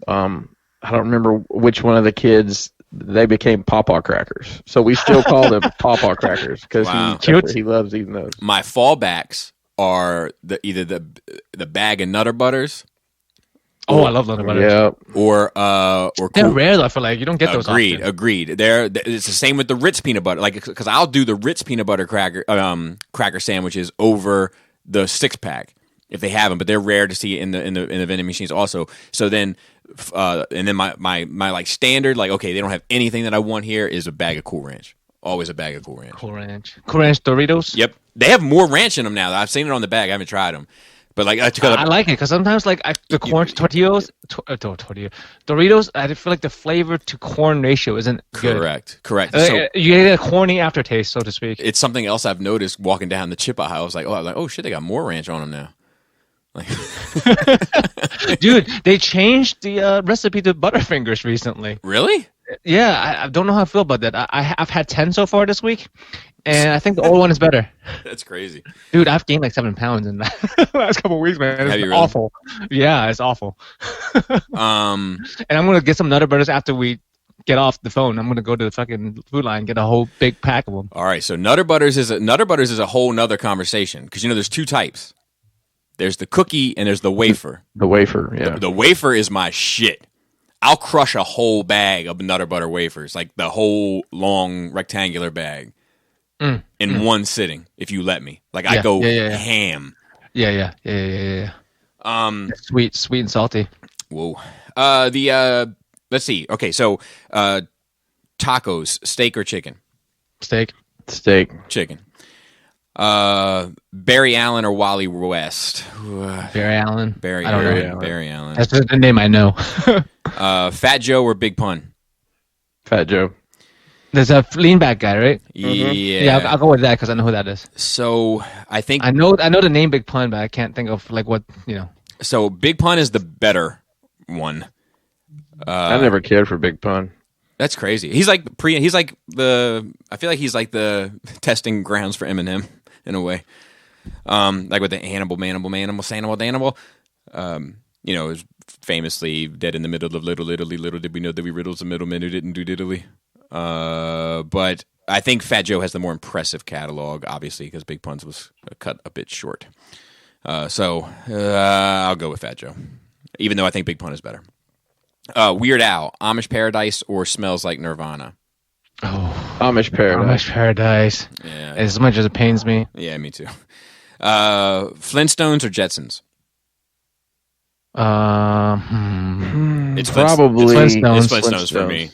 I don't remember which one of the kids. They became Pawpaw crackers, so we still call them Pawpaw crackers because he loves eating those. My fallbacks are either the bag of Nutter Butters. I love Nutter Butters. Yeah, or they're rare though. I feel like you don't get those. Agreed. It's the same with the Ritz peanut butter. Like because I'll do the Ritz peanut butter cracker sandwiches over the 6-pack if they have them, but they're rare to see in the vending machines also. So then. And then my like standard, like, okay, they don't have anything that I want here, is a bag of Cool Ranch. Always a bag of Cool Ranch. Cool Ranch Doritos? Yep. They have more ranch in them now. I've seen it on the bag. I haven't tried them. But like I like it because sometimes like the corn tortillas, Doritos, I feel like the flavor to corn ratio isn't good. Correct. So you get a corny aftertaste, so to speak. It's something else I've noticed walking down the chip aisle. I was like, oh shit, they got more ranch on them now. Like, dude, they changed the recipe to Butterfingers recently. Really? Yeah, I don't know how I feel about that. I've had 10 so far this week, and I think the old one is better. That's crazy. Dude, I've gained like 7 pounds in the last couple of weeks, man. It's awful. Really? Yeah, it's awful. And I'm going to get some Nutter Butters after we get off the phone. I'm going to go to the fucking Food Line and get a whole big pack of them. All right, so Nutter Butters is a whole nother conversation because, there's two types. There's the cookie and there's the wafer. The wafer, yeah. The wafer is my shit. I'll crush a whole bag of Nutter Butter wafers, like the whole long rectangular bag, in one sitting, if you let me. Like, I go ham. Yeah. Sweet and salty. Whoa. Let's see. Okay, so tacos, steak or chicken? Steak. Chicken. Barry Allen or Wally West? Barry Allen. Barry Allen. That's the name I know. Fat Joe or Big Pun? Fat Joe. There's a lean back guy, right? Yeah. I'll go with that because I know who that is. So I think I know the name Big Pun, but I can't think of like what. So Big Pun is the better one. I never cared for Big Pun. That's crazy. He's like the. I feel like he's like the testing grounds for Eminem in a way. Like with the Hannibal, Manimal. Is famously dead in the middle of little did we know that we riddles the middleman who didn't do diddly. But I think Fat Joe has the more impressive catalog, obviously, because Big Pun's was cut a bit short. So I'll go with Fat Joe, even though I think Big Pun is better. Weird Al, Amish Paradise or Smells Like Nirvana? Oh, Amish Paradise. Yeah. As much as it pains me. Yeah, me too. Flintstones or Jetsons? It's probably Flintstones for me.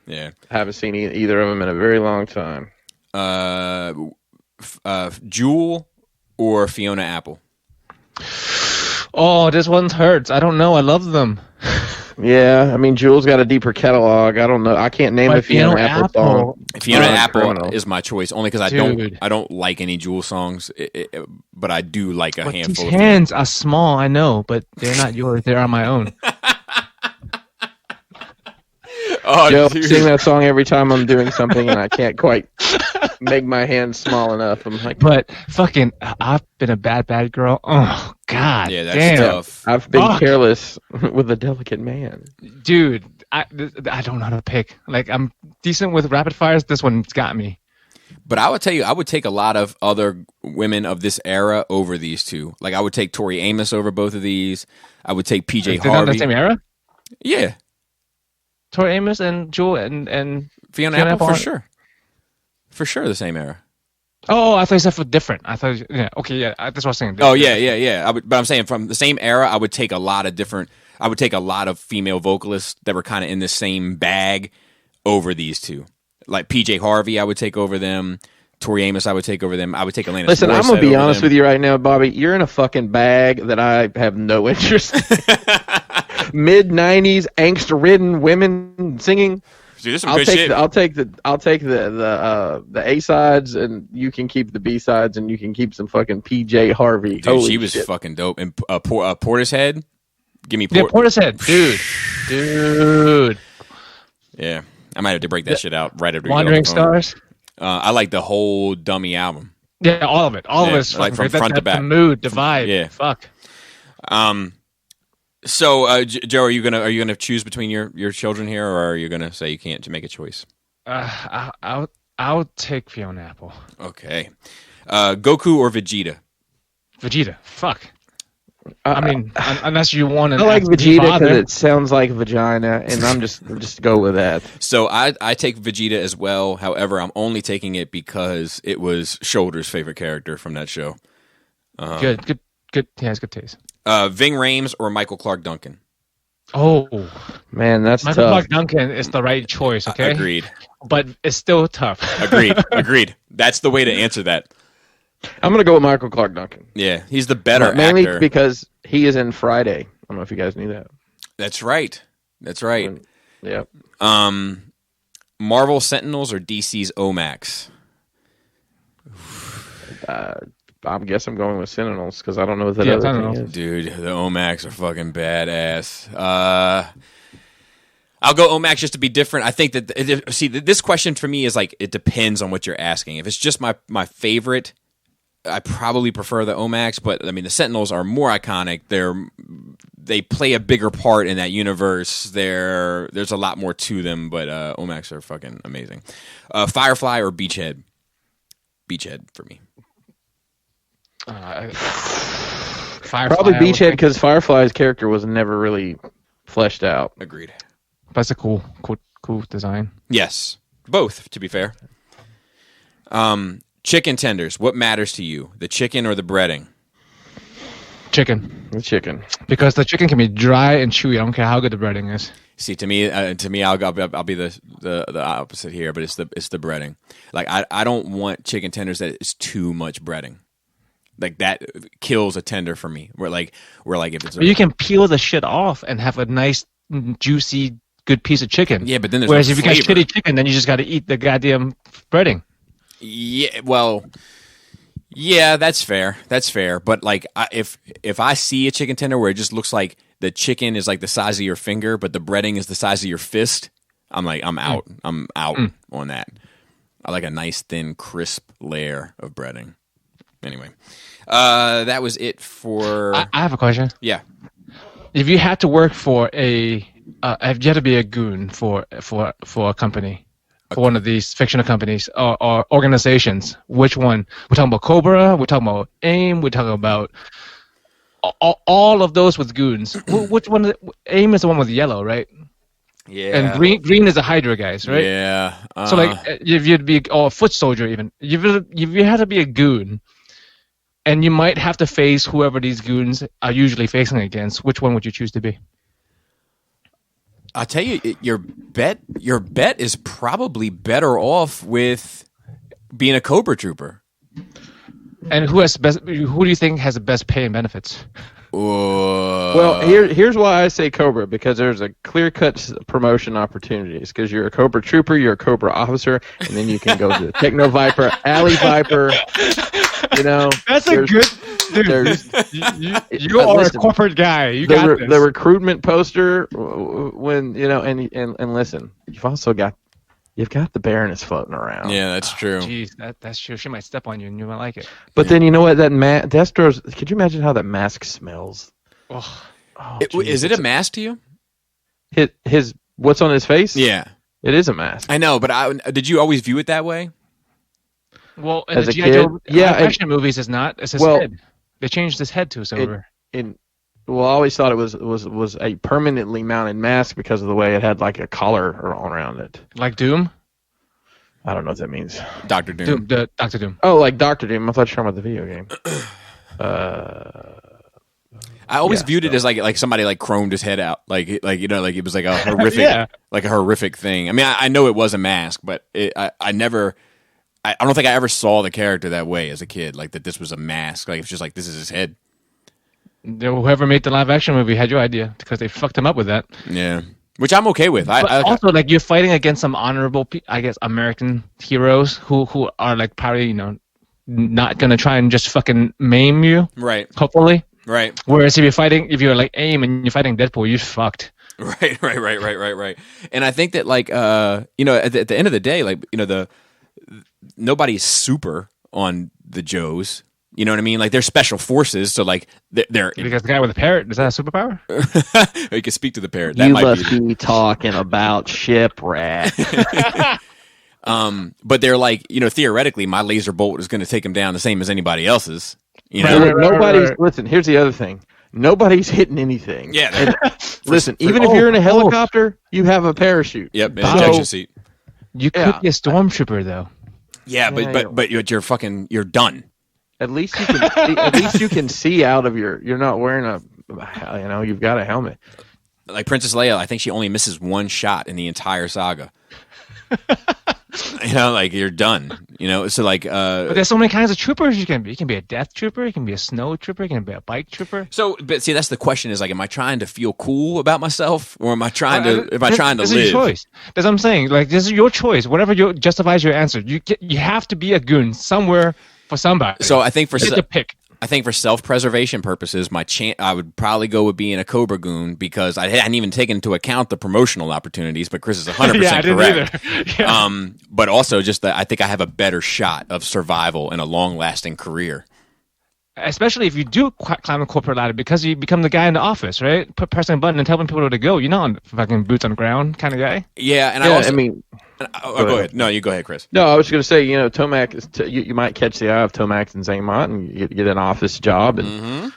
Yeah. Haven't seen either of them in a very long time. Jewel or Fiona Apple? Oh, this one hurts. I don't know. I love them. Yeah, I mean, Jewel's got a deeper catalog. I don't know. I can't name a Fiona Apple song. Fiona Apple is my choice, only because I don't like any Jewel songs, but I do like a handful. These hands are small, I know, but they're not yours. They're on my own. Joe, sing that song every time I'm doing something, and I can't quite make my hands small enough. I'm like, but fucking, I've been a bad girl. Oh God, yeah, that's tough. I've been careless with a delicate man, dude. I don't know how to pick. Like, I'm decent with rapid fires. This one's got me. But I would tell you, I would take a lot of other women of this era over these two. Like, I would take Tori Amos over both of these. I would take PJ Harvey. They're not the same era? Yeah. Tori Amos and Jewel and Fiona Apple for sure. For sure, the same era. Oh, I thought you said for different. I thought, okay, yeah, that's what I was saying. Oh, yeah. But I'm saying from the same era, I would take a lot of female vocalists that were kind of in the same bag over these two. Like PJ Harvey, I would take over them. Tori Amos, I would take over them. I would take Alanis Listen, Morissette I'm going to be honest them. with you right now, Bobby. You're in a fucking bag that I have no interest in. Mid-90s, angst-ridden women singing. Dude, this is some good shit. I'll take the A-sides, and you can keep the B-sides, and you can keep some fucking PJ Harvey. Dude, Holy she was shit. fucking dope. And Portishead? Give me Portishead. Dude. Yeah. I might have to break that shit out right after Wandering Stars? I like the whole Dummy album. Yeah, all of it. All of it is like fucking from front to back. The mood, the vibe. Yeah. Fuck. So, Joe, are you gonna choose between your children here, or are you gonna say you can't to make a choice? I'll take Fiona Apple. Okay. Goku or Vegeta? Vegeta. Fuck. I mean, unless you want to. I like Vegeta because it sounds like vagina, and I'm just go with that. So I take Vegeta as well. However, I'm only taking it because it was Shoulder's favorite character from that show. Good. He has good taste. Ving Rhames or Michael Clark Duncan? Oh, man, that's Michael tough. Clark Duncan is the right choice. Okay, Agreed. But it's still tough. Agreed. That's the way to answer that. I'm gonna go with Michael Clark Duncan. Yeah, he's the better mainly actor. because he is in Friday. I don't know if you guys knew that. That's right. Yep. Marvel Sentinels or DC's OMAX? I guess I'm going with Sentinels because I don't know what that other thing is. Dude, the OMAX are fucking badass. I'll go OMAX just to be different. I think that this question for me is like it depends on what you're asking. If it's just my favorite, I probably prefer the OMAX. But I mean, the Sentinels are more iconic. They play a bigger part in that universe. There's a lot more to them. But OMAX are fucking amazing. Firefly or Beachhead? Beachhead for me. Firefly, probably Beachhead because Firefly's character was never really fleshed out. Agreed. That's a cool design. Yes, both. To be fair. Chicken tenders. What matters to you, the chicken or the breading? Chicken. The chicken. Because the chicken can be dry and chewy. I don't care how good the breading is. See, to me, I'll be the opposite here, but it's the breading. Like I don't want chicken tenders that is too much breading. Like that kills a tender for me. We're like if it's you can peel the shit off and have a nice juicy good piece of chicken. Yeah, but then there's whereas no if you got flavor. shitty chicken, then you just got to eat the goddamn breading. Yeah, well, yeah, that's fair. But like, if I see a chicken tender where it just looks like the chicken is like the size of your finger, but the breading is the size of your fist, I'm out. I'm out on that. I like a nice thin, crisp layer of breading. Anyway, that was it for. I have a question. Yeah. If you had to work for if you had to be a goon for a company, for one of these fictional companies or organizations, which one? We're talking about Cobra. We're talking about AIM. We're talking about all of those with goons. Which one? AIM is the one with yellow, right? Yeah. And green is the Hydra guys, right? Yeah. So like, if you'd be a foot soldier, even if you had to be a goon, and you might have to face whoever these goons are usually facing against, which one would you choose to be? I'll tell you, your bet is probably better off with being a Cobra trooper. And who do you think has the best pay and benefits? Well, here's why I say Cobra, because there's a clear-cut promotion opportunities. Because you're a Cobra trooper, you're a Cobra officer, and then you can go to Techno Viper, Alley Viper. You know, that's a good. Dude, you are a corporate guy. You got this. The recruitment poster, when and listen, you've got the Baroness floating around. Yeah, that's true. Jeez, that's true. She might step on you and you might like it. But then you know what? That Destro's. Could you imagine how that mask smells? Is it a mask to you? His what's on his face? Yeah, it is a mask. I know, but did you always view it that way? Well, in as the a G.I. kid, Joe yeah, action movies, it's not. It's his head. They changed his head to a silver. I always thought it was a permanently mounted mask because of the way it had like a collar all around it. Like Doom? I don't know what that means. Dr. Doom. Dr. Doom. Oh, like Dr. Doom. I thought you were talking about the video game. I always viewed it as like somebody like chromed his head out, like it was like a horrific, like a horrific thing. I mean, I know it was a mask, but I don't think I ever saw the character that way as a kid, like that this was a mask. Like it's just like this is his head. Whoever made the live action movie had your idea because they fucked him up with that. Yeah, which I'm okay with. But also, like you're fighting against some honorable, I guess, American heroes who are like probably not gonna try and just fucking maim you. Right. Hopefully. Right. Whereas if you're like AIM and you're fighting Deadpool, you're fucked. Right. And I think that like at the end of the day, like nobody's super on the Joes. You know what I mean? Like they're special forces, so like they're because the guy with the parrot, is that a superpower? You can speak to the parrot. That you must be talking about shipwreck. But they're like, theoretically, my laser bolt is going to take him down the same as anybody else's. Nobody's listen. Here's the other thing. Nobody's hitting anything. Yeah. And, listen, even if you're in a helicopter, you have a parachute. Yep, an ejection seat. You could be a stormtrooper though. Yeah, but you're done. At least you can. At least you can see out of your. You're not wearing you've got a helmet. Like Princess Leia, I think she only misses one shot in the entire saga. You know, like you're done. You know, so like. But there's so many kinds of troopers you can be. You can be a death trooper. You can be a snow trooper. You can be a bike trooper. So, but see, that's the question: is like, am I trying to feel cool about myself, or am I trying to? Am I trying to live? This is your choice. That's what I'm saying. Like, this is your choice. Whatever justifies your answer. You have to be a goon somewhere for somebody. So I think you get to pick. I think for self-preservation purposes, I would probably go with being a Cobra goon because I hadn't even taken into account the promotional opportunities. But Chris is 100% correct. Yeah. But also just that I think I have a better shot of survival and a long-lasting career. Especially if you do climb a corporate ladder because you become the guy in the office, right? Pressing a button and telling people to go. You're not fucking boots on the ground kind of guy. Yeah, and I mean. Go ahead. No, you go ahead, Chris. No, I was going to say, Tomac, you might catch the eye of Tomac and Zaymont and you get an office job and,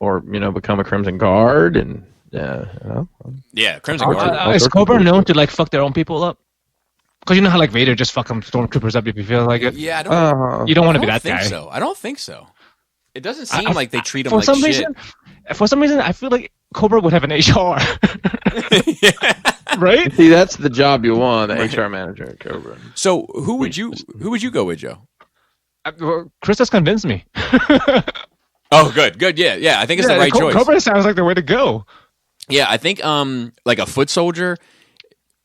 or, become a Crimson Guard and, yeah, Crimson Guard. Is Cobra known to, like, fuck their own people up? Because you know how, like, Vader just fuck them stormtroopers up if you feel like it? Yeah, you don't want to be that guy. So. I don't think so. It doesn't seem like they treat them like shit. For some reason, I feel like Cobra would have an HR. Yeah. Right? See, that's the job you want, the HR manager at Cobra. So who would you go with, Joe? Chris has convinced me. Oh, good. Yeah. I think it's the right choice. Cobra sounds like the way to go. Yeah, I think like a foot soldier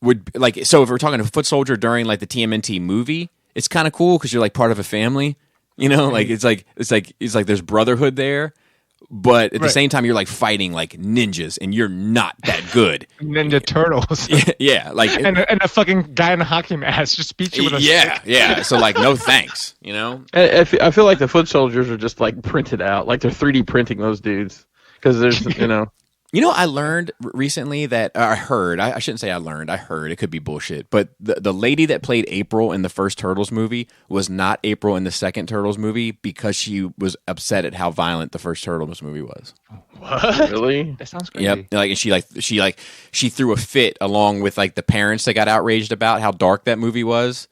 would like. So if we're talking a foot soldier during like the TMNT movie, it's kind of cool because you're like part of a family. You know, like it's like there's brotherhood there. But at the same time, you're like fighting like ninjas, and you're not that good. Ninja Turtles. Yeah, like and a fucking guy in a hockey mask just beats you with a stick. Yeah. So like, no thanks. You know. I feel like the foot soldiers are just like printed out, like they're 3D printing those dudes because there's You know, I learned recently that I heard. I shouldn't say I learned. I heard it could be bullshit. But the lady that played April in the first Turtles movie was not April in the second Turtles movie because she was upset at how violent the first Turtles movie was. What? Really? That sounds crazy. Yep. Like, and she threw a fit along with like the parents that got outraged about how dark that movie was,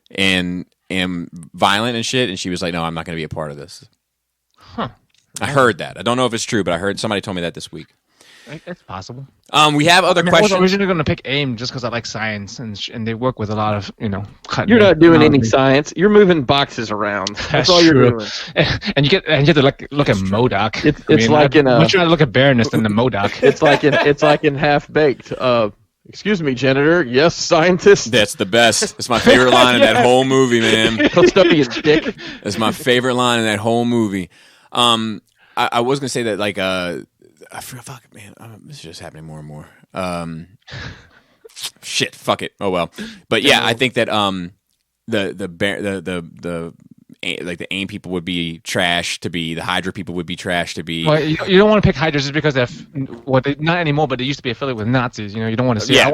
and violent and shit. And she was like, "No, I'm not going to be a part of this." Huh. I heard that. I don't know if it's true, but I heard somebody told me that this week. It's possible. We have other questions. I was originally going to pick AIM just because I like science, and they work with a lot of, You're not doing any science. You're moving boxes around. That's all you're doing. And you have to look at MODOK. It's like in a. Much rather look at Baroness than the MODOK. It's like in Half Baked. Excuse me, janitor. Yes, scientist. That's the best. It's my favorite line in that whole movie, man. Custodian dick. That's my favorite line in that whole movie. I was gonna say that like I forgot. Fuck it, man. This is just happening more and more. Shit. Fuck it. Oh well. But yeah, I think that the AIM people would be trash to be. The Hydra people would be trash to be. Well, you don't want to pick Hydra just because they're not anymore, but they used to be affiliated with Nazis. You don't want to see. Yeah,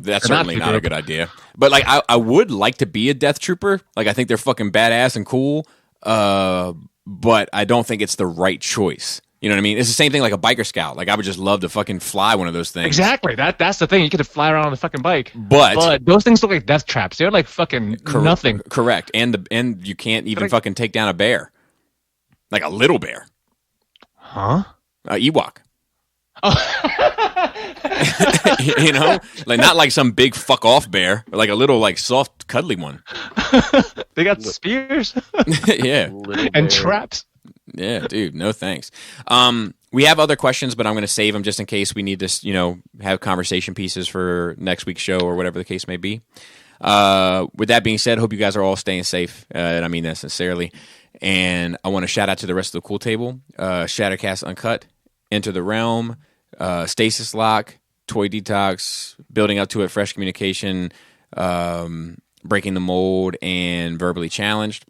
that's certainly not a good idea. But like, I would like to be a Death Trooper. Like, I think they're fucking badass and cool. But I don't think it's the right choice. You know what I mean? It's the same thing like a biker scout. Like I would just love to fucking fly one of those things. Exactly. That's the thing. You get to fly around on the fucking bike. But those things look like death traps. They're like fucking nothing. Correct. And you can't even fucking take down a bear. Like a little bear. Huh? Ewok. Oh. Like not like some big fuck off bear, but like a little like soft cuddly one. They got spears. Yeah. And traps. Yeah, dude, no thanks. We have other questions, but I'm going to save them just in case we need to, have conversation pieces for next week's show or whatever the case may be. With that being said, hope you guys are all staying safe, and I mean that sincerely. And I want to shout out to the rest of the Cool Table, Shattercast Uncut, Enter the Realm, Stasis Lock, Toy Detox, Building Up to It, Fresh Communication, Breaking the Mold, and Verbally Challenged.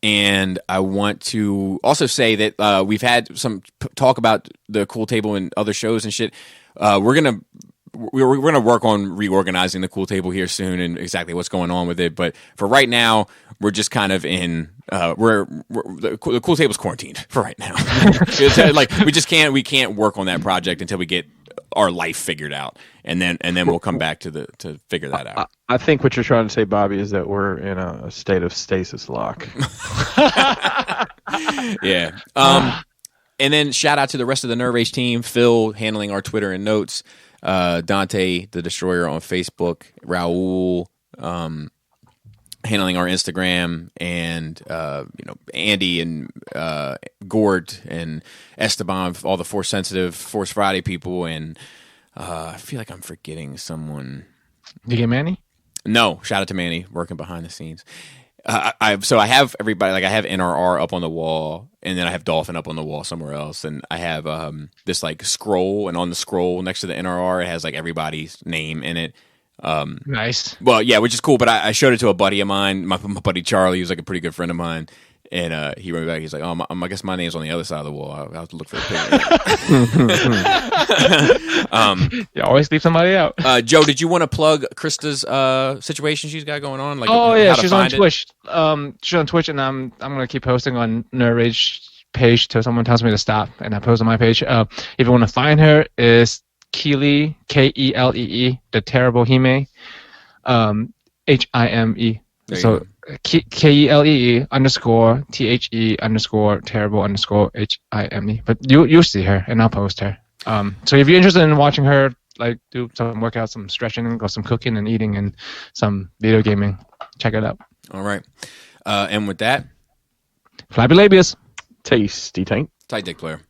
And I want to also say that we've had some talk about the Cool Table and other shows and shit. We're gonna work on reorganizing the Cool Table here soon and exactly what's going on with it. But for right now, we're just kind of in. The Cool Table's quarantined for right now. Like we can't work on that project until we get our life figured out, and then we'll come back to figure that out. I think what you're trying to say, Bobby, is that we're in a state of stasis lock. Yeah. And then shout out to the rest of the Nerve Age team: Phil handling our Twitter and notes, Dante the Destroyer on Facebook, Raul, handling our Instagram, and Andy and Gord and Esteban, all the Force Sensitive Force Friday people, and I feel like I'm forgetting someone. Did you get Manny? No, shout out to Manny working behind the scenes. I have everybody, like I have NRR up on the wall, and then I have Dolphin up on the wall somewhere else, and I have this like scroll, and on the scroll next to the NRR it has like everybody's name in it. Nice. Well, yeah, which is cool. But I showed it to a buddy of mine, my buddy Charlie, who's like a pretty good friend of mine, and he wrote me back. He's like, "Oh, I guess my name's on the other side of the wall. I'll have to look for a picture." You always leave somebody out. Joe, did you want to plug Krista's situation she's got going on? Like, she's on Twitch. She's on Twitch, and I'm gonna keep posting on Nerd Rage page till someone tells me to stop, and I post on my page. If you want to find her, is Keelee, Kelee, the terrible Hime, Hime. So Kelee _THE _terrible _HIME. But you'll see her, and I'll post her. So if you're interested in watching her, like do some workouts, some stretching, or some cooking and eating, and some video gaming, check it out. All right. And with that, Flappy Labius. Tasty tank. tight dick player.